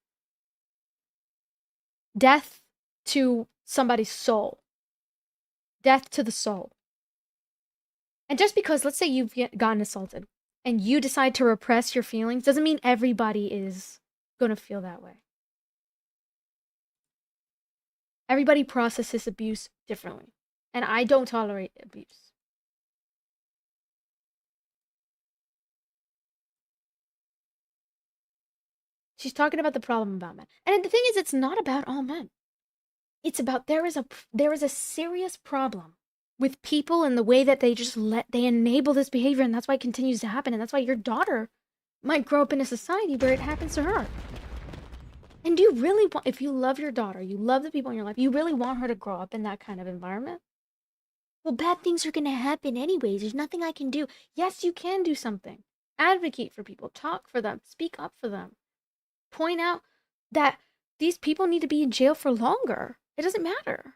death to somebody's soul. Death to the soul. And just because, let's say you've gotten assaulted, and you decide to repress your feelings, doesn't mean everybody is going to feel that way. Everybody processes abuse differently. And I don't tolerate abuse. She's talking about the problem about men. And the thing is, it's not about all men. It's about there is a serious problem with people and the way that they enable this behavior, and that's why it continues to happen, and that's why your daughter might grow up in a society where it happens to her. And do you really want, if you love your daughter, you love the people in your life, you really want her to grow up in that kind of environment? Well, bad things are going to happen anyways. There's nothing I can do. Yes, you can do something. Advocate for people. Talk for them. Speak up for them. Point out that these people need to be in jail for longer. It doesn't matter.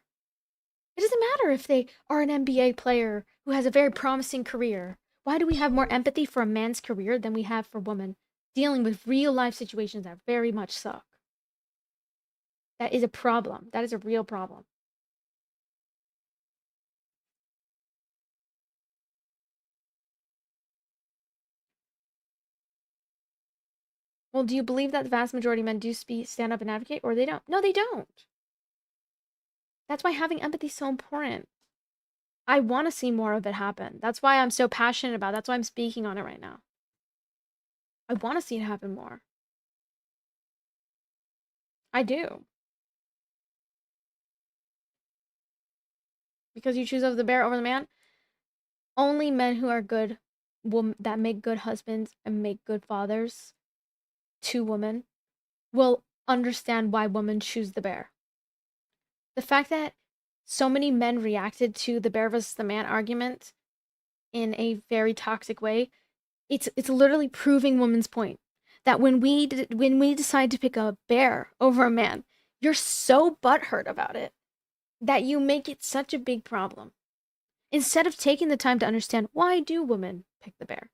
It doesn't matter if they are an NBA player who has a very promising career. Why do we have more empathy for a man's career than we have for women dealing with real life situations that very much suck? That is a problem. That is a real problem. Well, do you believe that the vast majority of men do stand up and advocate, or they don't? No, they don't. That's why having empathy is so important. I want to see more of it happen. That's why I'm so passionate about it. That's why I'm speaking on it right now. I want to see it happen more. I do. Because you choose over the bear over the man. Only men who are good, that make good husbands and make good fathers to women, will understand why women choose the bear. The fact that so many men reacted to the bear versus the man argument in a very toxic way, it's literally proving women's point. that when we decide to pick a bear over a man, you're so butthurt about it that you make it such a big problem. Instead of taking the time to understand, why do women pick the bear?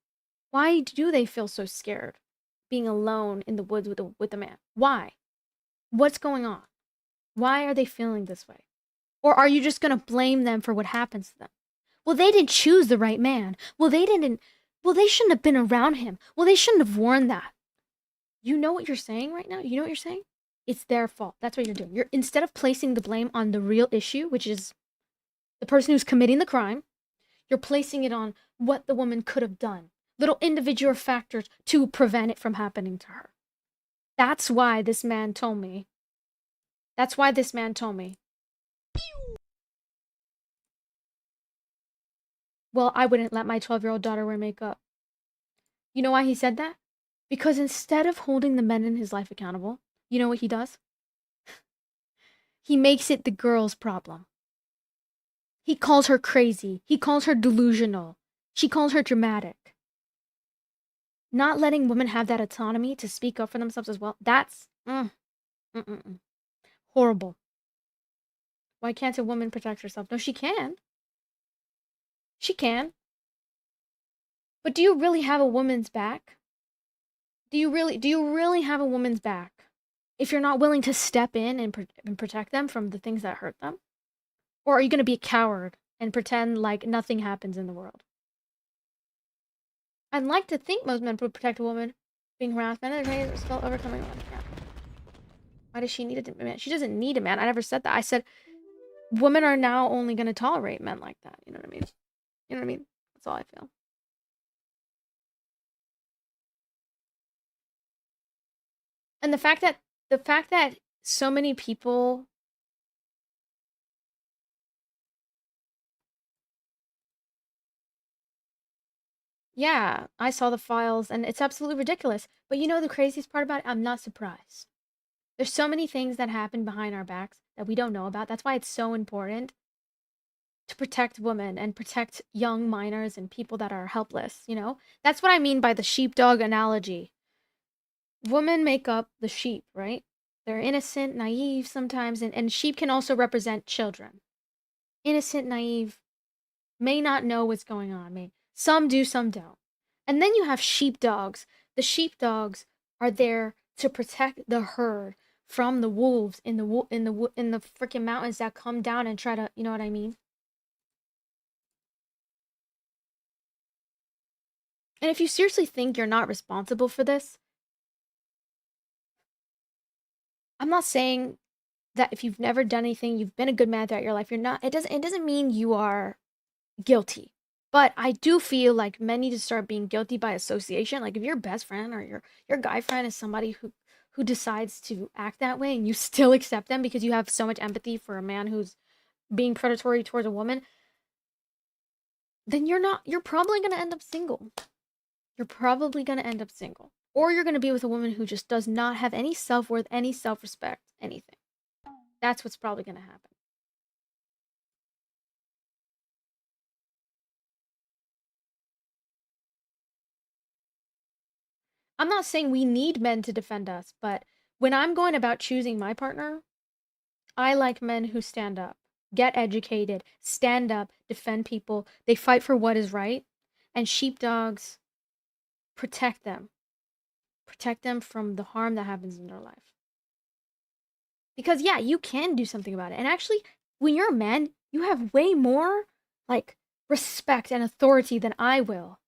Why do they feel so scared being alone in the woods with a man? Why? What's going on? Why are they feeling this way? Or are you just going to blame them for what happens to them? Well, they didn't choose the right man. Well, they shouldn't have been around him. Well, they shouldn't have worn that. You know what you're saying right now? You know what you're saying? It's their fault. That's what you're doing. You're, instead of placing the blame on the real issue, which is the person who's committing the crime, you're placing it on what the woman could have done. Little individual factors to prevent it from happening to her. That's why this man told me. That's why this man told me. Well, I wouldn't let my 12-year-old daughter wear makeup. You know why he said that? Because instead of holding the men in his life accountable, you know what he does? He makes it the girl's problem. He calls her crazy. He calls her delusional. She calls her dramatic. Not letting women have that autonomy to speak up for themselves as well, that's horrible. Why can't a woman protect herself? No, she can. She can. But do you really have a woman's back? Do you really have a woman's back if you're not willing to step in and protect them from the things that hurt them? Or are you going to be a coward and pretend like nothing happens in the world? I'd like to think most men would protect a woman being harassed. Men are still overcoming. Why does she need a man? She doesn't need a man. I never said that. I said women are now only going to tolerate men like that. You know what I mean? You know what I mean? That's all I feel. And the fact that so many people yeah, I saw the files and it's absolutely ridiculous. But you know the craziest part about it? I'm not surprised. There's so many things that happen behind our backs that we don't know about. That's why it's so important to protect women and protect young minors and people that are helpless, you know? That's what I mean by the sheepdog analogy. Women make up the sheep, right? They're innocent, naive sometimes, and sheep can also represent children. Innocent, naive, may not know what's going on. Some do, some don't. And then you have sheepdogs. The sheepdogs are there to protect the herd from the wolves in the freaking mountains that come down and try to, you know what I mean? And if you seriously think you're not responsible for this, I'm not saying that if you've never done anything, you've been a good man throughout your life, you're not, it doesn't mean you are guilty. But I do feel like men need to start being guilty by association. Like if your best friend or your guy friend is somebody who decides to act that way and you still accept them because you have so much empathy for a man who's being predatory towards a woman, then you're probably going to end up single. You're probably going to end up single. Or you're going to be with a woman who just does not have any self-worth, any self-respect, anything. That's what's probably going to happen. I'm not saying we need men to defend us, but when I'm going about choosing my partner, I like men who stand up, get educated, stand up, defend people. They fight for what is right. And sheepdogs protect them. Protect them from the harm that happens in their life. Because yeah, you can do something about it. And actually, when you're a man, you have way more like respect and authority than I will.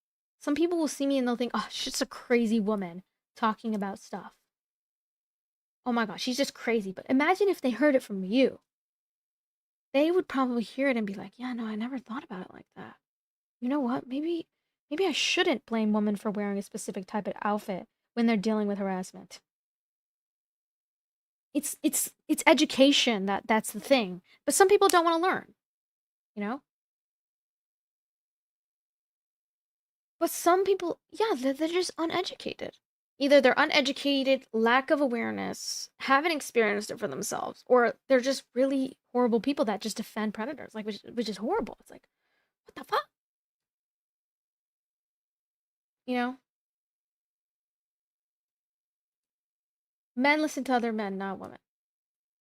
Some people will see me and they'll think, oh, she's just a crazy woman talking about stuff. Oh my gosh, she's just crazy. But imagine if they heard it from you. They would probably hear it and be like, yeah, no, I never thought about it like that. You know what? Maybe I shouldn't blame women for wearing a specific type of outfit when they're dealing with harassment. It's education that's the thing. But some people don't want to learn, you know? But some people, yeah, they're just uneducated. Either they're uneducated, lack of awareness, haven't experienced it for themselves, or they're just really horrible people that just defend predators, like which is horrible. It's like, what the fuck? You know? Men listen to other men, not women.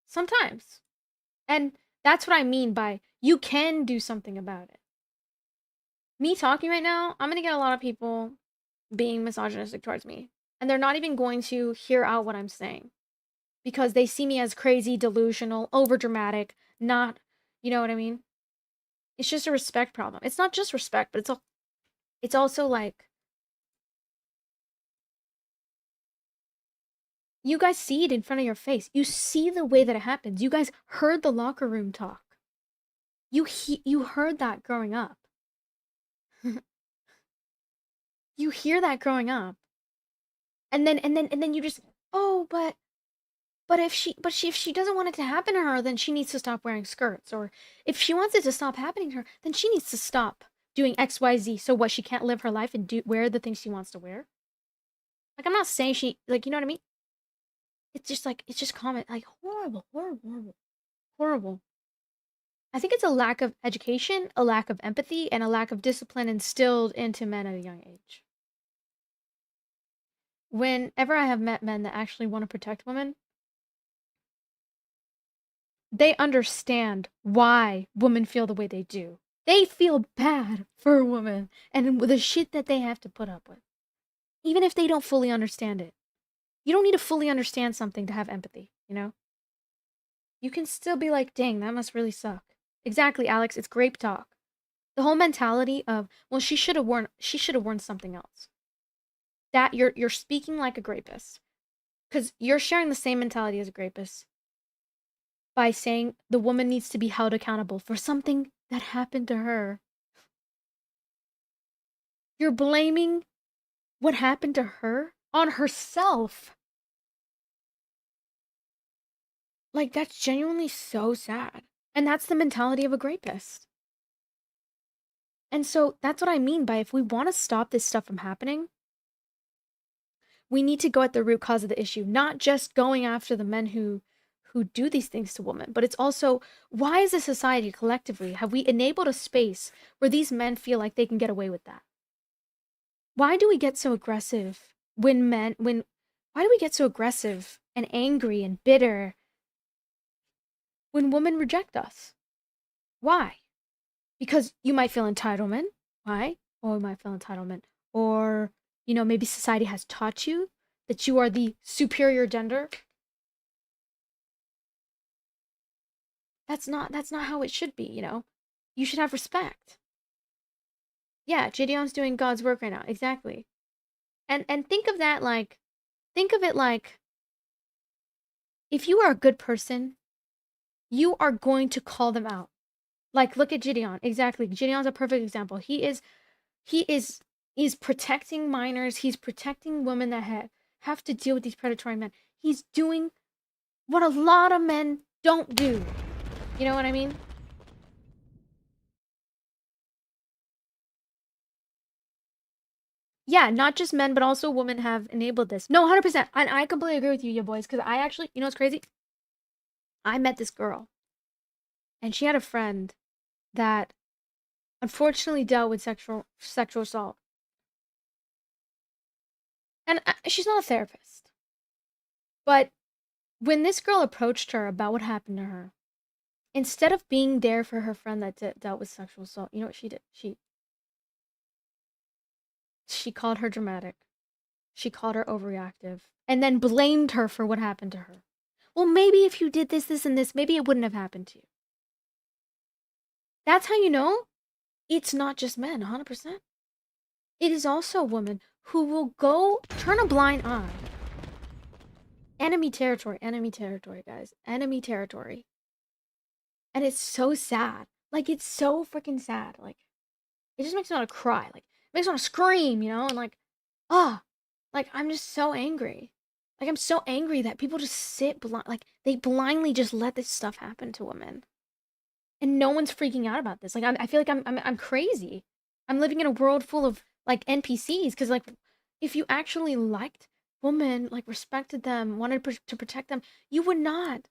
Sometimes. And that's what I mean by you can do something about it. Me talking right now, I'm going to get a lot of people being misogynistic towards me. And they're not even going to hear out what I'm saying. Because they see me as crazy, delusional, overdramatic, not, you know what I mean? It's just a respect problem. It's not just respect, but it's also like, you guys see it in front of your face. You see the way that it happens. You guys heard the locker room talk. You heard that growing up. You hear that growing up. And then you just, oh, but if she doesn't want it to happen to her, then she needs to stop wearing skirts. Or if she wants it to stop happening to her, then she needs to stop doing XYZ. So what, she can't live her life and wear the things she wants to wear? Like, I'm not saying she, like, you know what I mean? It's just like, it's just common, like, horrible. I think it's a lack of education, a lack of empathy, and a lack of discipline instilled into men at a young age. Whenever I have met men that actually want to protect women, they understand why women feel the way they do. They feel bad for a woman and the shit that they have to put up with. Even if they don't fully understand it. You don't need to fully understand something to have empathy, you know? You can still be like, dang, that must really suck. Exactly, Alex, it's grape talk. The whole mentality of, well, she should have worn something else. That you're speaking like a grapist. Because you're sharing the same mentality as a grapist. By saying the woman needs to be held accountable for something that happened to her. You're blaming what happened to her on herself. Like, that's genuinely so sad. And that's the mentality of a grapist. And so that's what I mean by, if we want to stop this stuff from happening, we need to go at the root cause of the issue, not just going after the men who do these things to women, but it's also, why as a society collectively have we enabled a space where these men feel like they can get away with that? Why do we get so aggressive why do we get so aggressive and angry and bitter when women reject us? Why? Because you might feel entitlement. Why? Or you might feel entitlement. Or, you know, maybe society has taught you that you are the superior gender. That's not how it should be, you know? You should have respect. Yeah, Gideon's doing God's work right now. Exactly. And think of that like, think of it like, if you are a good person, you are going to call them out. Like, look at Gideon. Exactly. Gideon's a perfect example. He is protecting minors. He's protecting women that have to deal with these predatory men. He's doing what a lot of men don't do. You know what I mean? Yeah, not just men, but also women have enabled this. No, 100%. And I completely agree with you, boys, because I actually, you know what's crazy? I met this girl, and she had a friend that unfortunately dealt with sexual assault. And she's not a therapist. But when this girl approached her about what happened to her, instead of being there for her friend that dealt with sexual assault, you know what she did? She called her dramatic. She called her overreactive. And then blamed her for what happened to her. Well, maybe if you did this, this, and this, maybe it wouldn't have happened to you. That's how you know it's not just men, 100%. It is also women who will go turn a blind eye. Enemy territory, guys. Enemy territory. And it's so sad. Like, it's so freaking sad. Like, it just makes me want to cry. Like, it makes me want to scream, you know? And like, like, I'm just so angry. Like, I'm so angry that people just sit blind. Like, they blindly just let this stuff happen to women. And no one's freaking out about this. Like, I feel like I'm crazy. I'm living in a world full of, like, NPCs. Because, like, if you actually liked women, like, respected them, wanted to protect them, you would not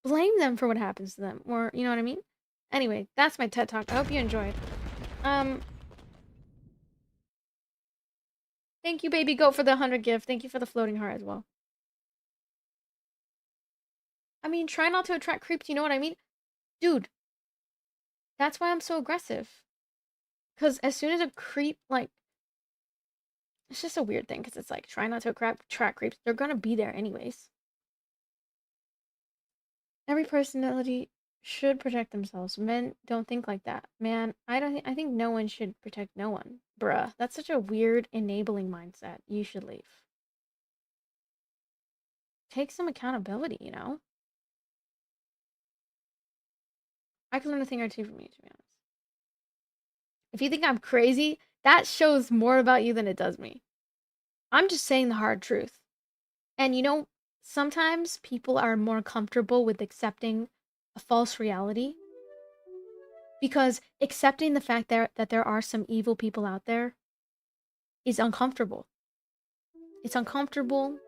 blame them for what happens to them. Or, you know what I mean? Anyway, that's my TED Talk. I hope you enjoyed. Thank you, baby goat, for the 100 gift. Thank you for the floating heart as well. I mean, try not to attract creeps, you know what I mean? Dude, that's why I'm so aggressive. Because as soon as a creep, like, it's just a weird thing, because it's like, try not to attract creeps. They're gonna be there anyways. Every personality should protect themselves. Men don't think like that. Man, I think no one should protect no one. Bruh, that's such a weird, enabling mindset. You should leave. Take some accountability, you know? I could learn a thing or two from you, to be honest. If you think I'm crazy, that shows more about you than it does me. I'm just saying the hard truth. And you know, sometimes people are more comfortable with accepting a false reality because accepting the fact that there are some evil people out there is uncomfortable. It's uncomfortable,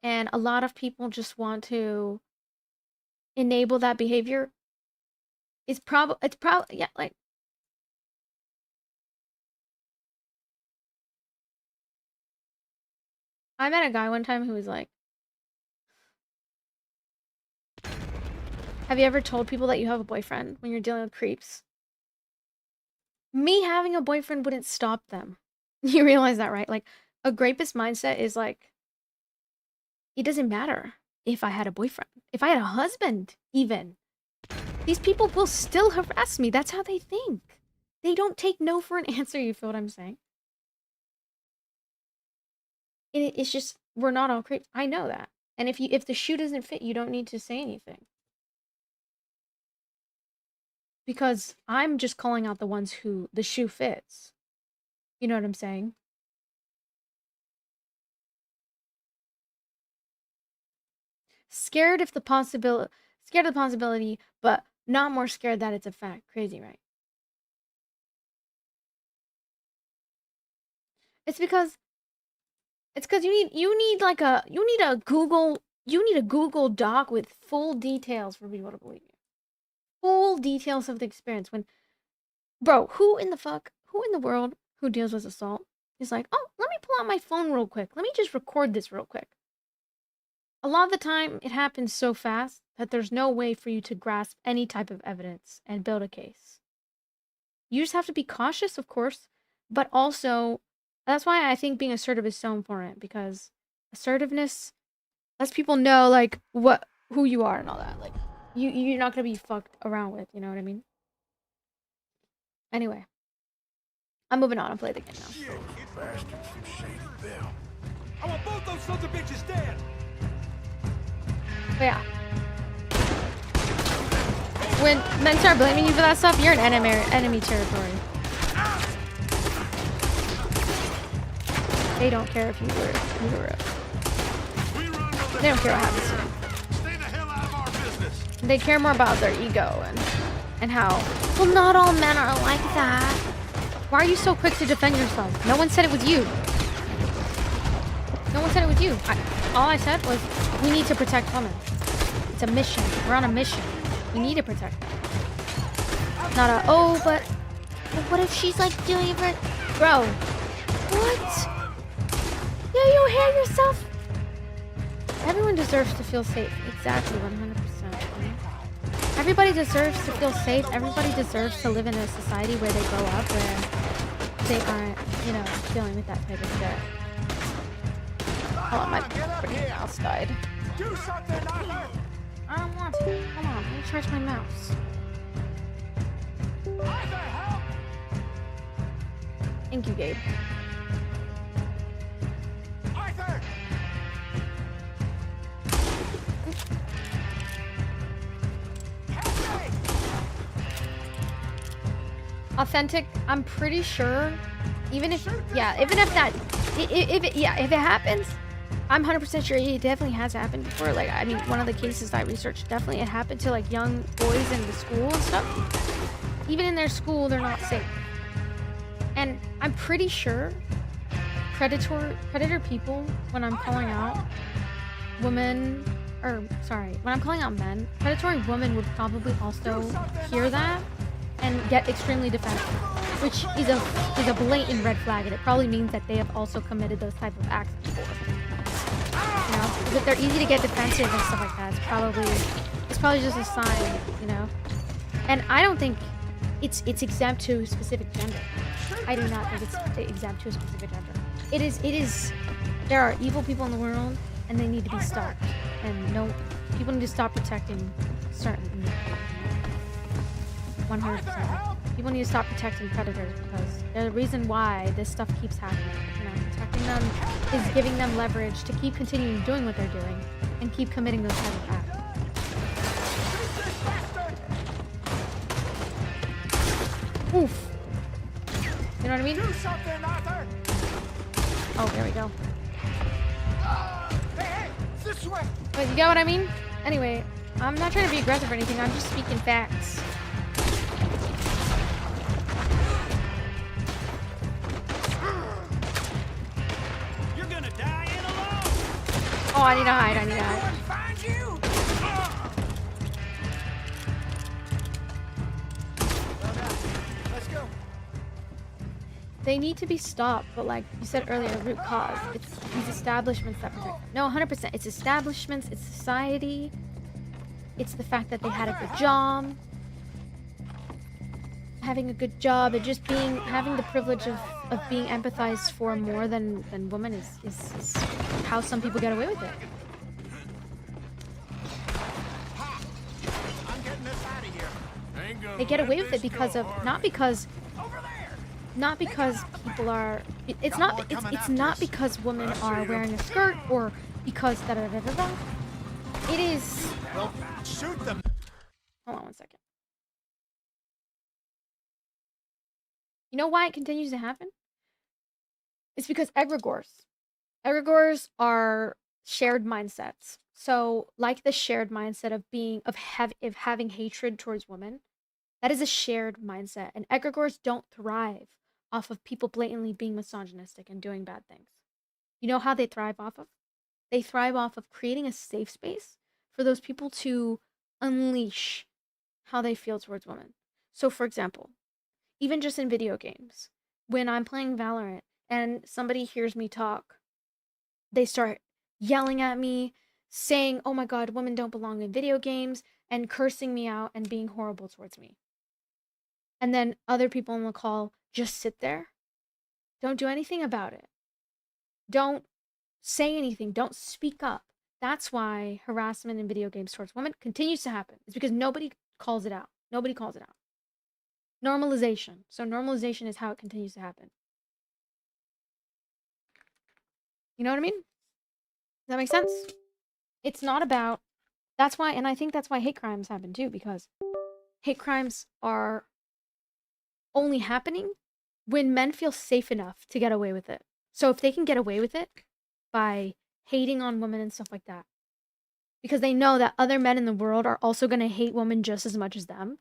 and a lot of people just want to enable that behavior. It's probably yeah, like I met a guy one time who was like, have you ever told people that you have a boyfriend when you're dealing with creeps? Me having a boyfriend wouldn't stop them. You realize that, right? Like, a rapist mindset is like, it doesn't matter if I had a boyfriend. If I had a husband, even. These people will still harass me. That's how they think. They don't take no for an answer, you feel what I'm saying? It's just, we're not all creeps. I know that. And if the shoe doesn't fit, you don't need to say anything. Because I'm just calling out the ones who the shoe fits. You know what I'm saying? Scared of the possibility, but not more scared that it's a fact. Crazy, right? It's because you need a Google Doc with full details for people to believe you. Full details of the experience. Bro, who in the world who deals with assault is like, oh, let me pull out my phone real quick. Let me just record this real quick. A lot of the time, it happens so fast that there's no way for you to grasp any type of evidence and build a case. You just have to be cautious, of course, but also, that's why I think being assertive is so important, because assertiveness lets people know, like, who you are and all that. Like, you're not gonna be fucked around with, you know what I mean? Anyway, I'm moving on. I'll play the game now. Shit, you bastards, you shady Bill. I want both those sons of bitches dead. But yeah. When men start blaming you for that stuff, you're in enemy territory. They don't care if you were they don't care what happens to you. Stay the hell out of our business. They care more about their ego and how, well, not all men are like that. Why are you so quick to defend yourself? No one said it was you. No one said it was you. All I said was, we need to protect women. It's a mission. We're on a mission. We need to protect them. Not a, oh, but what if she's like doing it for... Bro. What? Yeah, you hear yourself? Everyone deserves to feel safe. Exactly, 100%. Everybody deserves to feel safe. Everybody deserves to live in a society where they grow up where they aren't, you know, dealing with that type of shit. Oh, my freaking mouse died. Do something, Arthur! I don't want to. Hold on, let me charge my mouse. Arthur, help! Thank you, Gabe. Arthur! Authentic, I'm pretty sure, even if it happens, I'm 100% sure it definitely has happened before. Like, I mean, one of the cases I researched, definitely it happened to like young boys in the school and stuff. Even in their school, they're not safe. And I'm pretty sure predator people, when I'm calling out women, or sorry, when I'm calling out men, predatory women would probably also hear that and get extremely defensive, which is a blatant red flag, and it probably means that they have also committed those type of acts before. You know? Because if they're easy to get defensive and stuff like that, it's probably just a sign, you know? And I don't think it's exempt to a specific gender. I do not think it's exempt to a specific gender. It is, there are evil people in the world, and they need to be stopped. And no, people need to stop protecting certain 100%. People need to stop protecting predators because they're the reason why this stuff keeps happening. You know, protecting them is giving them leverage to keep continuing doing what they're doing and keep committing those type of acts. Oof. You know what I mean? Do something, Arthur! Oh, there we go. Hey, this way! But you get what I mean? Anyway, I'm not trying to be aggressive or anything. I'm just speaking facts. You're gonna die in alone. Oh, I need to hide. Find you! Let's go. They need to be stopped, but like you said earlier, root cause. It's these establishments that protect them. No, 100%. It's establishments, it's society, it's the fact that they had a good job. Having a good job and just having the privilege of being empathized for more than women is how some people get away with it. I'm getting this out of here. They get away with it because of not because people are it's not because women are wearing a skirt or because da da da da da. It is Well, shoot them. hold on one second. You know why it continues to happen? It's because egregores are shared mindsets. So, like the shared mindset of having hatred towards women, that is a shared mindset. And egregores don't thrive off of people blatantly being misogynistic and doing bad things. You know how they thrive off of? They thrive off of creating a safe space for those people to unleash how they feel towards women. So, for example, even just in video games, when I'm playing Valorant and somebody hears me talk, they start yelling at me, saying, oh my god, women don't belong in video games, and cursing me out and being horrible towards me. And then other people on the call just sit there. Don't do anything about it. Don't say anything. Don't speak up. That's why harassment in video games towards women continues to happen. It's because nobody calls it out. Nobody calls it out. Normalization. So normalization is how it continues to happen. You know what I mean? Does that make sense? It's not about... That's why, and I think that's why hate crimes happen too, because hate crimes are only happening when men feel safe enough to get away with it. So if they can get away with it by hating on women and stuff like that, because they know that other men in the world are also going to hate women just as much as them,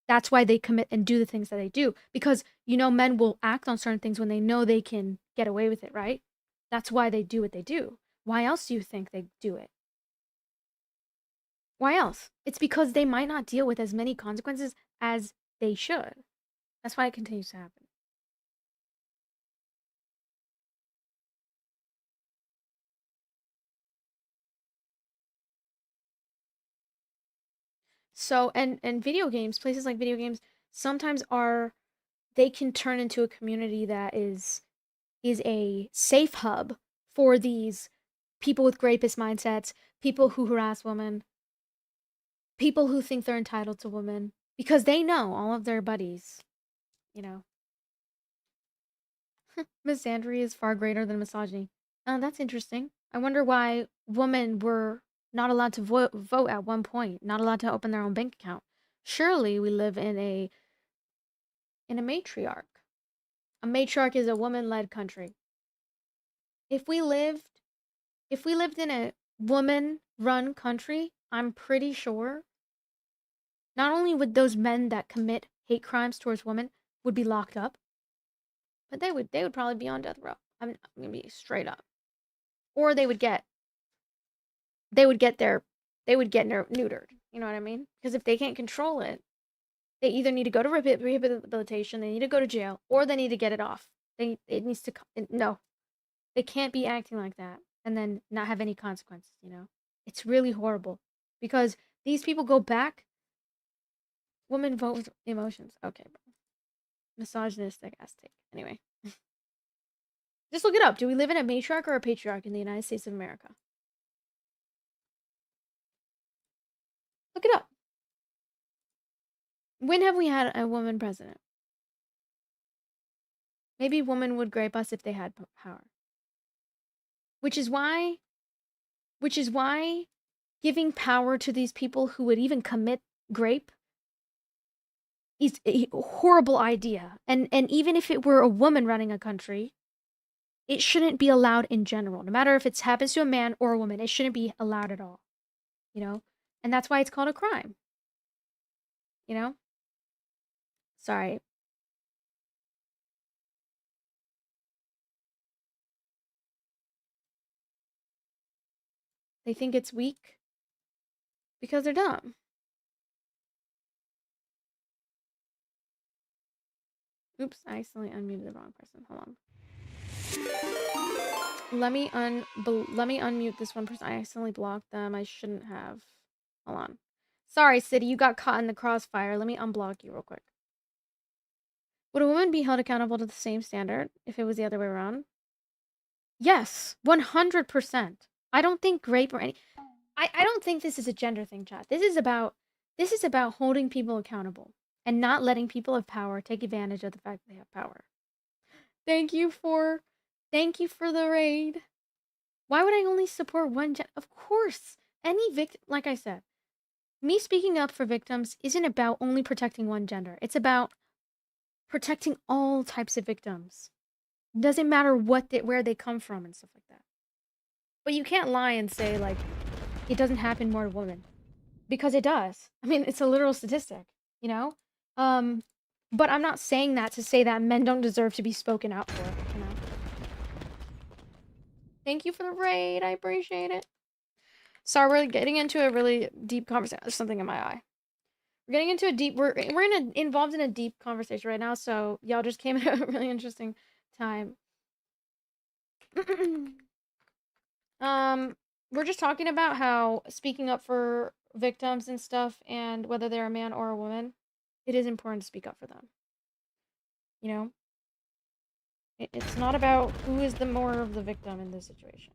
that's why they commit and do the things that they do. Because, you know, men will act on certain things when they know they can get away with it, right? That's why they do what they do. Why else do you think they do it? Why else? It's because they might not deal with as many consequences as they should. That's why it continues to happen. So, and video games, places like video games, sometimes they can turn into a community that is a safe hub for these people with rapist mindsets, people who harass women, people who think they're entitled to women, because they know all of their buddies, you know. Misandry is far greater than misogyny. Oh, that's interesting. I wonder why women were not allowed to vote at one point, not allowed to open their own bank account. Surely we live in a matriarch. A matriarch is a woman-led country. If we lived in a woman-run country, I'm pretty sure not only would those men that commit hate crimes towards women would be locked up, but they would probably be on death row. I'm gonna be straight up. Or they would get neutered. You know what I mean? Because if they can't control it, they either need to go to rehabilitation, they need to go to jail, or they need to get it off. No, they can't be acting like that. and then not have any consequences, you know? It's really horrible because these people go back. Women vote with emotions. Okay, bro. Misogynistic ass take. Anyway. Just look it up. Do we live in a matriarch or a patriarch in the United States of America? Look it up. When have we had a woman president? Maybe women would grape us if they had power. Which is why giving power to these people who would even commit grape is a horrible idea. And even if it were a woman running a country, it shouldn't be allowed in general. No matter if it happens to a man or a woman, it shouldn't be allowed at all. You know? And that's why it's called a crime. You know? Sorry. They think it's weak because they're dumb. Oops, I accidentally unmuted the wrong person. Hold on. Let me unmute this one person. I accidentally blocked them. I shouldn't have. Hold on. Sorry, City, you got caught in the crossfire. Let me unblock you real quick. Would a woman be held accountable to the same standard if it was the other way around? Yes, 100%. I don't think grape or any... I don't think this is a gender thing, chat. This is about holding people accountable and not letting people of power take advantage of the fact that they have power. Thank you for the raid. Why would I only support one gender? Of course, any victim, like I said, me speaking up for victims isn't about only protecting one gender. It's about protecting all types of victims. Doesn't matter where they come from and stuff like that. But you can't lie and say, like, it doesn't happen more to women. Because it does. I mean, it's a literal statistic, you know? But I'm not saying that to say that men don't deserve to be spoken out for, you know? Thank you for the raid. I appreciate it. Sorry, we're getting into a really deep conversation. There's something in my eye. We're getting into a deep... We're involved in a deep conversation right now, so y'all just came at a really interesting time. We're just talking about how speaking up for victims and stuff, and whether they're a man or a woman, it is important to speak up for them. You know? It's not about who is the more of the victim in this situation.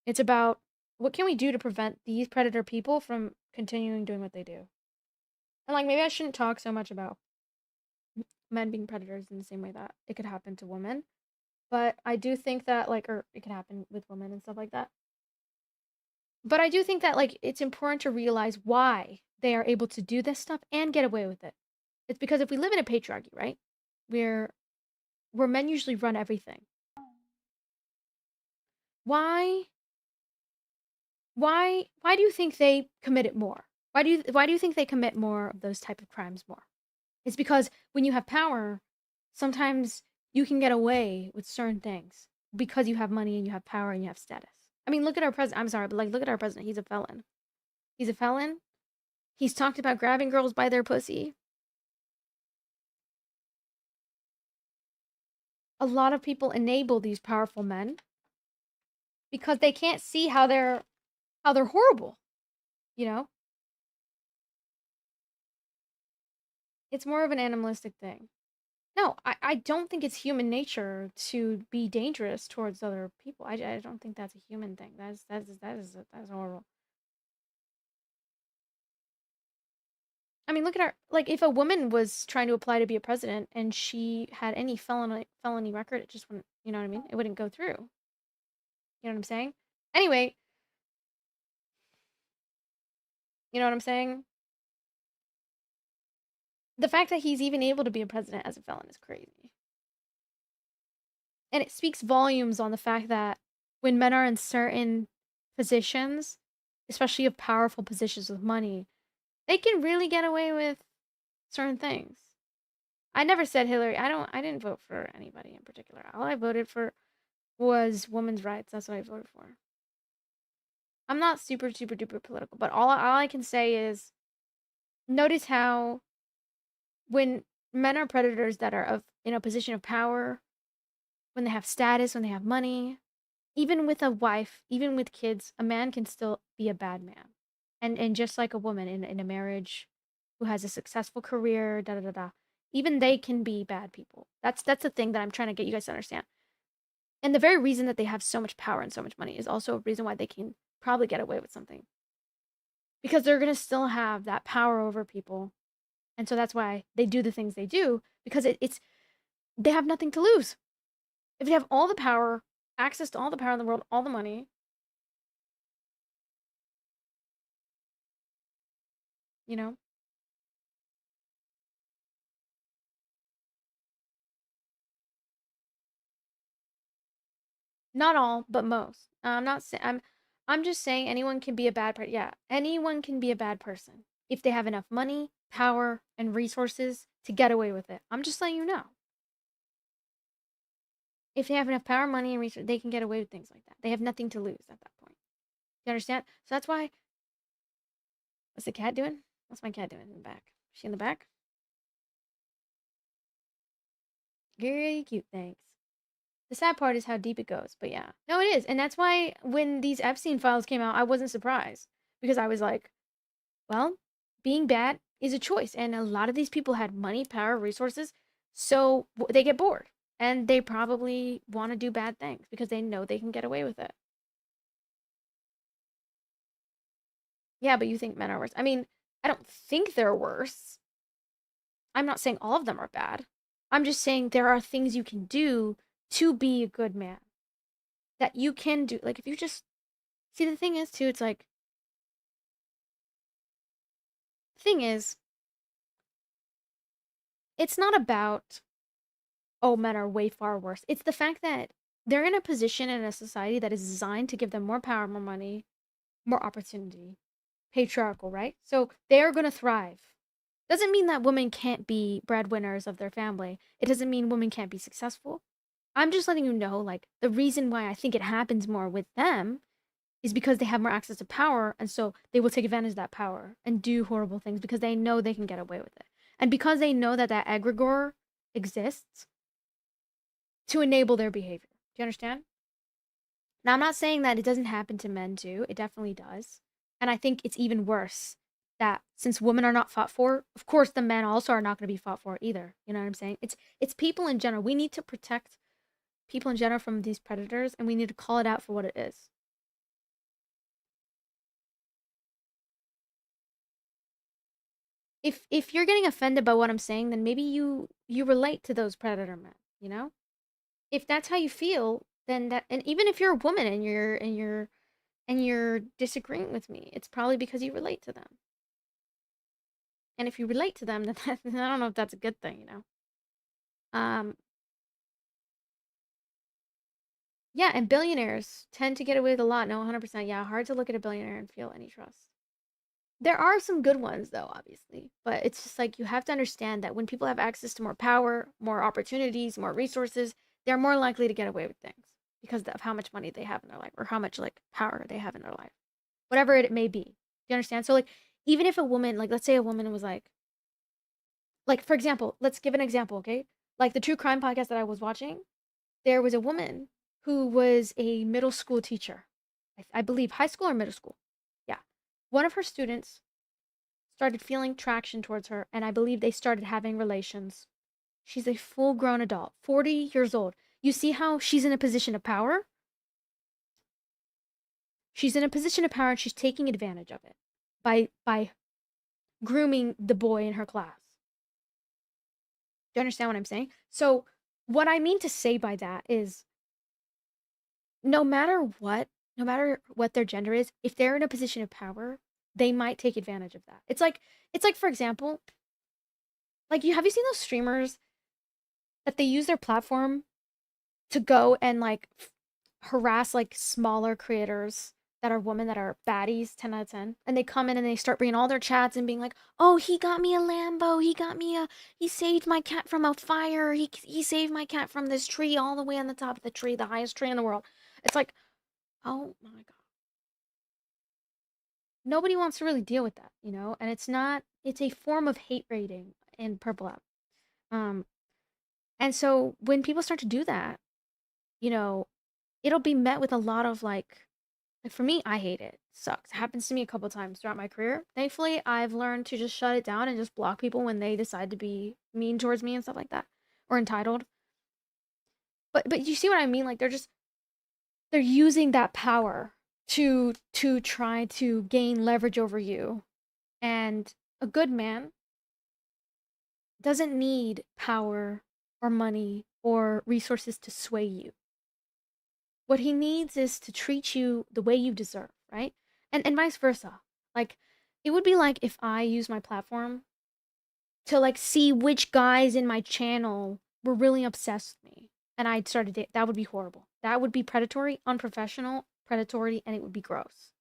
It's about what can we do to prevent these predator people from continuing doing what they do. And like, maybe I shouldn't talk so much about men being predators in the same way that it could happen to women. But I do think that, like, or it can happen with women and stuff like that. But I do think that, like, it's important to realize why they are able to do this stuff and get away with it. It's because if we live in a patriarchy, right? Where men usually run everything. Why do you think they commit it more? Why do you think they commit more of those type of crimes more? It's because when you have power, sometimes you can get away with certain things because you have money and you have power and you have status. I mean, look at our president. I'm sorry, but like, look at our president. He's a felon. He's a felon. He's talked about grabbing girls by their pussy. A lot of people enable these powerful men because they can't see how they're horrible, you know? It's more of an animalistic thing. No, I don't think it's human nature to be dangerous towards other people. I don't think that's a human thing. That's horrible. I mean, look at our, like, if a woman was trying to apply to be a president and she had any felony record, it just wouldn't, you know what I mean? It wouldn't go through. You know what I'm saying? Anyway, you know what I'm saying? The fact that he's even able to be a president as a felon is crazy. And it speaks volumes on the fact that when men are in certain positions, especially of powerful positions with money, they can really get away with certain things. I never said Hillary. I didn't vote for anybody in particular. All I voted for was women's rights. That's what I voted for. I'm not super duper political, but all I can say is notice how when men are predators that are in a position of power, when they have status, when they have money, even with a wife, even with kids, a man can still be a bad man. And just like a woman in a marriage who has a successful career, da da da da, even they can be bad people. That's the thing that I'm trying to get you guys to understand. And the very reason that they have so much power and so much money is also a reason why they can probably get away with something. Because they're going to still have that power over people. And so that's why they do the things they do, because they have nothing to lose. If they have all the power, access to all the power in the world, all the money, you know? Not all, but most. I'm not saying I'm just saying anyone can be a bad person. Yeah, anyone can be a bad person if they have enough money, power, and resources to get away with it. I'm just letting you know. If they have enough power, money, and resources, they can get away with things like that. They have nothing to lose at that point. You understand? So that's why. What's the cat doing? What's my cat doing in the back? Is she in the back? Very cute, thanks. The sad part is how deep it goes, but yeah. No, it is. And that's why when these Epstein files came out, I wasn't surprised. Because I was like, well, being bad is a choice. And a lot of these people had money, power, resources, so they get bored. And they probably want to do bad things because they know they can get away with it. Yeah, but you think men are worse. I mean, I don't think they're worse. I'm not saying all of them are bad. I'm just saying there are things you can do to be a good man. That you can do. Like, if you just... See, the thing is, too, it's like... The thing is... It's not about... Oh, men are way far worse. It's the fact that they're in a position in a society that is designed to give them more power, more money, more opportunity. Patriarchal, right? So they're going to thrive. Doesn't mean that women can't be breadwinners of their family. It doesn't mean women can't be successful. I'm just letting you know, like, the reason why I think it happens more with them is because they have more access to power, and so they will take advantage of that power and do horrible things because they know they can get away with it. And because they know that that egregore exists to enable their behavior. Do you understand? Now, I'm not saying that it doesn't happen to men, too. It definitely does. And I think it's even worse that since women are not fought for, of course the men also are not going to be fought for either. You know what I'm saying? It's people in general. We need to protect people in general from these predators, and we need to call it out for what it is. If you're getting offended by what I'm saying, then maybe you relate to those predator men, you know? If that's how you feel, then that, and even if you're a woman and you're disagreeing with me, it's probably because you relate to them. And if you relate to them, then I don't know if that's a good thing, you know? Yeah, and billionaires tend to get away with a lot. No, 100%. Yeah, hard to look at a billionaire and feel any trust. There are some good ones, though, obviously. But it's just like you have to understand that when people have access to more power, more opportunities, more resources, they're more likely to get away with things because of how much money they have in their life or how much, like, power they have in their life. Whatever it may be. Do you understand? So, like, even if a woman, like, let's say a woman was like, for example, let's give an example, okay? Like, the true crime podcast that I was watching, there was a woman who was a middle school teacher. I believe high school or middle school. Yeah. One of her students started feeling traction towards her, and I believe they started having relations. She's a full-grown adult, 40 years old. You see how she's in a position of power? She's in a position of power, and she's taking advantage of it by grooming the boy in her class. Do you understand what I'm saying? So what I mean to say by that is no matter what their gender is, if they're in a position of power, they might take advantage of that. It's like for example, like have you seen those streamers that they use their platform to go and like harass like smaller creators that are women that are baddies 10 out of 10, and they come in and they start bringing all their chats and being like, oh, he got me a Lambo, he saved my cat from a fire, he saved my cat from this tree all the way on the top of the tree, the highest tree in the world. It's like, oh my god, nobody wants to really deal with that, you know? And it's a form of hate raiding in Purple App. And so when people start to do that, you know, it'll be met with a lot of like for me, I hate it. Sucks. It happens to me a couple times throughout my career. Thankfully, I've learned to just shut it down and just block people when they decide to be mean towards me and stuff like that, or entitled. But you see what I mean? Like they're using that power to try to gain leverage over you. And a good man doesn't need power or money or resources to sway you. What he needs is to treat you the way you deserve, right? And vice versa. Like, it would be like if I used my platform to like see which guys in my channel were really obsessed with me, and I'd started that would be horrible. That would be predatory, unprofessional, predatory, and it would be gross.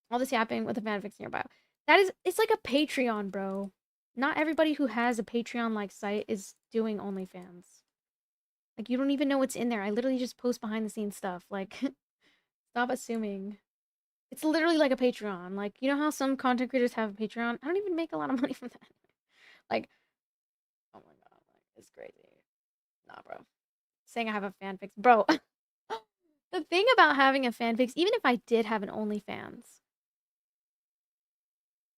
All this happening with the fanfics in your bio. It's like a Patreon, bro. Not everybody who has a Patreon-like site is doing OnlyFans. Like, you don't even know what's in there. I literally just post behind-the-scenes stuff. Like, stop assuming. It's literally like a Patreon. Like, you know how some content creators have a Patreon? I don't even make a lot of money from that. Like, oh my god, like, it's crazy. Nah, bro. Saying I have a fanfics. Bro, the thing about having a fanfics, even if I did have an OnlyFans,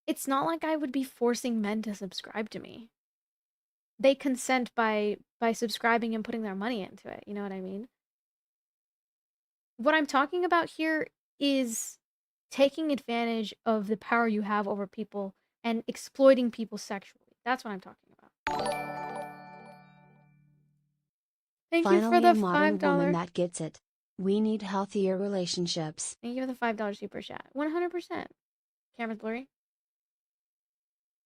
it's not like I would be forcing men to subscribe to me. They consent by subscribing and putting their money into it. You know what I mean? What I'm talking about here is taking advantage of the power you have over people and exploiting people sexually. That's what I'm talking about. Thank you for the Finally, a modern woman $5. that gets it. We need healthier relationships. Thank you for the $5 super chat. 100%. Camera's blurry.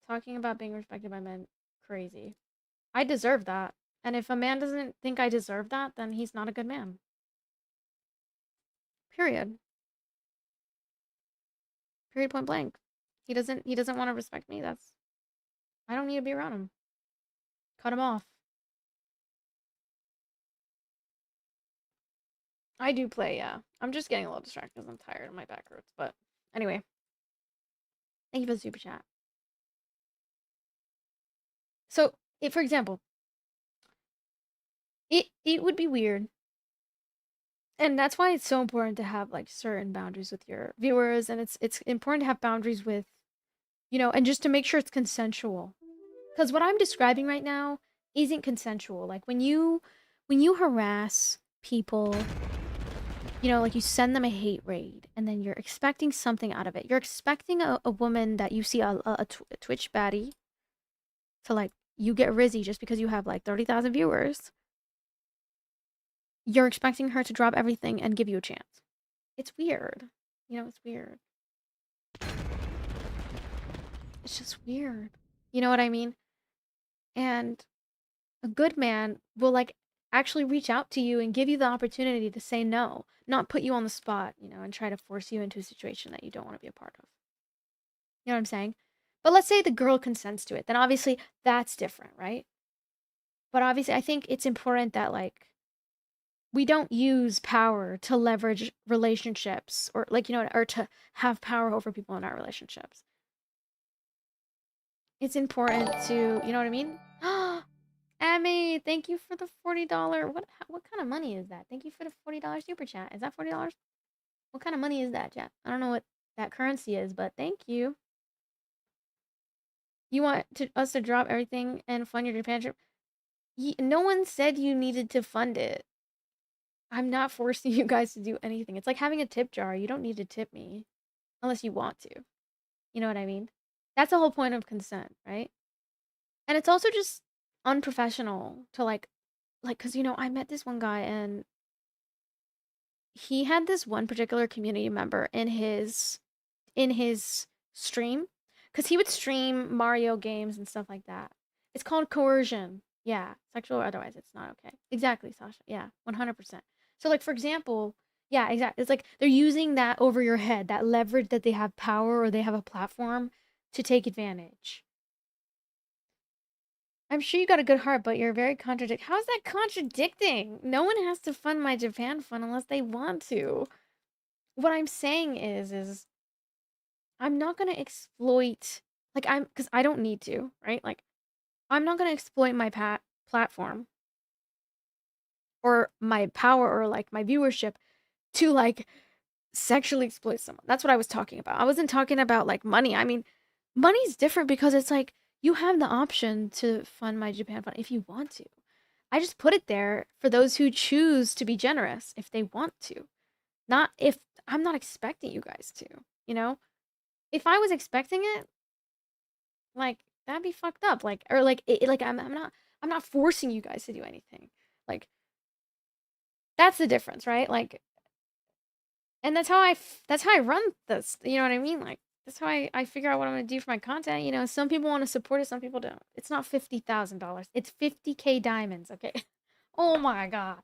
Talking about being respected by men. Crazy. I deserve that. And if a man doesn't think I deserve that, then he's not a good man. Period. Period, point blank. He doesn't want to respect me. I don't need to be around him. Cut him off. I do play, yeah. I'm just getting a little distracted because I'm tired and my back hurts. But anyway. Thank you for the super chat. So, for example, it would be weird. And that's why it's so important to have like certain boundaries with your viewers, and it's important to have boundaries with, you know, and just to make sure it's consensual. Because what I'm describing right now isn't consensual. Like when you harass people, you know, like you send them a hate raid and then you're expecting something out of it. You're expecting a woman that you see a Twitch baddie to like you get Rizzy just because you have like 30,000 viewers. You're expecting her to drop everything and give you a chance. It's weird. You know, it's weird. It's just weird. You know what I mean? And a good man will like actually reach out to you and give you the opportunity to say no, not put you on the spot, you know, and try to force you into a situation that you don't want to be a part of. You know what I'm saying? But let's say the girl consents to it. Then obviously that's different, right? But obviously I think it's important that like we don't use power to leverage relationships or like, you know, or to have power over people in our relationships. It's important to, you know what I mean? Emmy, thank you for the $40. What kind of money is that? Thank you for the $40 super chat. Is that $40? What kind of money is that, chat? I don't know what that currency is, but thank you. You want us to drop everything and fund your Japan trip? No one said you needed to fund it. I'm not forcing you guys to do anything. It's like having a tip jar. You don't need to tip me unless you want to. You know what I mean? That's the whole point of consent, right? And it's also just unprofessional to like, because, you know, I met this one guy and he had this one particular community member in his stream because he would stream Mario games and stuff like that. It's called coercion. Yeah, sexual or otherwise, it's not okay. Exactly, Sasha. Yeah, 100%. So, like, for example, yeah, exactly. It's like they're using that over your head, that leverage that they have power or they have a platform to take advantage. I'm sure you got a good heart, but you're very contradicting. How is that contradicting? No one has to fund my Japan fund unless they want to. What I'm saying is I'm not going to exploit, like, because I don't need to, right? Like, I'm not going to exploit my platform or my power or like my viewership to like sexually exploit someone. That's what I was talking about. I wasn't talking about like money. I mean, money's different because it's like you have the option to fund my Japan fund if you want to. I just put it there for those who choose to be generous if they want to. Not if I'm not expecting you guys to, you know? If I was expecting it, like that'd be fucked up. Like or like like I'm not forcing you guys to do anything. Like that's the difference, right? Like and that's how I run this. You know what I mean? Like that's how I figure out what I'm gonna do for my content. You know, some people want to support it, some people don't. It's not $50,000. It's 50K diamonds. Okay. Oh my god.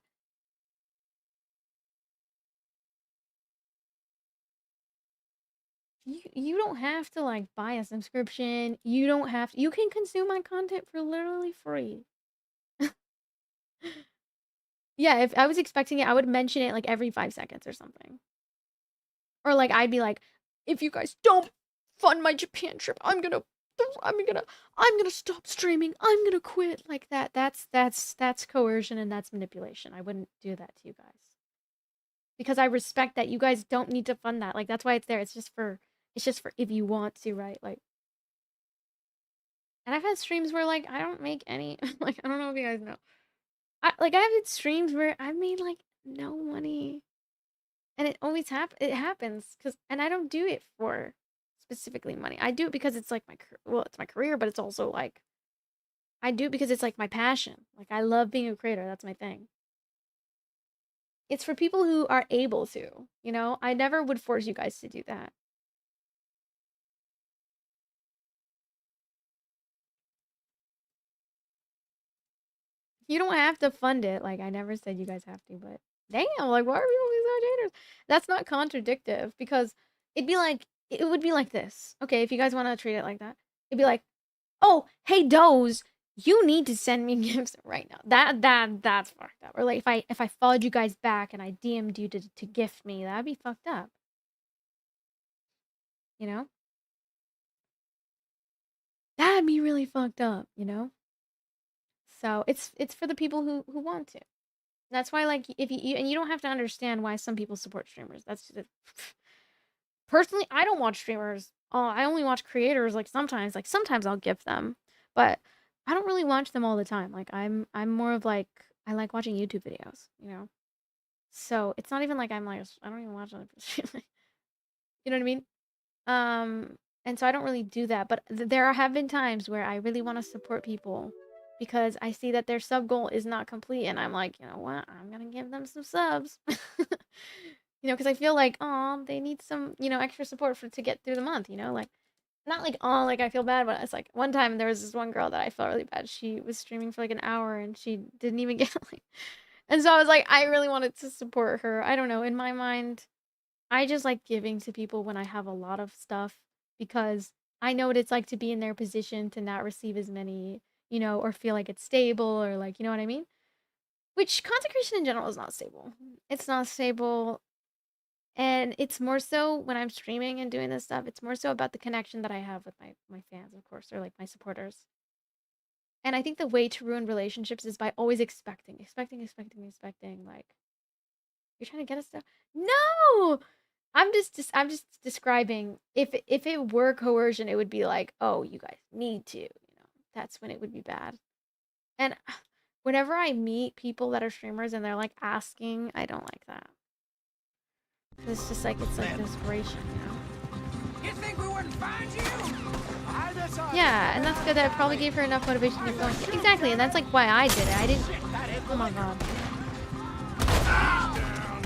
You don't have to like buy a subscription. You don't have to, you can consume my content for literally free. Yeah, if I was expecting it, I would mention it like every 5 seconds or something. Or like I'd be like, if you guys don't fund my Japan trip, I'm gonna stop streaming. I'm gonna quit. Like that. That's coercion and that's manipulation. I wouldn't do that to you guys. Because I respect that you guys don't need to fund that. Like that's why it's there. It's just for if you want to, right? Like and I've had streams where like I don't make any like I don't know if you guys know. I've had streams where I made like no money. And it always happens and I don't do it for specifically money. I do it because it's like it's my career, but it's also like I do it because it's like my passion. Like I love being a creator. That's my thing. It's for people who are able to, you know? I never would force you guys to do that. You don't have to fund it. Like I never said you guys have to, but damn, like why are people being such haters? That's not contradictive because it would be like this. Okay, if you guys want to treat it like that, it'd be like, oh, hey Doze, you need to send me gifts right now. That's fucked up. Or like if I followed you guys back and I DM'd you to gift me, that'd be fucked up. You know? That'd be really fucked up, you know? So it's for the people who want to. That's why, like, if you and you don't have to understand why some people support streamers. That's just personally, I don't watch streamers. I only watch creators. Like sometimes I'll gift them, but I don't really watch them all the time. Like I'm more of like I like watching YouTube videos, you know. So it's not even like I'm like I don't even watch other people. You know what I mean? And so I don't really do that. But there have been times where I really want to support people. Because I see that their sub goal is not complete, and I'm like, you know what? I'm gonna give them some subs, you know, because I feel like, oh, they need some, you know, extra support to get through the month, you know, like, not like, oh, like I feel bad, but it's like one time there was this one girl that I felt really bad. She was streaming for like an hour, and she didn't even get like, and so I was like, I really wanted to support her. I don't know. In my mind, I just like giving to people when I have a lot of stuff because I know what it's like to be in their position to not receive as many. You know, or feel like it's stable or like, you know what I mean? Which content creation in general is not stable. It's not stable. And it's more so when I'm streaming and doing this stuff, it's more so about the connection that I have with my fans, of course, or like my supporters. And I think the way to ruin relationships is by always expecting. Like, you're trying to get us to... No! I'm just describing, if it were coercion, it would be like, oh, you guys need to. That's when it would be bad. And whenever I meet people that are streamers and they're like asking, I don't like that. It's just like, it's like desperation, you know? You think we wouldn't find you? Yeah, and that's good that I probably gave her enough motivation to keep going. Exactly, and that's like why I did it. I didn't... Oh my god.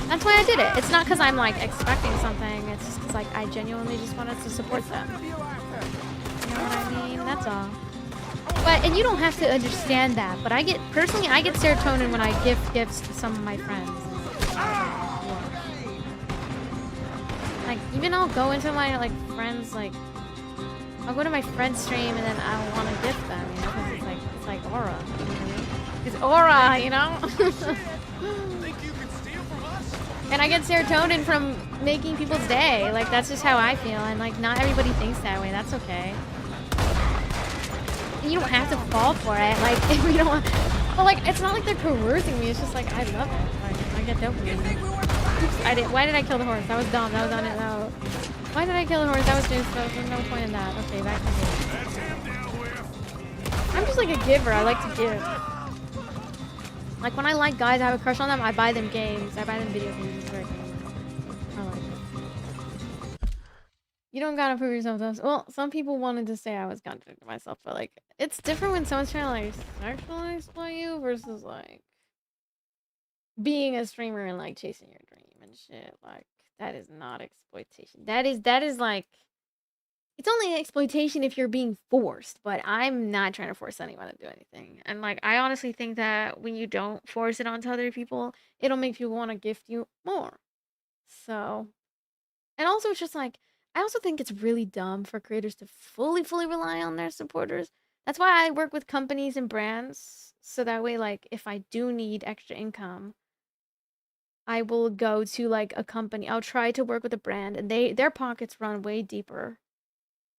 That's why I did it. It's not because I'm like expecting something. It's just because like I genuinely just wanted to support them. You know what I mean? That's all. But, and you don't have to understand that, but I get serotonin when I give gifts to some of my friends. Like, even I'll go into my, like, friends, like, I'll go to my friend's stream and then I'll want to gift them, you know, because it's like aura, you know what I mean? It's aura, you know? And I get serotonin from making people's day. Like, that's just how I feel, and, like, not everybody thinks that way. That's okay. You don't have to fall for it. Like, if you don't want... But like, it's not like they're coercing me. It's just like I love it. Like I get dopamine. Oops, I did. Why did I kill the horse? That was dumb. That was on it. No. Why did I kill the horse? That was just. There's no point in that. Okay, back to the I'm just like a giver. I like to give. Like when I like guys, I have a crush on them. I buy them games. I buy them video games. It's very cool. I like it. You don't gotta prove yourself to us. Well, some people wanted to say I was contradicting myself, but like, it's different when someone's trying to like sexually exploit you versus like being a streamer and like chasing your dream and shit. Like that is not exploitation. That is like, it's only exploitation if you're being forced, but I'm not trying to force anyone to do anything. And like, I honestly think that when you don't force it onto other people, it'll make people want to gift you more. So, and also it's just like, I also think it's really dumb for creators to fully rely on their supporters. That's why I work with companies and brands. So that way, like, if I do need extra income, I will go to like a company. I'll try to work with a brand and their pockets run way deeper,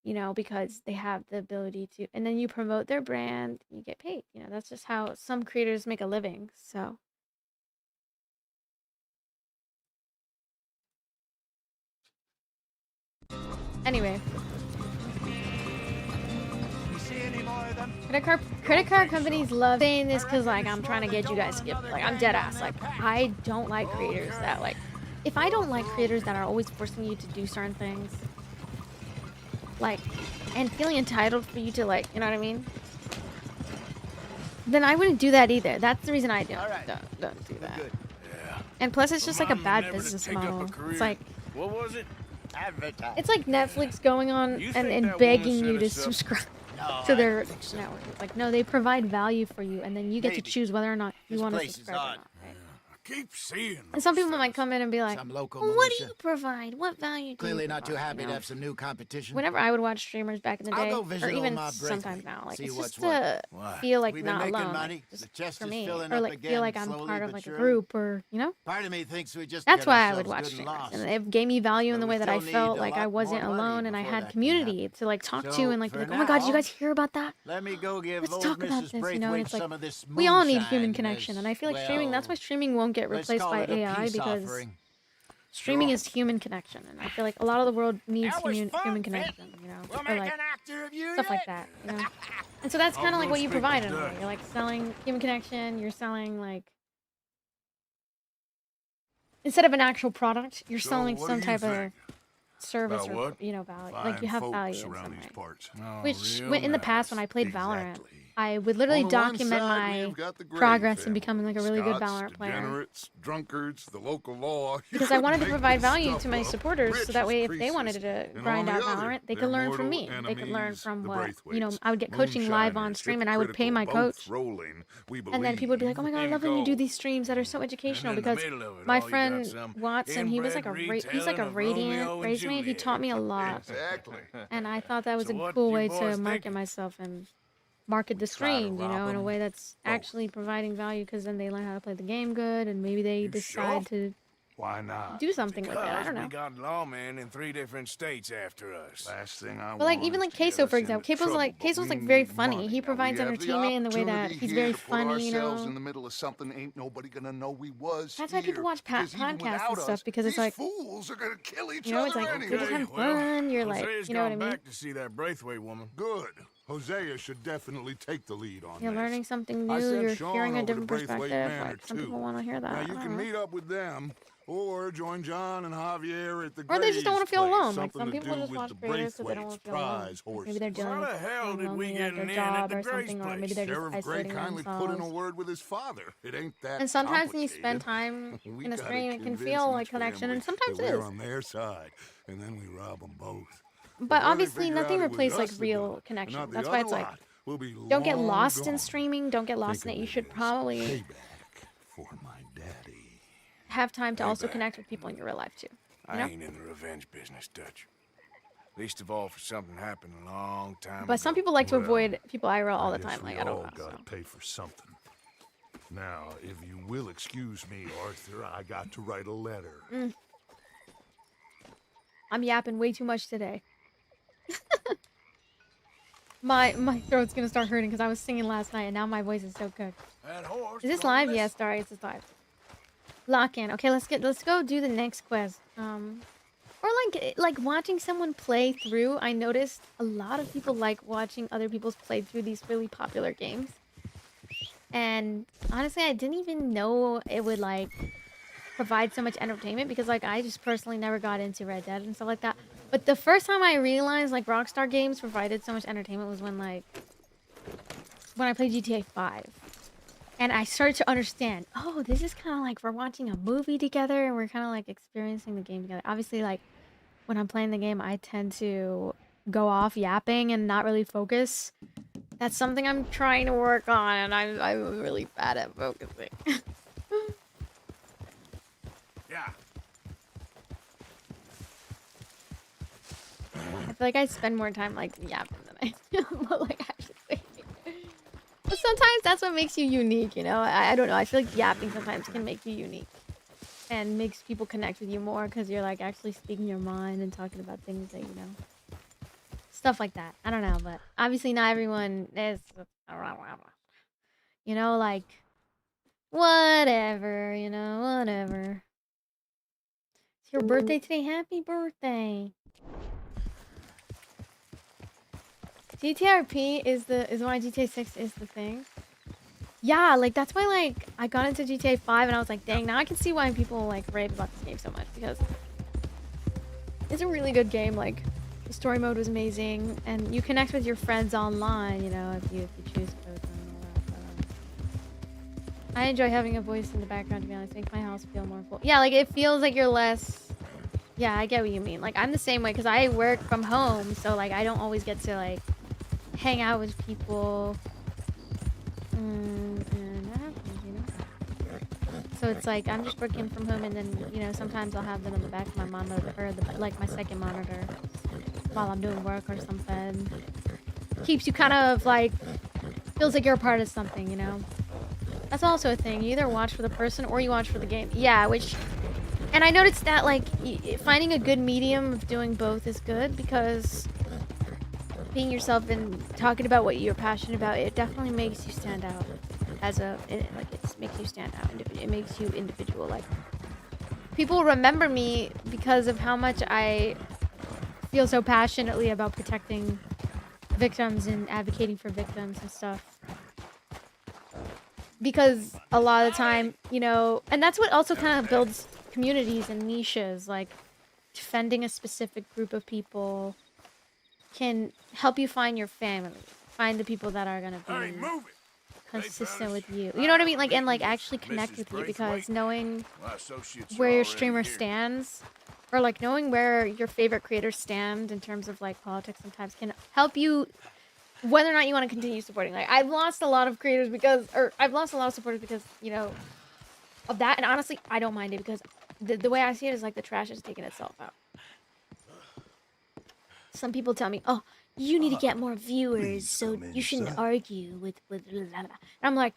you know, because they have the ability to, and then you promote their brand, you get paid. You know, that's just how some creators make a living. So. Anyway. Credit card companies love saying this because, like, I'm trying to get you guys skipped. Like, I'm dead ass. Like, I don't like creators that, like, if I don't like creators that are always forcing you to do certain things, like, and feeling entitled for you to, like, you know what I mean? Then I wouldn't do that either. That's the reason I don't do that. Yeah. And plus, it's just like a bad business model. It's like, what was it? it's like Netflix going on and begging you to subscribe to their network. It's like, no, they provide value for you, and then you get to choose whether or not you want to subscribe or not. Right? Keep seeing them. And some people might come in and be like, well, what do you provide? What value do you Clearly not too provide? happy You to know? have some new competition. Whenever I would watch streamers back in the I'll day, go visit or even old Mob sometimes Braithwaite, now, like, see it's what's just to feel like We've been not making alone, money. like, just The chest for is me, filling or up like again, feel like I'm slowly part of but like a surely. group, or you know. Part of me thinks we just That's get why I would ourselves watch good and streamers, lost. and it gave me value in the But way we that I still felt need a like I lot wasn't more money alone, and I before had that can community to like talk to So, and like be for like, oh my god, did you now, guys hear about that? Let me go give Let's old talk about Mrs. this, you know. And Braithwaite it's like some of this we all need moonshine, human connection, and I feel like streaming. That's why streaming won't get let's replaced call by it a AI peace because offering. streaming is human connection, and I feel like a lot of the world needs That was human fun, connection, you know, We'll or make like an actor of you stuff like yet. that, you know. And so that's kind of like what you speak provide to in a way. Dutch. You're like selling human connection. You're selling like instead of an actual product, you're selling what some do you type of think? service About or what? you know value. Fine Like you have folks value in around some these way. parts. Which real in the past when I played Valorant, I would literally On the one document side, my we've got the Gray progress in family. becoming like a really good Scots, Valorant player. degenerates, drunkards, the local law. You Because I couldn't wanted to make provide this value stuff to my up. supporters, Rich so that as way if they Croesus. wanted to And grind on out the other, Valorant, they their could learn from mortal me. They could learn enemies, from the what, you know, Braithwaites. I would get coaching live on Moonshiners, stream and I would pay my hypocritical, coach. both rolling, we And then people would be like, oh my god, I love when you do gold. these streams that are so educational, in the because middle of it my all, you got friend some Watson, he was like inbred he's like a retelling of radiant Romeo and raised me. He Juliet. taught me a lot. Exactly. And I thought that was So a what cool you way boys to market thinking? myself and market the try to stream, you rob know, in a 'em way that's actually providing value, because then they learn how to play the game good, and maybe they decide to Why not? do something with it. I don't know. We got lawmen in 3 different states after us. Last thing I But like want even is like to get Queso, us for into example, trouble, but Queso's we like very need funny. money. He Now, provides we have the entertainment in the way that opportunity he's here very to put funny, you ourselves know. in the middle of something ain't nobody gonna know we was That's why people here. watch Because even podcasts and without stuff, us, because it's these like, fools are gonna kill each you know, it's other like anyway. you're just having fun. You're like, Hosea's you know what I gone mean? back to see that Braithwaite woman. Good. Hosea should definitely take the lead on You're this. learning something I new. sent You're Sean hearing a over to different Braithwaite perspective. Manor, Like some too. people want to hear that. Now I you don't can know. meet up with them, or join John and Javier at the Or they just don't want to feel Gray's alone. place. Like some Something to people do just with watch the creators because they don't want Braithwaites' to feel alone. prize Like, horses. maybe they're dealing How with the hell being did we lonely get at their in job at or the Gray's something, or maybe place? they're just Sheriff Gray isolating kindly put in a themselves. word with his father. It ain't that And sometimes when you spend complicated. time We in a gotta stream, it can convince feel like each connection, family and sometimes that it we're is. on their side, and then we rob them both. But Before they obviously, figure nothing out it was replaces like us that real done it, connection. not the That's why other it's like, lot, we'll be don't get long lost in gone. streaming. Don't get lost Think in it. of You should it as probably payback for my daddy. have time to also Payback. connect with people in your real life too. You I know? ain't in the revenge business, Dutch. Least of all for something happened a long time But some ago. people like to Well, avoid people IRL all the Guess time. we Like I don't all know. gotta So. pay for something. Now, if you will excuse me, Arthur, I got to write a letter. I'm yapping way too much today. My throat's gonna start hurting because I was singing last night and now my voice is so cooked. That horse. Is this live? Yes, sorry, it's live. Lock in. Okay, let's go do the next quest. Or like watching someone play through. I noticed a lot of people like watching other people's play through these really popular games. And honestly, I didn't even know it would like provide so much entertainment because like I just personally never got into Red Dead and stuff like that. But the first time I realized like Rockstar games provided so much entertainment was when I played GTA 5. And I started to understand, oh, this is kind of like we're watching a movie together and we're kind of like experiencing the game together. Obviously, like when I'm playing the game, I tend to go off yapping and not really focus. That's something I'm trying to work on, and I'm really bad at focusing. Yeah. I feel like I spend more time like yapping than I do like actually thinking. But sometimes that's what makes you unique, you know? I don't know. I feel like yapping sometimes can make you unique. And makes people connect with you more because you're like actually speaking your mind and talking about things that, you know. Stuff like that. I don't know, but obviously not everyone is, you know, like, whatever, you know, whatever. It's your birthday today. Happy birthday. GTRP is why GTA 6 is the thing. Yeah, like that's why like I got into GTA 5 and I was like, dang, now I can see why people like rave about this game so much because it's a really good game. Like the story mode was amazing and you connect with your friends online, you know, if you choose to. I enjoy having a voice in the background, to be honest. It makes my house feel more full. Yeah, like it feels like you're less. Yeah, I get what you mean. Like I'm the same way because I work from home, so like I don't always get to like hang out with people. And that happens, you know. So it's like I'm just working from home, and then you know sometimes I'll have them on the back of my monitor or like my second monitor while I'm doing work or something. Keeps you kind of like feels like you're a part of something, you know. That's also a thing. You either watch for the person or you watch for the game. Yeah, and I noticed that like finding a good medium of doing both is good because being yourself and talking about what you're passionate about, it definitely makes you stand out it makes you stand out. It makes you individual. Like people remember me because of how much I feel so passionately about protecting victims and advocating for victims and stuff. Because a lot of the time, you know, and that's what also kind of builds communities and niches, like defending a specific group of people can help you find your family, find the people that are going to be consistent with you. You know what I mean? Like, and like actually connect with you because knowing where your streamer stands or like knowing where your favorite creators stand in terms of like politics sometimes can help you whether or not you want to continue supporting. Like I've lost a lot of creators I've lost a lot of supporters because, you know, of that. And honestly, I don't mind it because the way I see it is like the trash is taking itself out. Some people tell me, oh, you need to get more viewers, so you shouldn't argue with blah, blah, blah. And I'm like,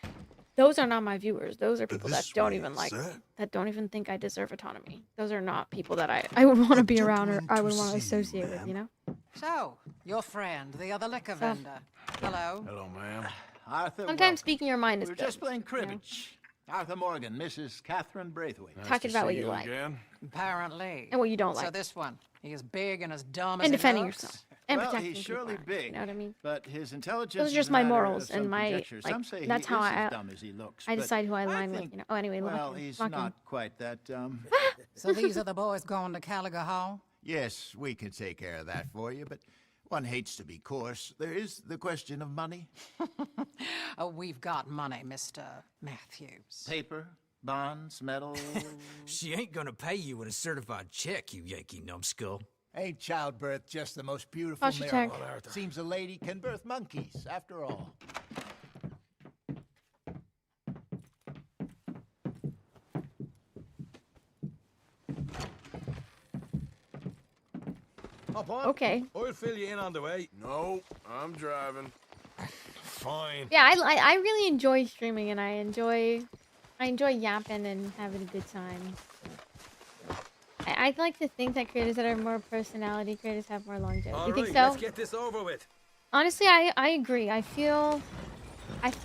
those are not my viewers. Those are people that don't even like, that don't even think I deserve autonomy. Those are not people that I would want to be around or I would want to associate with, you know? So, your friend, the other liquor vendor. Hello. Hello, ma'am. Arthur, Sometimes speaking your mind is we're good. just playing cribbage. You know? Arthur Morgan, Mrs. Catherine Braithwaite. Talking about what you like. Apparently. And what you don't like. So this one, he is big and as dumb as and he defending looks? yourself. And well, protecting he's surely people, big, you know what I mean? but his intelligence Those are just is a my matter morals of some and my, conjecture. like, Some say that's he how isn't as dumb as he looks, I but decide who I align think, with, you know. Oh, anyway, well, lock in. he's Lock not in. quite that So these are the boys going to Caliga Hall? Yes, we can take care of that for you, but one hates to be coarse. There is the question of money. Oh, we've got money, Mr. Matthews. Paper, bonds, metal. She ain't gonna pay you with a certified check, you Yankee numbskull. Ain't childbirth just the most beautiful Posture miracle? check. Seems a lady can birth monkeys, after all. Hop on. Okay. I'll fill you in on the way. No, I'm driving. Fine. Yeah, I really enjoy streaming and I enjoy yapping and having a good time. I'd like to think that creators that are more personality creators have more longevity. All You think right, so? let's get this over with. Honestly, I agree. I feel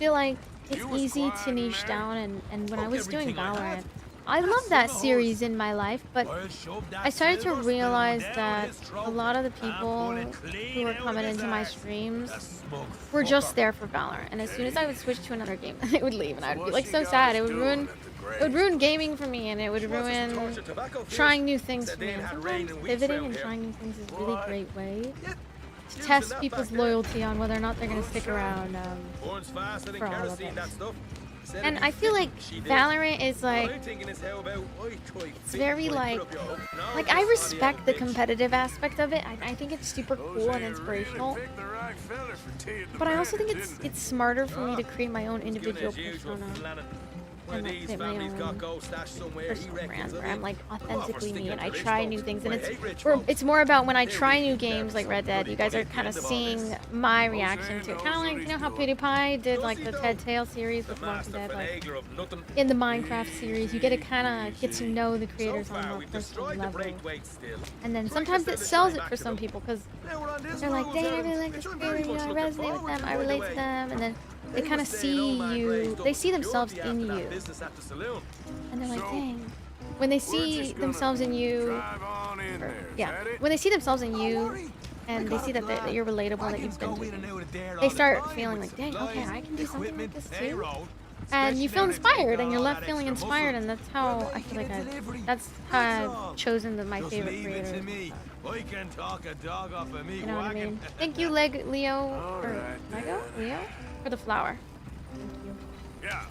like it's easy to niche down, and when I was doing Valorant, I love that series in my life, but I started to realize that a lot of the people who were coming into my streams were just there for Valorant, and as soon as I would switch to another game, they would leave, and I would be like so sad. It would ruin gaming for me, and it would ruin trying new things for me. And sometimes pivoting and trying new things is a really great way to test people's loyalty on whether or not they're going to stick around for all of it. And I feel like Valorant is like, it's very like I respect the competitive aspect of it. I think it's super cool and inspirational. But I also think it's smarter for me to create my own individual persona. And like create my own personal brand where I'm like authentically me and I try new things, and it's more about when I try new games like Red Dead, you guys are kind of seeing my reaction to it. Kind of like, you know how PewDiePie did like the Ted Tale series with Walking Dead, like in the Minecraft series, you get to kind of get to know the creators on a more personal level. And then sometimes it sells it for some people because they're like, dang, I really like this creator, you know, I resonate with them, I relate to them, and then they kind of see you, they see themselves in you. And they're like, dang. When they see themselves in you, when they see themselves in you, and they see that you're relatable, that you've been doing, they start feeling like, dang, okay, I can do something like this too. And you feel inspired, and you're left feeling inspired, and that's how I feel like that's how I've chosen my favorite creators. You know what I mean? Thank you, Leo, for the flower. Thank you. Yeah.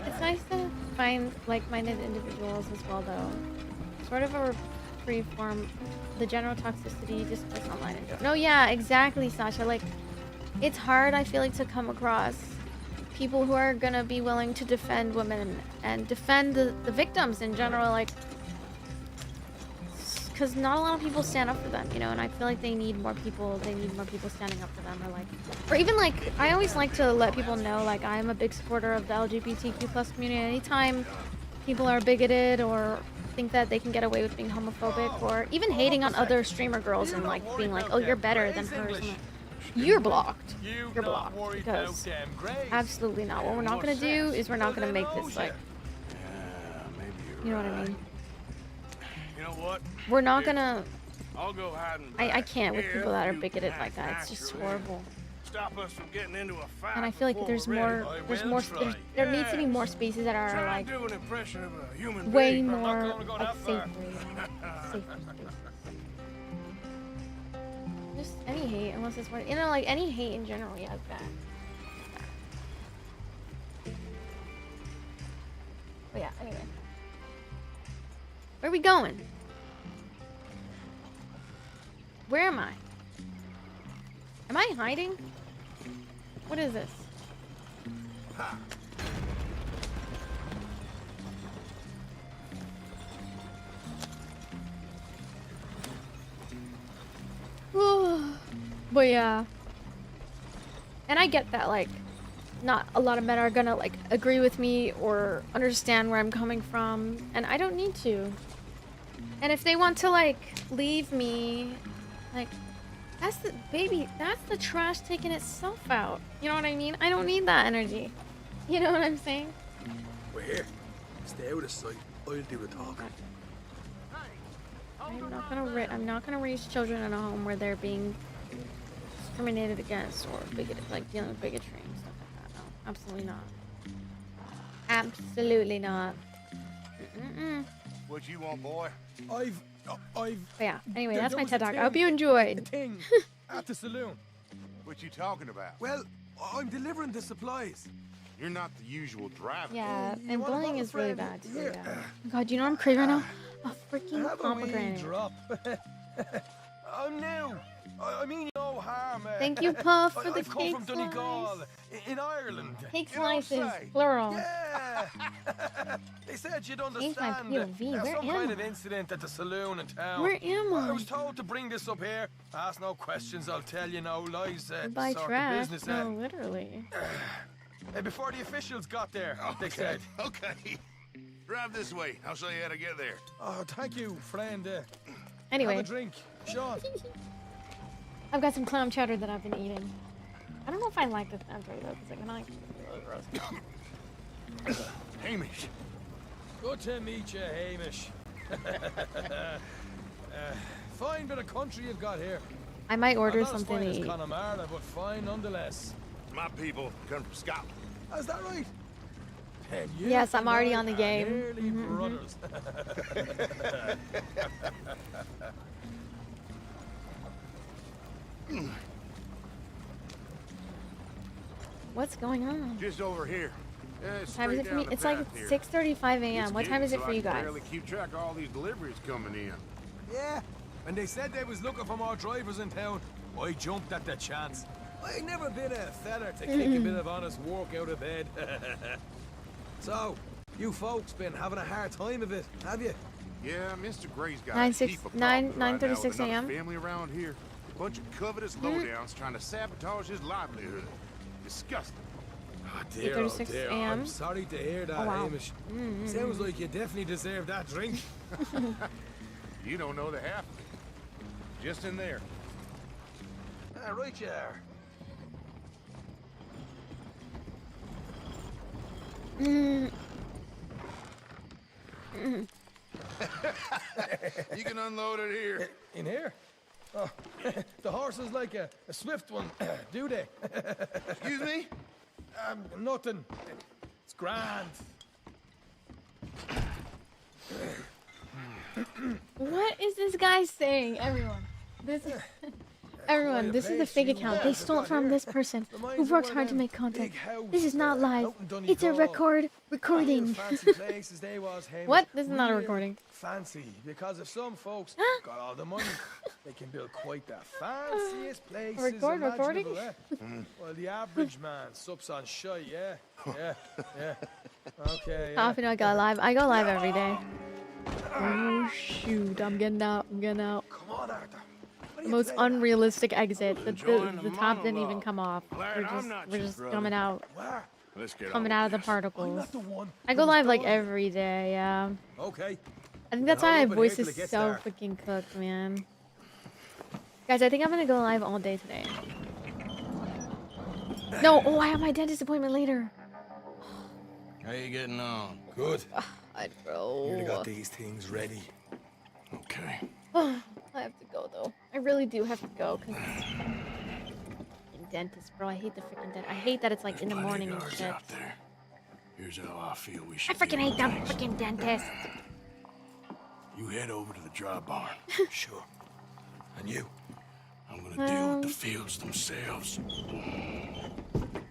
It's nice to find like-minded individuals as well, though. Sort of a free-form, the general toxicity just puts online and no, yeah, exactly, Sasha. Like, it's hard, I feel like, to come across people who are gonna be willing to defend women and defend the victims in general, like, because not a lot of people stand up for them, you know, and I feel like they need more people standing up for them, or even like, I always like to let people know, like, I'm a big supporter of the LGBTQ plus community. Anytime people are bigoted or think that they can get away with being homophobic or even hating on other streamer girls and like being like, oh, you're better than her, you're blocked. You're blocked, because absolutely not. What we're not gonna do is we're not gonna make this like, you know what I mean? You know what? We're not gonna. I'll go hiding I can't with people that are bigoted like that. It's just horrible. Stop us from getting into a fight. And I feel like there needs to be more spaces that are like way more like safe. Just any hate, unless it's one, you know, like any hate in general, yeah, it's bad. But yeah, anyway. Where are we going? Where am I? Am I hiding? What is this? But yeah. And I get that, like, not a lot of men are gonna, like, agree with me or understand where I'm coming from, and I don't need to. And if they want to, like, leave me, like, that's the trash taking itself out. You know what I mean? I don't need that energy. You know what I'm saying? We're here. Stay out of sight. I'll do the talking. I'm not gonna raise children in a home where they're being discriminated against or bigoted, like dealing with bigotry and stuff like that. No, absolutely not. Absolutely not. What you want, boy? But yeah, anyway, that's my TED Talk. I hope you enjoyed. At the saloon. What you talking about? Well, I'm delivering the supplies. You're not the usual driver. Yeah, and bullying is really bad too, yeah. Oh God, you know what I'm craving right now? A freaking pomegranate. I'm new. I mean no harm. Thank you, Puff, for the I've come cake from Donegal, in Ireland. Cake slices, plural. Yeah. They said you'd understand. Where some am kind I? of incident at the saloon in town. Where am I? I was told to bring this up here. Ask no questions, I'll tell you no lies. Buy sort trash. of business. No, literally. Before the officials got there, they said. Okay. Drive this way. I'll show you how to get there. Oh, thank you, friend. Anyway. Have a drink. Sean. I've got some clam chowder that I've been eating. I don't know if I like the clam chowder though, because like, when I really gross. Hamish. Good to meet you, Hamish. Fine bit of country you've got here. I might order Not as something fine to as eat. Connemara, but fine nonetheless. My people come from Scotland. Is that right? And you Yes, I'm and already I on the are game. nearly brothers. What's going on? Just over here. What time is it for me? It's like 6:35 a.m. What time is it for you guys? Barely keep track of all these deliveries coming in. Yeah, and they said they was looking for more drivers in town. I jumped at the chance. I never been a feller to kick a bit of honest work out of bed. So, you folks been having a hard time of it, have you? Yeah, Mr. Gray's got 9:36 a.m. family around here. A bunch of covetous lowdowns trying to sabotage his livelihood. Disgusting. Oh dear, oh 8:36 dear. a.m. I'm sorry to hear that, Oh, wow. Hamish. Sounds like you definitely deserve that drink. You don't know the half of it. Just in there. Right you are. You can unload it here. In here? Oh, the horse is like a swift one, do they? Excuse me? Nothing. It's grand. What is this guy saying? Everyone, this is everyone. This is the fake account. They stole it from this person who works hard to make content. This is not live. It's a recording. What? This is not a recording. Fancy, because if some folks got all the money, they can build quite the fanciest places Recording? imaginable, eh? Well, the average man sups on shite, yeah. Okay, yeah. I go live. I go live every day. Oh shoot! I'm getting out. Come on, Arthur. The most unrealistic exit. The top didn't even come off. We're just coming out. Let's get Coming on out of with the this. particles. I go live like every day. Yeah. Okay. I think that's why my Hold up voice here till is it gets so dark. freaking cooked, man. Guys, I think I'm gonna go live all day today. No, oh, I have my dentist appointment later. How you getting on? Good. Bro. Nearly got these things ready. Okay. I have to go though. I really do have to go because dentist, bro. I hate the freaking dentist. I hate that it's like in the morning and shit. Out there. Here's how I feel we I should freaking hate that freaking dentist. You head over to the dry barn. Sure. And you? I'm gonna deal with the fields themselves.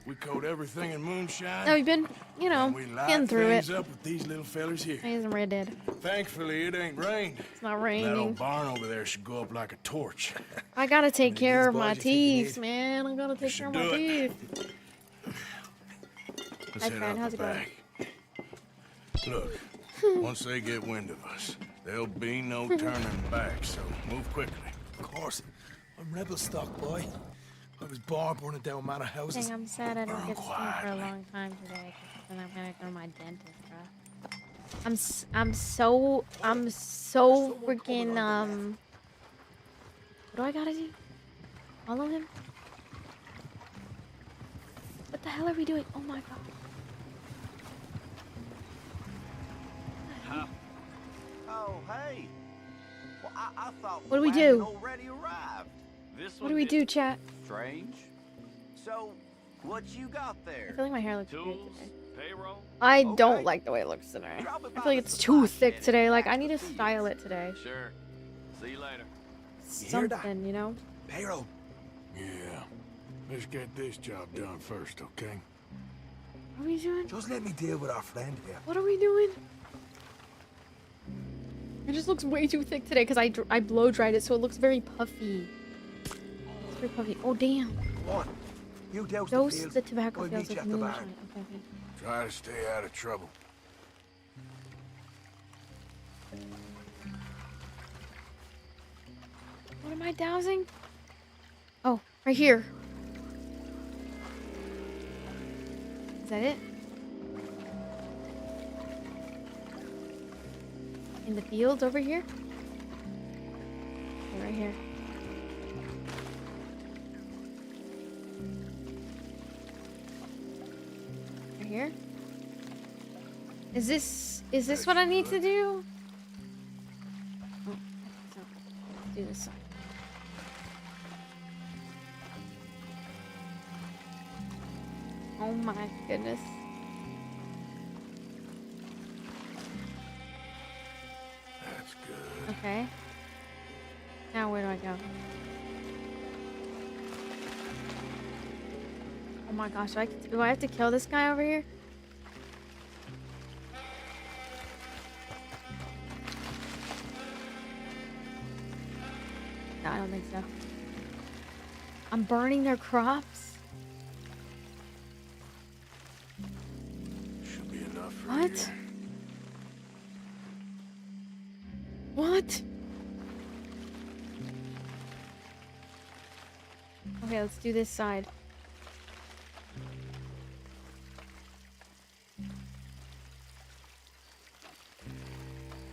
We coat everything in moonshine. No, we've been, you know, we light getting through things it. up with these little fellers here. I isn't red dead. Thankfully, it ain't rained. It's not That raining. old barn over there should go up like a torch. I gotta take care of my boys you think you teeth, man. I gotta take care of do my it. teeth. Let's Hi, head friend. out How's the it going? back. Look, once they get wind of us, there'll be no turning back, so move quickly. Of course. I'm rebel stock, boy. I was born burning down manor houses. Dang, I'm sad I didn't Burn get to sleep for a quietly. long time today. Cause then I'm gonna go to my dentist, bro. I'm so freaking What do I gotta do? Follow him? What the hell are we doing? Oh my god. Oh, hey. Well, I thought What do we the wagon do? already arrived. This What do we do, chat? Strange. So, what you got I there? feel like my hair looks weird today. Payroll? I don't like the way it looks today. I feel like it's too thick today. Like I need to style it today. Sure. See you later. Something, you know? Payroll. Yeah. Let's get this job done first, okay? What are we doing? Just let me deal with our friend here. What are we doing? It just looks way too thick today because I blow dried it, so it looks very puffy. It's very puffy. Oh damn! Come on. You douse Dose fields. the tobacco I'll fields meet you with at the moonshine. barn. Okay, okay. Try to stay out of trouble. What am I dousing? Oh, right here. Is that it? In the fields over here? Okay, right here. here? Is this what I need to do? Oh, so let's do this side. Oh my goodness. That's good. Okay. Now where do I go? Oh my gosh, do I have to kill this guy over here? No, I don't think so. I'm burning their crops? Should be enough for What? you. What? Okay, let's do this side.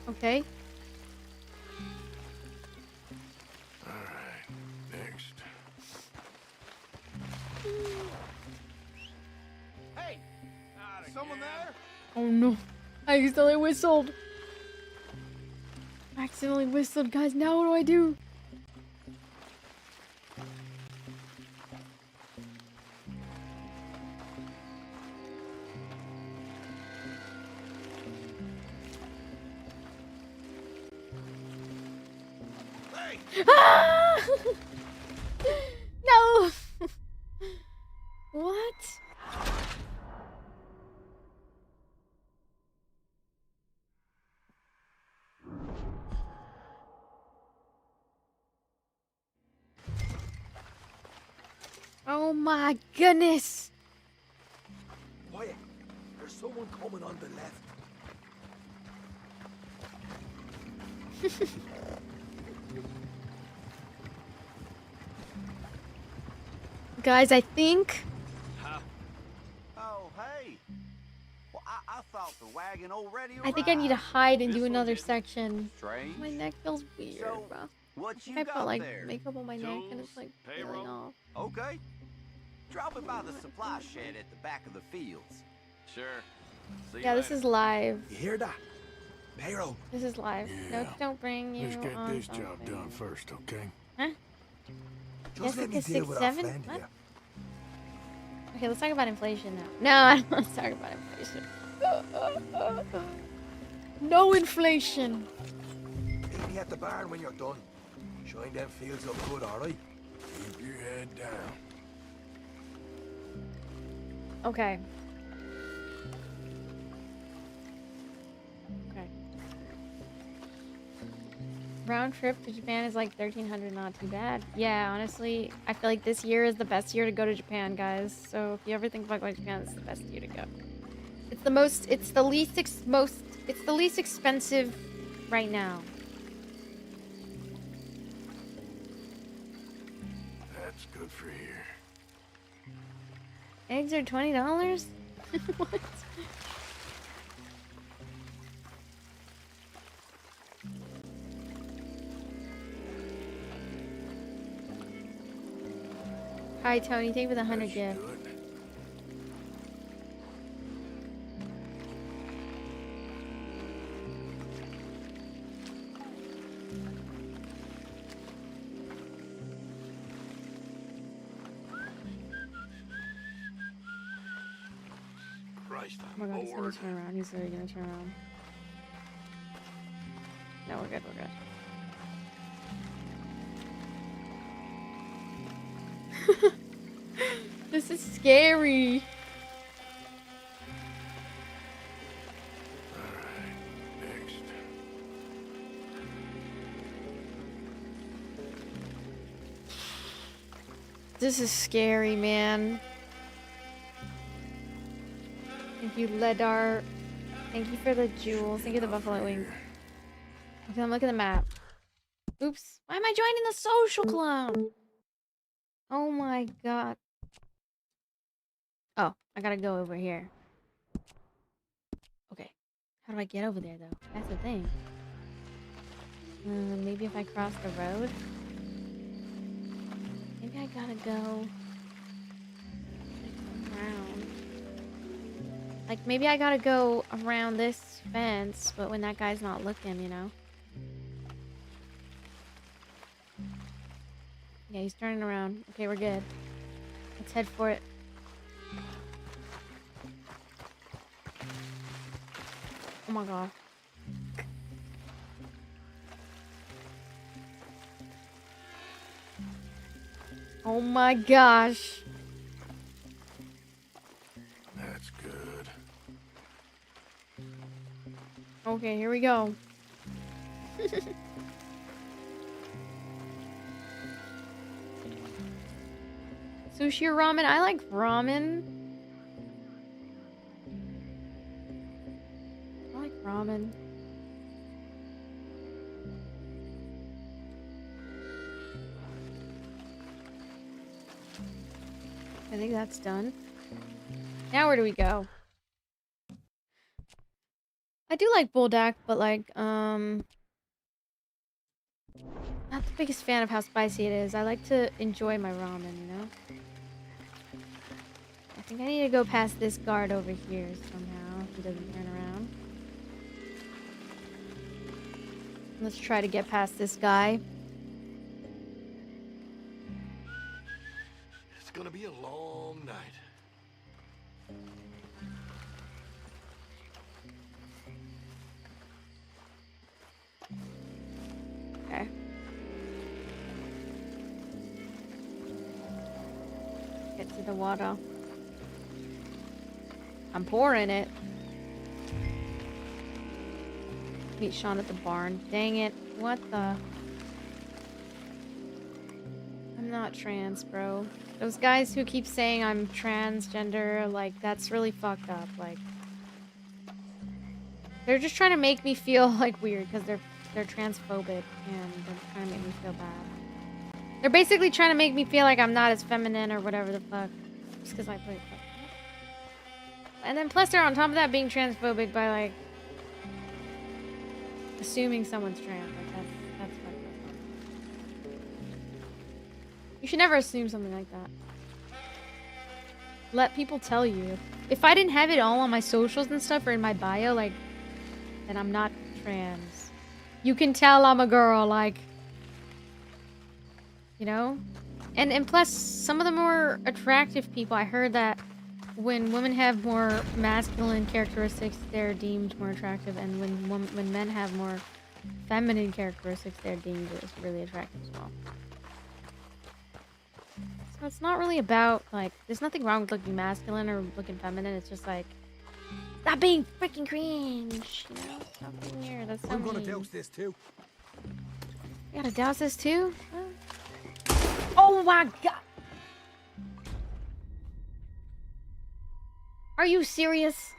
Okay. Alright, next. Hey! Someone there? Oh no. I accidentally whistled. I accidentally whistled, guys. Now what do I do? Ah! No! What? Oh my goodness! Quiet. There's someone coming on the left. Guys, I think Oh, hey. Well, I thought the wagon already I think I need to hide and do This another one didn't. section. Strange. My neck feels weird, So, bro. What I you think I got put like there? makeup on my neck and it's like peeling off. Okay. Drop it by the supply shed at the back of the fields. Sure. See Yeah, this is live. You hear that? Payroll. This is live. No, don't bring you Let's get on this job something. done first, okay? Huh? Just let me Jessica deal with our 6'7"? friend What? here. Okay, let's talk about inflation now. No, I don't want to talk about inflation. No inflation. Meet me at the barn when you're done. Shine them fields up good, alright? Keep your head down. Okay. Okay. Round trip to Japan is like 1,300, not too bad. Yeah, honestly, I feel like this year is the best year to go to Japan, guys. So if you ever think about going to Japan, it's the best year to go. It's the least expensive right now. That's good for here. Eggs are $20? What? Hi, Tony. Thank you for the 100 gift. Christ, Oh my god, he's gonna turn around. He's really gonna turn around. No, we're good, we're good. This is scary. Next. This is scary, man. Thank you, Ledar. Thank you for the jewels. Thank you, the buffalo wings. Okay, I'm looking at the map. Oops. Why am I joining the social club? Oh my god. Oh, I gotta go over here. Okay. How do I get over there, though? That's the thing. Maybe if I cross the road? Maybe I gotta go around. Like, maybe I gotta go around this fence, but when that guy's not looking, you know? Yeah, he's turning around. Okay, we're good. Let's head for it. Oh my god. Oh my gosh. That's good. Okay, here we go. Sushi or ramen? I like ramen. I like ramen. I think that's done. Now where do we go? I do like Buldak, but like, not the biggest fan of how spicy it is. I like to enjoy my ramen, you know? I think I need to go past this guard over here somehow, if he doesn't turn around. Let's try to get past this guy. It's gonna be a long night. Okay. Get to the water. I'm pouring it. Meet Sean at the barn. Dang it. What the? I'm not trans, bro. Those guys who keep saying I'm transgender, like, that's really fucked up. Like, they're just trying to make me feel, like, weird because they're transphobic and they're trying to make me feel bad. They're basically trying to make me feel like I'm not as feminine or whatever the fuck. Just because I play. And then plus they're on top of that being transphobic by like assuming someone's trans. Like that's fucked up. You should never assume something like that. Let people tell you. If I didn't have it all on my socials and stuff or in my bio, like, then I'm not trans. You can tell I'm a girl, like, you know? And plus, some of the more attractive people, I heard that when women have more masculine characteristics, they're deemed more attractive, and when men have more feminine characteristics, they're deemed as really attractive as well. So it's not really about, like, there's nothing wrong with looking masculine or looking feminine, it's just like, stop being freaking cringe, you know? Stop being weird, that's so I'm gonna mean. douse this too. You gotta douse this too? Oh my god! Are you serious?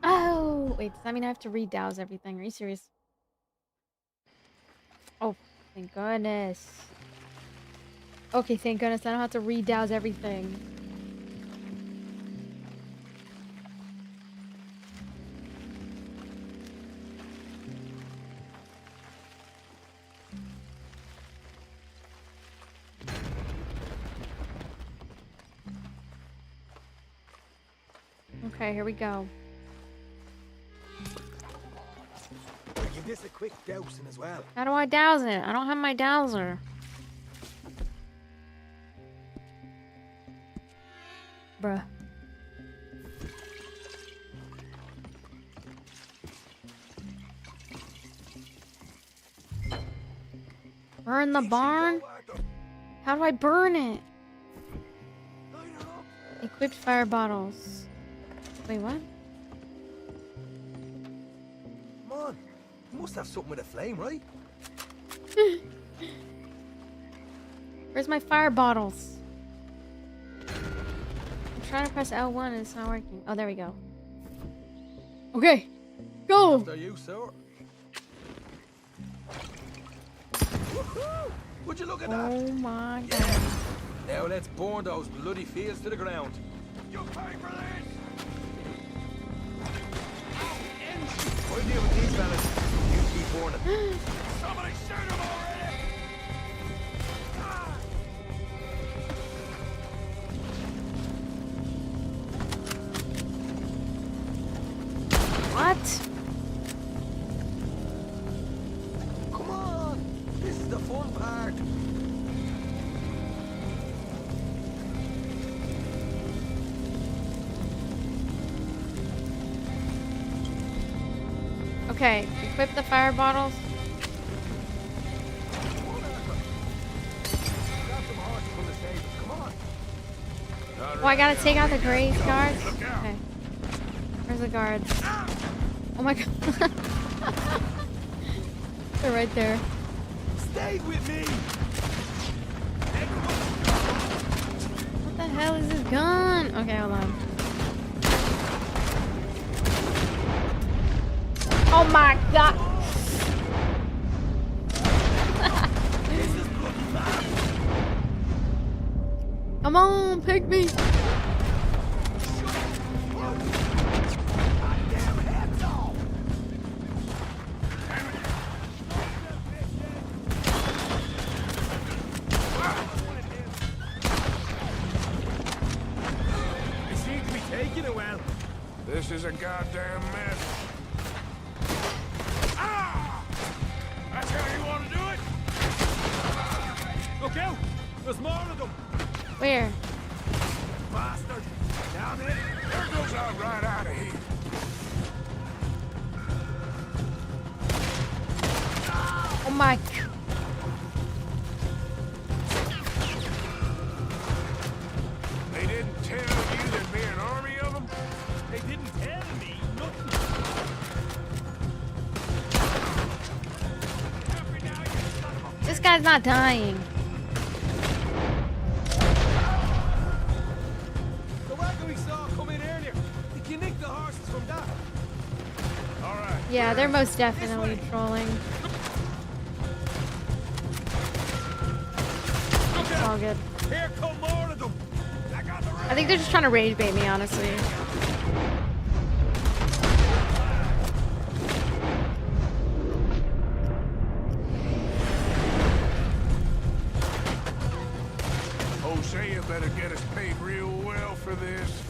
Oh, wait, does that mean I have to re-douse everything? Are you serious? Oh, thank goodness. Okay, thank goodness I don't have to re-douse everything. Okay, here we go. Give this a quick dousing as well. How do I douse it? I don't have my dowser. Bruh. Burn the barn? How do I burn it? Equipped fire bottles. Wait, what? Come on. You must have something with a flame, right? Where's my fire bottles? I'm trying to press L1 and it's not working. Oh, there we go. Okay. Go! After you, sir. Would you look at that? Oh my god. Now let's burn those bloody fields to the ground. You pay for this! We'll deal with these fellas. You keep burning. Somebody shoot him already! What? Come on! This is the fun part. Okay, equip the fire bottles. Oh, I gotta take out the graves guards? Okay. Where's the guards? Oh my god. They're right there. Stay with me! What the hell is this gun? Okay, hold on. Oh my god! Come on, pick me! It seems to be taking a while. This is a goddamn mess. Ah! That's how you want to do it? Look out! There's more of them! Where? Bastard! Down there! There goes out right out of here. Oh my god. They didn't tell you there'd be an army of them? They didn't tell me nothing. This guy's not dying. The wagon we saw come in earlier. Did you nick the horses from that? All right. Yeah, they're most definitely trolling. It's all good. Here come more of them. I think they're just trying to rage bait me, honestly. Hosea better get us paid real well for this.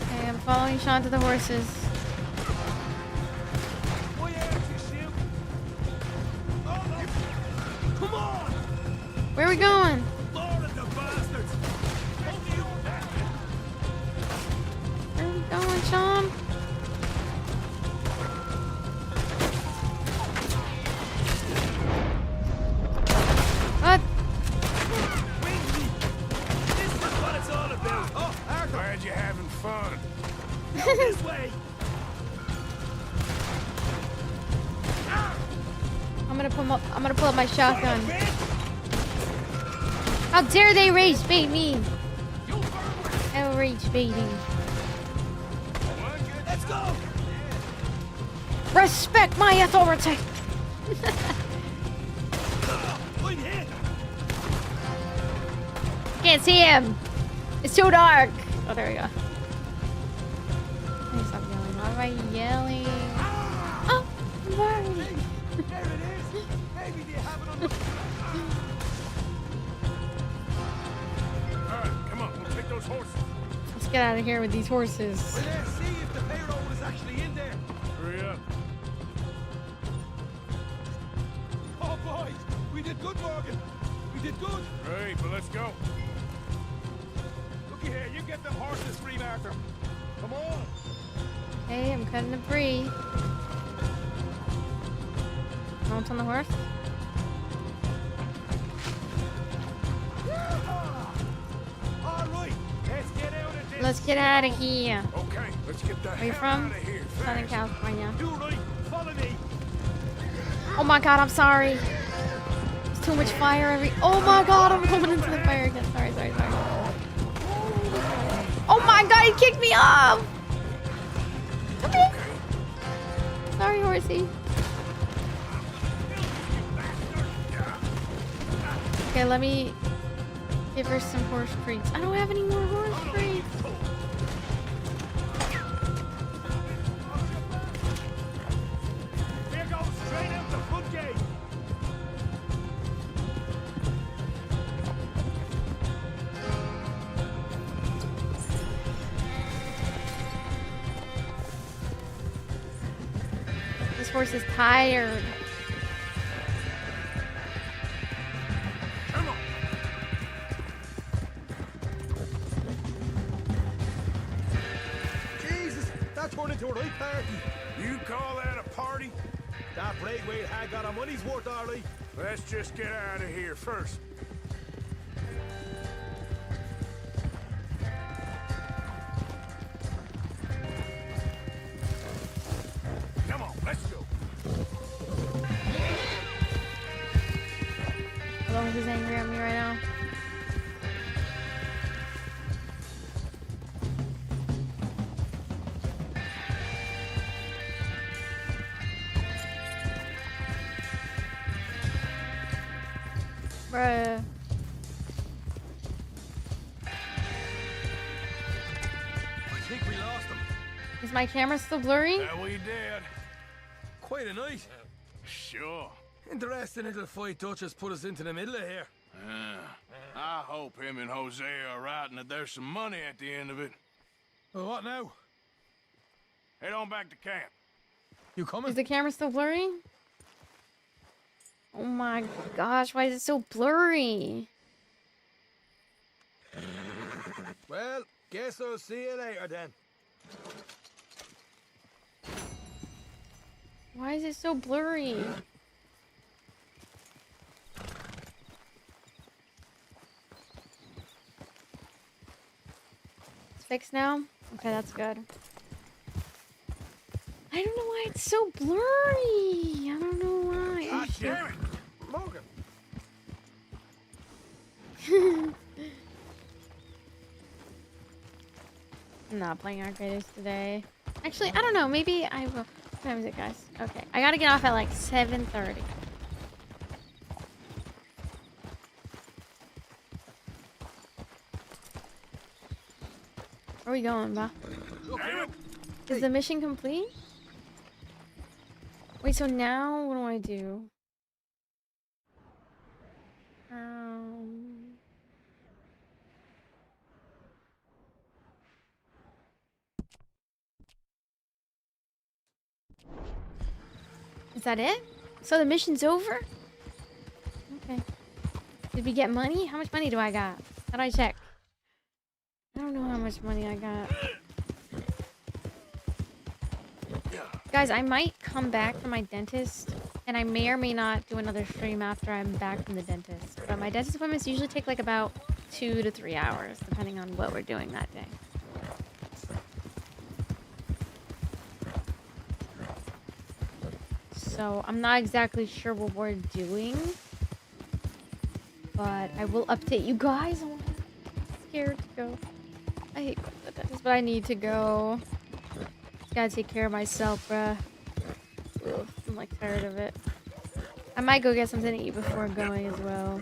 Okay, I'm following Sean to the horses. Come on! Where are we going? More of the bastards! Where are we going, Sean? What? This is what it's all about. Oh, Arthur! Glad you're having fun. This way! I'm gonna pull up my shotgun. How dare they rage bait me? Hell rage baiting. Let's go! Respect my authority. I'm hit! Can't see him. It's too dark. Oh, there we go. Please stop yelling. Why am I yelling? Oh, I'm burning. There it is! Maybe they have it on the... All right, come on, we'll take those horses. Let's get out of here with these horses. Well, let's see if the payroll is actually in there. Hurry up. Oh, boys! We did good, Morgan! We did good! Great, but let's go. Looky here, you get them horses free, Arthur. Come on! Hey, I'm cutting the free. Mount on the horse. All right, let's get out of this. Let's get out of here. Okay, let's get the Where you hell from? out of here. Southern California. You right, follow me. Oh my god, I'm sorry. There's too much fire every. Oh my god, I'm coming into the fire again. Sorry. Oh my god, he kicked me off. Come here. Sorry, horsey. Okay, let me give her some horse treats. I don't have any more horse treats. Here goes straight up the foot gate. This horse is tired. Come on. Jesus, that turned into a right party. You call that a party? That Braithwaite had got our money's worth, all right. Let's just get out of here first. Come on, let's go. As long as he's angry at me right now. Bruh. I think we lost him. Is my camera still blurry? Yeah, we did. Quite a night. Sure. Interesting little fight Duchess put us into the middle of here. I hope him and Hosea are right and that there's some money at the end of it. Well, what now? Head on back to camp. You coming? Is the camera still blurry? Oh my gosh, why is it so blurry? Well, guess I'll see you later then. Why is it so blurry? It's fixed now? Okay, that's good. I don't know why it's so blurry. I don't know why. God damn it! Morgan. I'm not playing Arcaders today. Actually, I don't know. Maybe I will. What time is it, guys? Okay. I gotta get off at like 7:30. Where are we going, bro? Is the mission complete? Wait, so now what do I do? Is that it? So the mission's over? Okay. Did we get money? How much money do I got? How do I check? I don't know how much money I got. Guys, I might come back from my dentist, and I may or may not do another stream after I'm back from the dentist. But my dentist appointments usually take like about 2 to 3 hours, depending on what we're doing that day. So I'm not exactly sure what we're doing, but I will update you guys. I'm scared to go. I hate going to the dentist, but I need to go. Gotta take care of myself, bruh. Ugh, I'm like tired of it. I might go get something to eat before going as well.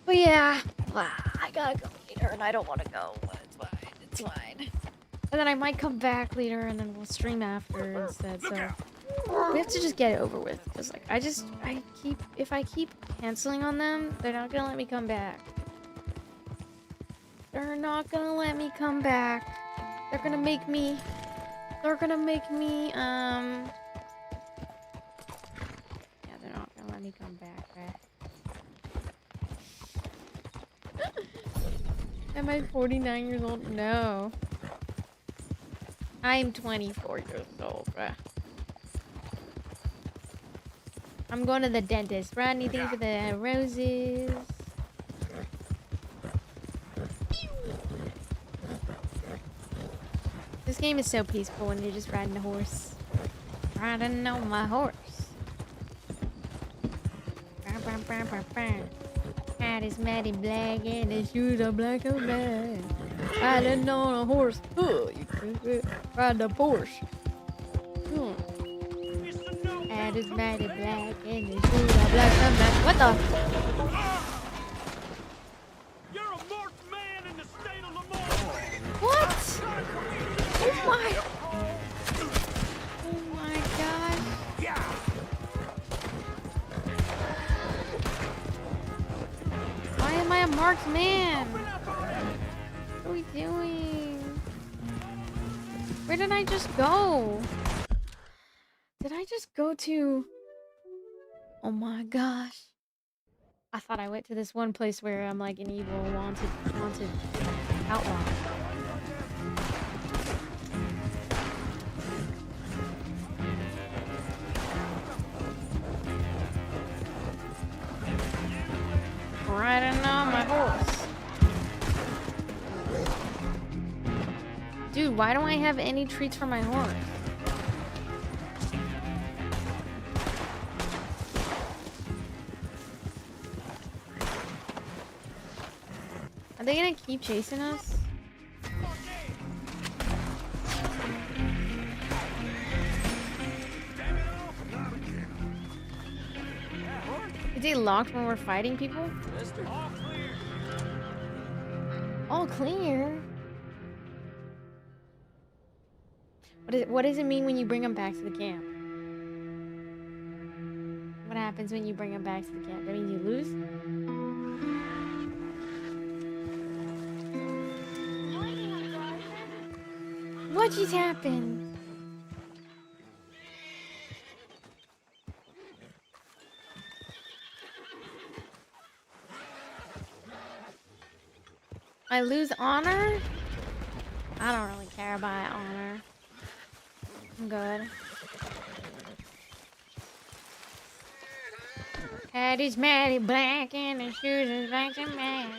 But yeah, I gotta go later and I don't want to go, but it's fine. It's fine. And then I might come back later and then we'll stream after instead, so. We have to just get it over with, because like if I keep canceling on them, they're not gonna let me come back. They're not gonna let me come back. They're gonna make me yeah, they're not gonna let me come back, right? Am I 49 years old? No. I'm 24 years old, bruh. I'm going to the dentist. Brad, anything for the roses? This game is so peaceful when you're just riding a horse. Riding on my horse. Hat is matty black and his shoes are black and black. Riding on a horse. Ride the Porsche. And it's matted black and his shoes are black and black. What the? You're a marked man in the state of Lamar. What? Oh my. Oh my god. Why am I a marked man? What are we doing? Where did I just go? Did I just go to... Oh my gosh. I thought I went to this one place where I'm like an evil, wanted outlaw. Riding on my horse. Dude, why don't I have any treats for my horse? Are they gonna keep chasing us? Is it locked when we're fighting people? All clear. What does it mean when you bring them back to the camp? What happens when you bring them back to the camp? That means you lose? What just happened? I lose honor? I don't really care about honor. I'm good. Hat is matty black and the shoes is black and man.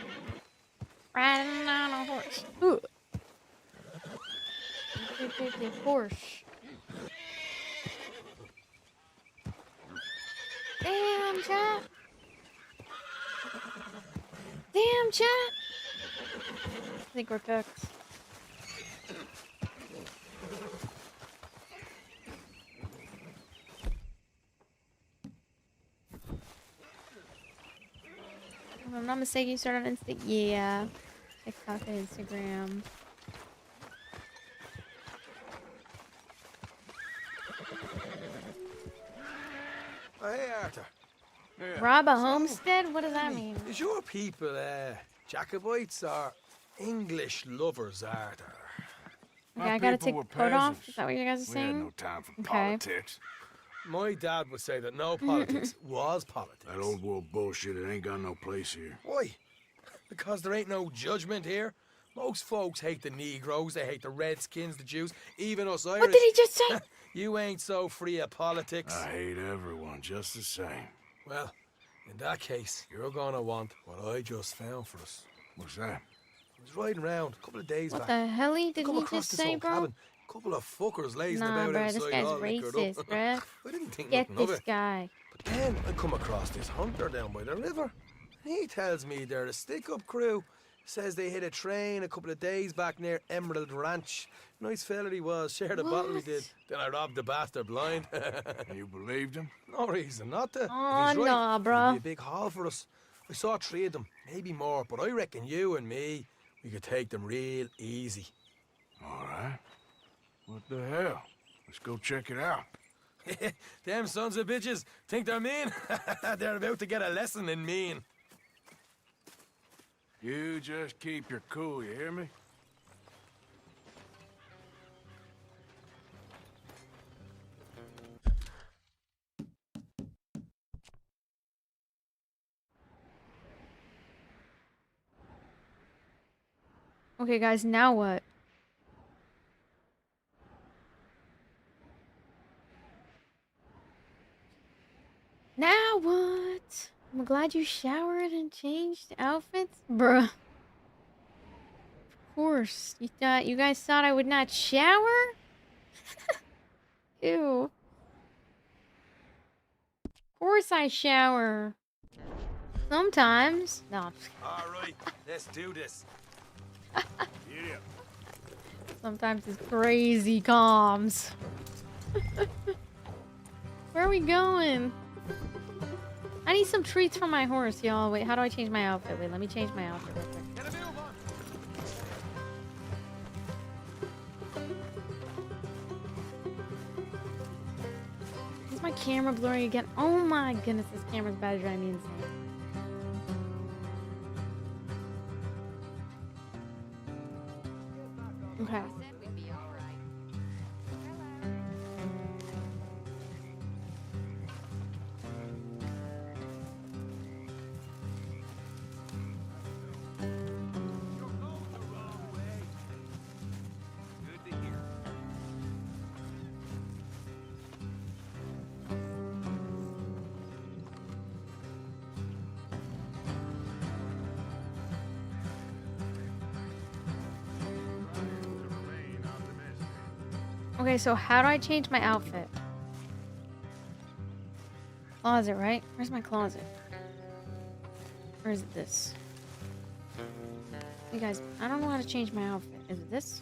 Riding on a horse. Ooh. Horse. Damn, chat. Damn, chat. I think we're cooked. If I'm not mistaken, you started on Insta. Yeah. TikTok and Instagram. Hey, Arthur. Rob a homestead? What does that mean? Is your people Jacobites or English lovers, Arthur? Okay, I gotta take the coat off. Is that what you guys are saying? We had no time for Okay. politics. My dad would say that no politics was politics. That old world bullshit, it ain't got no place here. Why? Because there ain't no judgment here. Most folks hate the Negroes, they hate the Redskins, the Jews, even us Irish. What did he just say? You ain't so free of politics. I hate everyone just the same. Well, in that case, you're gonna want what I just found for us. What's that? I was riding around a couple of days What back. the hell did Come he across just this say, old bro? cabin. Couple of fuckers lazing Nah, about bruh, outside this guy's all liquored racist, up. bruh. I didn't think Get nothing of this it. guy. But then I come across this hunter down by the river. He tells me they're a stick-up crew. Says they hit a train a couple of days back near Emerald Ranch. Nice fella he was, shared a bottle he did. Then I robbed the bastard blind. You believed him? No reason not to. If Oh, he's right, nah, it'd bruh. be a big haul for us. I saw 3 of them, maybe more, but I reckon you and me, we could take them real easy. All right. What the hell? Let's go check it out. Them sons of bitches think they're mean. They're about to get a lesson in mean. You just keep your cool, you hear me? Okay, guys, now what? Now what? I'm glad you showered and changed outfits, bruh. Of course. You guys thought I would not shower? Ew. Of course I shower. Sometimes. No. All right, let's do this. Sometimes it's crazy comms. Where are we going? I need some treats for my horse, y'all. Wait, how do I change my outfit? Wait, let me change my outfit real quick. Is my camera blurry again? Oh my goodness, this camera's about to drive me insane. Okay. Okay, so how do I change my outfit? Closet, right? Where's my closet? Or is it this? You guys, I don't know how to change my outfit. Is it this?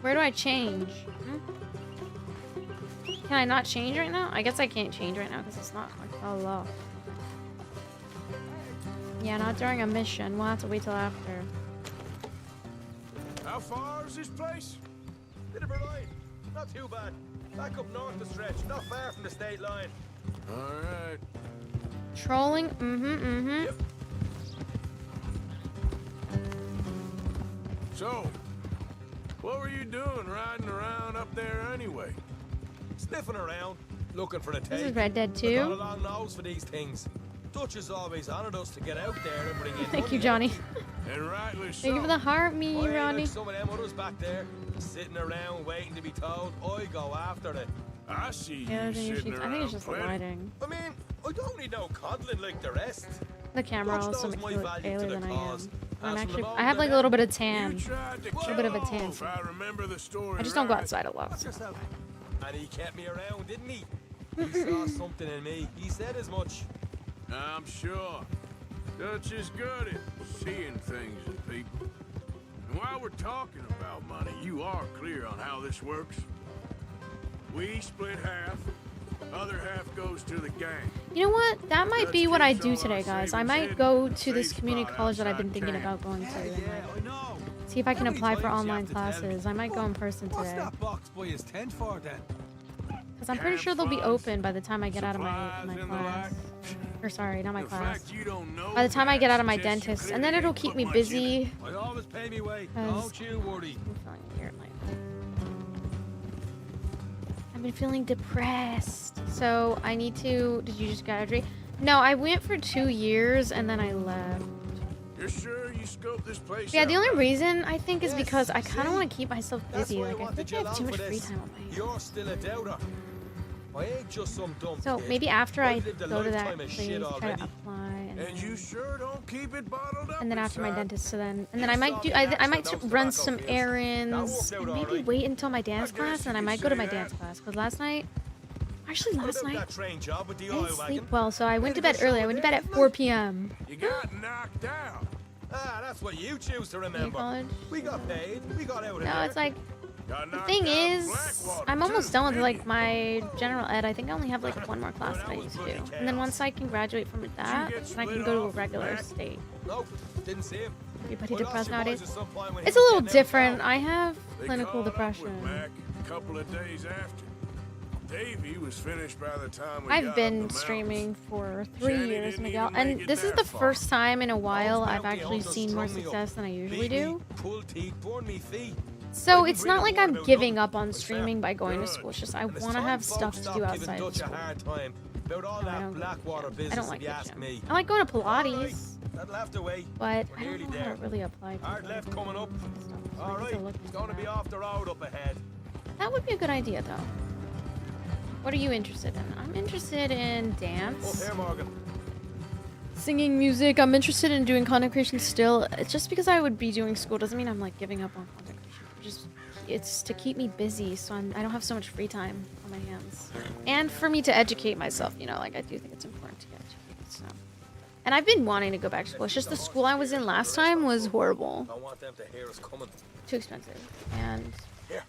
Where do I change? Can I not change right now? I guess I can't change right now because it's not like so low. Yeah, not during a mission. We'll have to wait till after. How far is this place? Bit of a ride. Not too bad. Back up north the stretch, not far from the state line. Alright. Trolling? Yep. So, what were you doing riding around up there anyway? Sniffing around, looking for the tape. This is Red Dead 2. I got a long nose for these things. Dutch has always honored us to get out there and bring in Thank money. you, Johnny. And rightly so. Thank you for the heart, me, I ain't Ronnie. like some of them others back there, sitting around waiting to be told. I go after it. I see Yeah, you sitting I around think it's just the plenty. lighting. I mean, I don't need no coddling like the rest. The camera Dutch also knows makes my me look value paler to the than I am. cause. I'm As from actually, the I have like a moment little bit of You tan. tried to A little bit of a kill tan. if I remember the story I just don't go right. outside a lot. Watch yourself. And he kept me around, didn't he? He saw something in me. He said as much. I'm sure. Dutch is good at seeing things in people. And while we're talking about money, you are clear on how this works. We split half. Other half goes to the gang. You know what? That might be what I do today, guys. I might hidden go in a to this safe community spot college that I've been outside thinking camp. about going to. Yeah, I know. See if I can How many apply for times you online have to tell me? classes. I might go in person What's today. that box by his tent for then? Because I'm pretty sure they'll be Campfires, open by the time I get out of my supplies and the class. like. Or sorry, not my The class. fact you don't know By the time I get out of my that suggests you dentist. And then clearly it'll ain't keep put me much in it. busy. I always pay me way. Because- Don't you worry. I'm feeling weird lately. I've been feeling depressed. So I need to... Did you just graduate? No, I went for 2 years and then I left. You're sure you scoped this place Yeah, out the only right? reason I think is Yes, because I kind of see? want to keep myself That's busy. why I Like I wanted think you I have too along much for free this. time on my hands. You're still a doubter. I ain't just some dumb So kid. maybe after I I've lived a go to that lifetime of place, shit try to already. apply, And you sure don't keep it bottled up and then after my inside? dentist, so then and You then I might saw do the I accident, might those run tobacco some fields. errands That worked and out maybe alright. wait until my dance guess class, you and I could might go to say my that. dance class because last night, actually What last about night, that train job with the I oil didn't wagon? sleep well, so I went to Ready bed go early. I show went to bed it at in, 4 like? p.m. You got knocked out. Ah, that's what you choose to remember. college? We got paid. We got out of No, there. it's like Got the knocked thing out in is, Blackwater, I'm almost too, done with didn't like you? my general ed. I think I only have like one more class that I need to do, and then once I can graduate from that, get then I can split go to a off regular back? state. Nope, didn't see him. Everybody I lost depressed your boys nowadays. at some point when It's he a was little getting out of different. town. I have They clinical caught up depression. with Mac a couple of days after. Davey was finished by the time we got I've up been the mountains. streaming for 3 Shanny years, didn't Miguel, even make and it this is that the far. first time in a while Those I've bounty actually hunters seen more strung me up. success than I usually Beat me, do. pulled teeth, torn me feet. So I it's didn't not read a like word I'm about giving nothing. up on It's fair. streaming by going to Good. school. It's just I And it's want to time have folks stuff to stopped do giving outside of Dutch a school. hard time about all No, I that don't go to the Blackwater gym. I business, don't if like you the ask gym. me. I like going to Alright, Pilates, that'll have to wait. but We're I don't nearly know how to there. really apply to Hard it. left coming up. So I All need right, to look it's into going to be that. off the road up ahead. That would be a good idea, though. What are you interested in? I'm interested in Oh, dance, here, Morgan. Singing music. I'm interested in doing content creation still. It's just because I would be doing school doesn't mean I'm like giving up on content creation. It's to keep me busy, so I don't have so much free time on my hands. And for me to educate myself, you know, like I do think it's important to get educated. So. And I've been wanting to go back to school. It's just the school I was in last time was horrible. I want them to hear us coming. Too expensive. And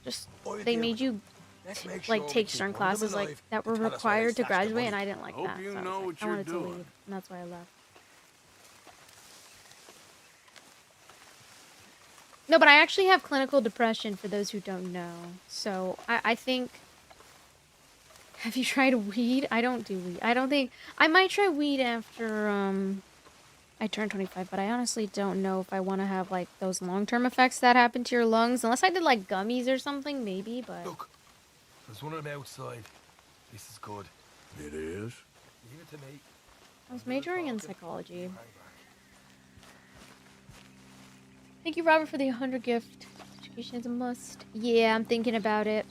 just they made you like take certain classes like that were required to graduate, and I didn't like that. So I wanted to leave, and that's why I left. No, but I actually have clinical depression, for those who don't know. So I think... Have you tried weed? I don't do weed. I don't think... I might try weed after I turn 25, but I honestly don't know if I want to have like those long-term effects that happen to your lungs. Unless I did like gummies or something, maybe, but... Look, there's one on the outside. This is good. It is? Leave it to me. I was majoring in psychology. Thank you, Robert, for the 100 gift. Education is a must. Yeah, I'm thinking about it.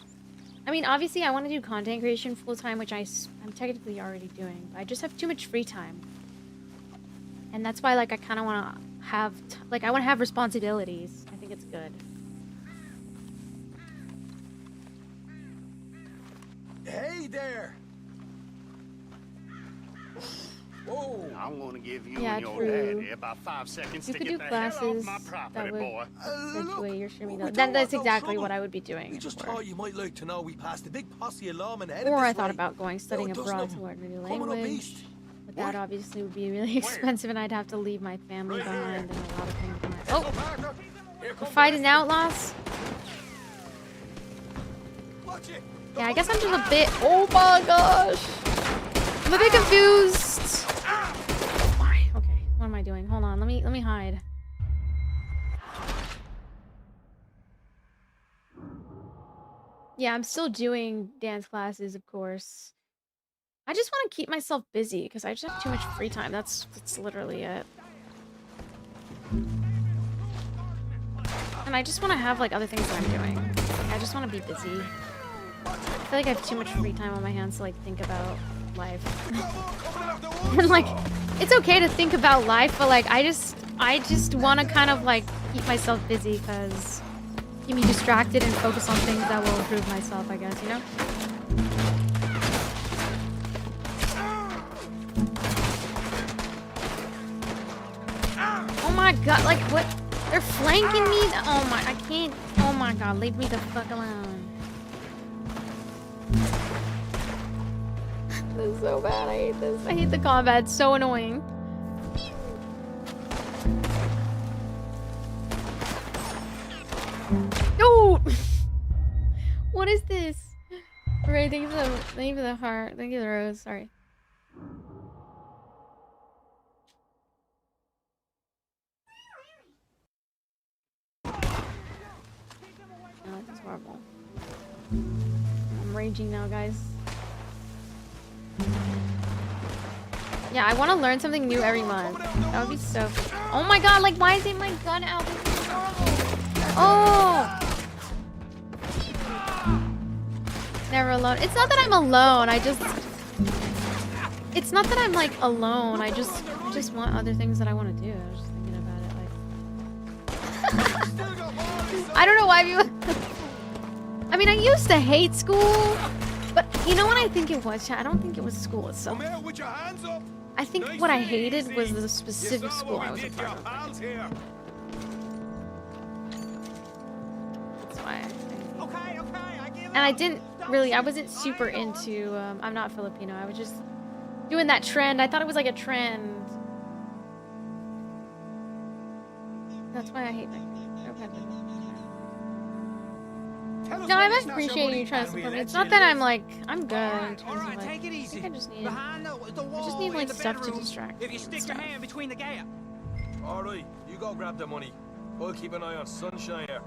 I mean, obviously, I want to do content creation full-time, which I'm technically already doing. But I just have too much free time. And that's why, like, I kind of want to have... I want to have responsibilities. I think it's good. Hey there! Whoa! I want to give you Yeah, and your true. daddy about 5 seconds You to could get do the hell off classes my that property, would boy. accentuate your streaming. we That's don't want no exactly trouble. what I would be doing. We just for. thought you might like to know we passed a big posse of lawmen headed Or this I thought way. about going studying Now a dozen abroad of to them learn a new coming up language. east. But that obviously would be really expensive, and I'd have to leave my family behind and a lot of things behind. Oh! We're fighting outlaws? Yeah, I guess I'm just a bit... Oh my gosh! I'm a bit confused! Why? Okay, what am I doing? Hold on, let me hide. Yeah, I'm still doing dance classes, of course. I just want to keep myself busy because I just have too much free time. That's literally it. And I just want to have like other things that I'm doing. Like, I just want to be busy. I feel like I have too much free time on my hands to like think about life. And like, it's okay to think about life, but like I just want to kind of like keep myself busy because keep me distracted and focus on things that will improve myself, I guess, you know? Oh my god, like what? They're flanking me? Oh my, I can't. Oh my god, leave me the fuck alone. This is so bad, I hate this. I hate the combat, it's so annoying. No! What is this? Alright, thank you for the heart. Thank you for the rose, sorry. No, this is horrible. I'm raging now, guys. Yeah, I want to learn something new every month. That would be so... Oh my god, like, why is it my gun out? This is horrible. Oh! Never alone. It's not that I'm alone, I just... It's not that I'm, like, alone. I just want other things that I want to do. I was just thinking about it, like... I don't know why people... I mean, I used to hate school, but you know what I think it was? I don't think it was school itself. I think what I hated was the specific school I was a part of. That's why. And I didn't really, I wasn't super into, I'm not Filipino, I was just doing that trend. I thought it was like a trend. That's why I hate that. No, I must appreciate you trying to support me. It's not that I'm like, I'm good in terms of like, I think I just need like stuff to distract me. If you stick your hand between the gap. Alright, you go grab the money. I'll keep an eye on Sunshine here.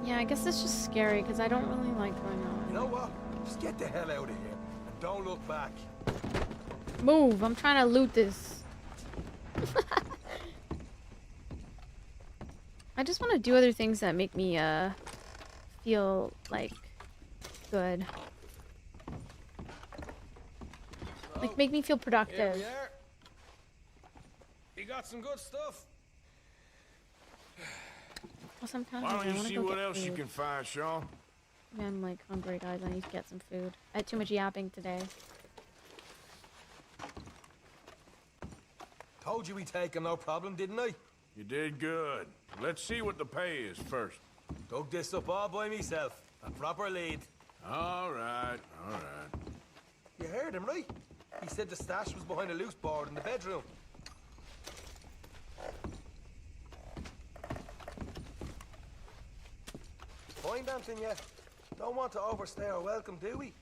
Yeah, I guess it's just scary because I don't really like going on. You know what? Just get the hell out of here and don't look back. Move, I'm trying to loot this. I just want to do other things that make me feel like good. Like, make me feel productive. Here we are. You got some good stuff. Well, sometimes Why I don't you wanna see go what get else you food. can find, Sean? I'm like hungry, guys. I need to get some food. I had too much yapping today. Told you we'd take him, no problem, didn't I? You did good. Let's see what the pay is first. Dug this up all by myself. A proper lead. All right, all right. You heard him, right? He said the stash was behind a loose board in the bedroom. Find anything yet? Don't want to overstay our welcome, do we?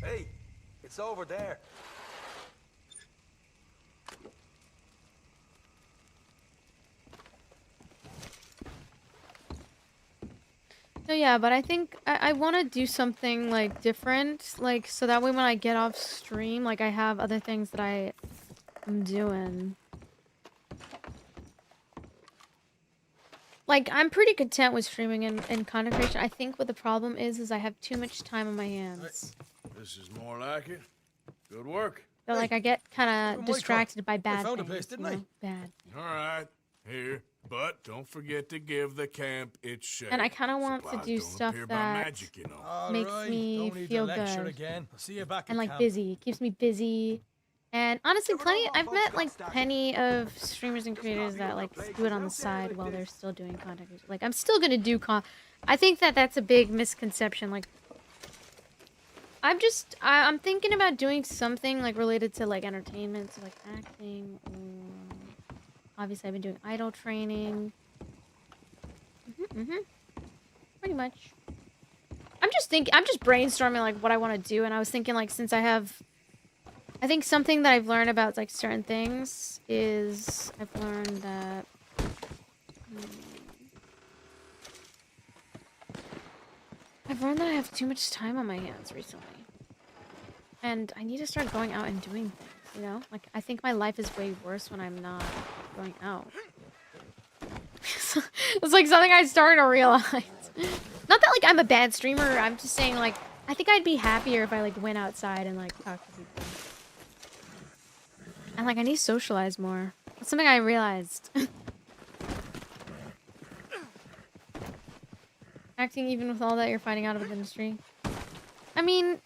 Hey, it's over there. No, yeah, but I think I want to do something like different, like so that way when I get off stream, like I have other things that I am doing. Like I'm pretty content with streaming and content creation. I think what the problem is I have too much time on my hands. This is more like it. Good work. So like I get kind of distracted by bad found a things. place, didn't you I? know? Bad. All right, here. But don't forget to give the camp its share. And I kind of want to Supplies do don't stuff appear by that magic, you know. makes Alright, me don't need feel to lecture good. again. I'll see you back And at like camp. busy, keeps me busy. And honestly, I've met like plenty of streamers and creators that like do it on the side while they're still doing content. Like I'm still gonna do I think that that's a big misconception. Like I'm thinking about doing something like related to like entertainment, so like acting. Obviously, I've been doing idol training. Pretty much. I'm just brainstorming like what I want to do, and I was thinking like since I think something that I've learned about like certain things is I've learned that I have too much time on my hands recently. And I need to start going out and doing things, you know? Like I think my life is way worse when I'm not going out. It's like something I'm starting to realize. Not that like I'm a bad streamer, I'm just saying like I think I'd be happier if I like went outside and like talked to people. And like I need to socialize more. That's something I realized. Acting even with all that you're finding out of the industry. I mean,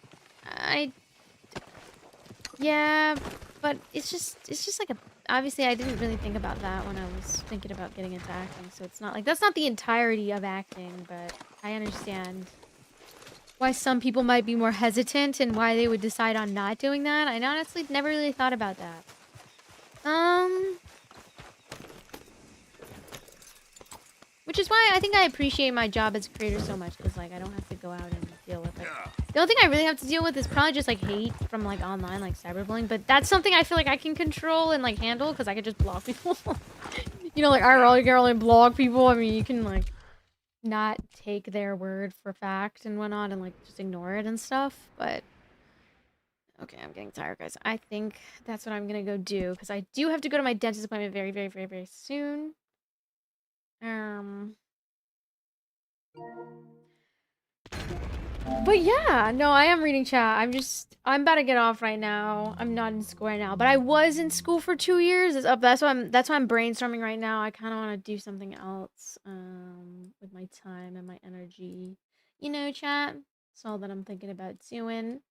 yeah, but it's just like obviously I didn't really think about that when I was thinking about getting into acting, so it's not like that's not the entirety of acting, but I understand why some people might be more hesitant and why they would decide on not doing that. I honestly never really thought about that. Which is why I think I appreciate my job as a creator so much, because like I don't have to go out and deal with it. The only thing I really have to deal with is probably just like hate from like online, like cyberbullying, but that's something I feel like I can control and like handle because I can just block people. You know, like IRL, you can only block people. I mean, you can like not take their word for fact and whatnot and like just ignore it and stuff, but okay, I'm getting tired, guys. I think that's what I'm gonna go do because I do have to go to my dentist appointment very, very, very, very soon. But yeah, no, I am reading chat. I'm about to get off right now. I'm not in school right now, but I was in school for 2 years. That's why I'm brainstorming right now. I kind of want to do something else with my time and my energy. You know, chat. That's all that I'm thinking about doing.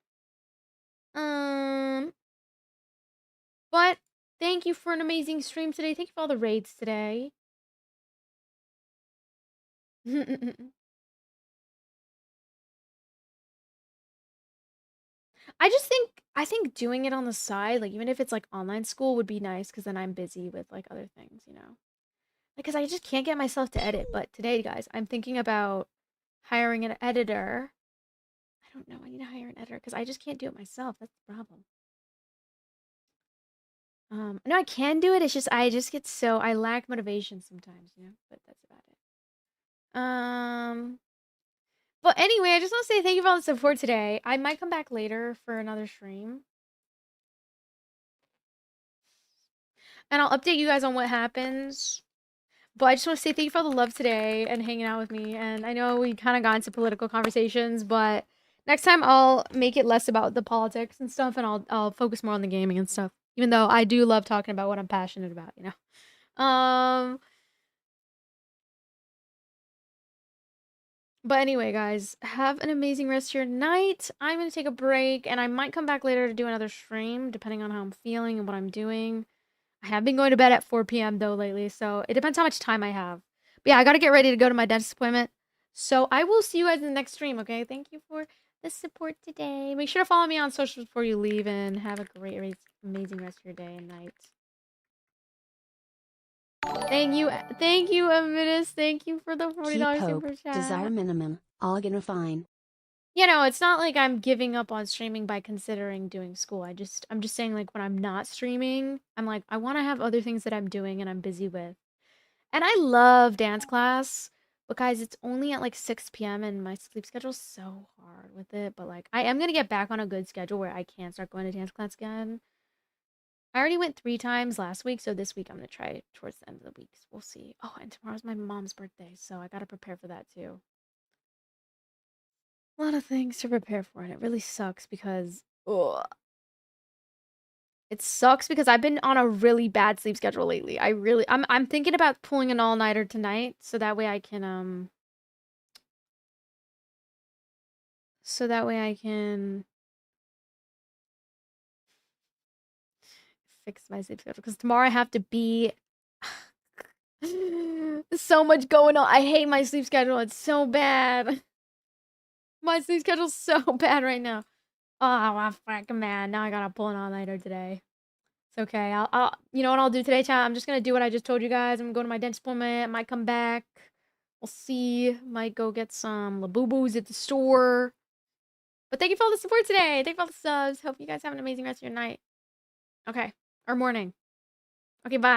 But thank you for an amazing stream today. Thank you for all the raids today. I think doing it on the side, like even if it's like online school would be nice because then I'm busy with like other things, you know. Because I just can't get myself to edit. But today, guys, I'm thinking about hiring an editor. I don't know. I need to hire an editor because I just can't do it myself. That's the problem. No, I can do it. It's just I lack motivation sometimes, you know. But that's about it. But anyway, I just want to say thank you for all the support today. I might come back later for another stream. And I'll update you guys on what happens. But I just want to say thank you for all the love today and hanging out with me. And I know we kind of got into political conversations, but next time I'll make it less about the politics and stuff, and I'll focus more on the gaming and stuff. Even though I do love talking about what I'm passionate about, you know. But anyway, guys, have an amazing rest of your night. I'm going to take a break, and I might come back later to do another stream, depending on how I'm feeling and what I'm doing. I have been going to bed at 4 p.m. though lately, so it depends how much time I have. But yeah, I got to get ready to go to my dentist appointment. So I will see you guys in the next stream, okay? Thank you for the support today. Make sure to follow me on socials before you leave, and have a great, amazing rest of your day and night. Thank you, Avidus. Thank you for the $40 super chat. Desire minimum. All gonna fine. You know, it's not like I'm giving up on streaming by considering doing school. I'm just saying, like, when I'm not streaming, I'm like, I want to have other things that I'm doing and I'm busy with. And I love dance class, but guys, it's only at like 6 p.m. and my sleep schedule's so hard with it. But like, I am gonna get back on a good schedule where I can start going to dance class again. I already went 3 times last week, so this week I'm gonna try towards the end of the week. So we'll see. Oh, and tomorrow's my mom's birthday, so I gotta prepare for that too. A lot of things to prepare for, and it really sucks because it sucks because I've been on a really bad sleep schedule lately. I'm thinking about pulling an all-nighter tonight, so that way I can fix my sleep schedule, because tomorrow I have to be there's so much going on. I hate my sleep schedule. It's so bad. My sleep schedule's so bad right now. Oh, I'm fucking mad. Now I gotta pull an all-nighter today. It's okay. I'll you know what I'll do today, chat? I'm just gonna do what I just told you guys. I'm gonna go to my dentist appointment. Might come back. We'll see. Might go get some Labubu's at the store. But thank you for all the support today. Thank you for all the subs. Hope you guys have an amazing rest of your night. Okay. Or morning. Okay, bye.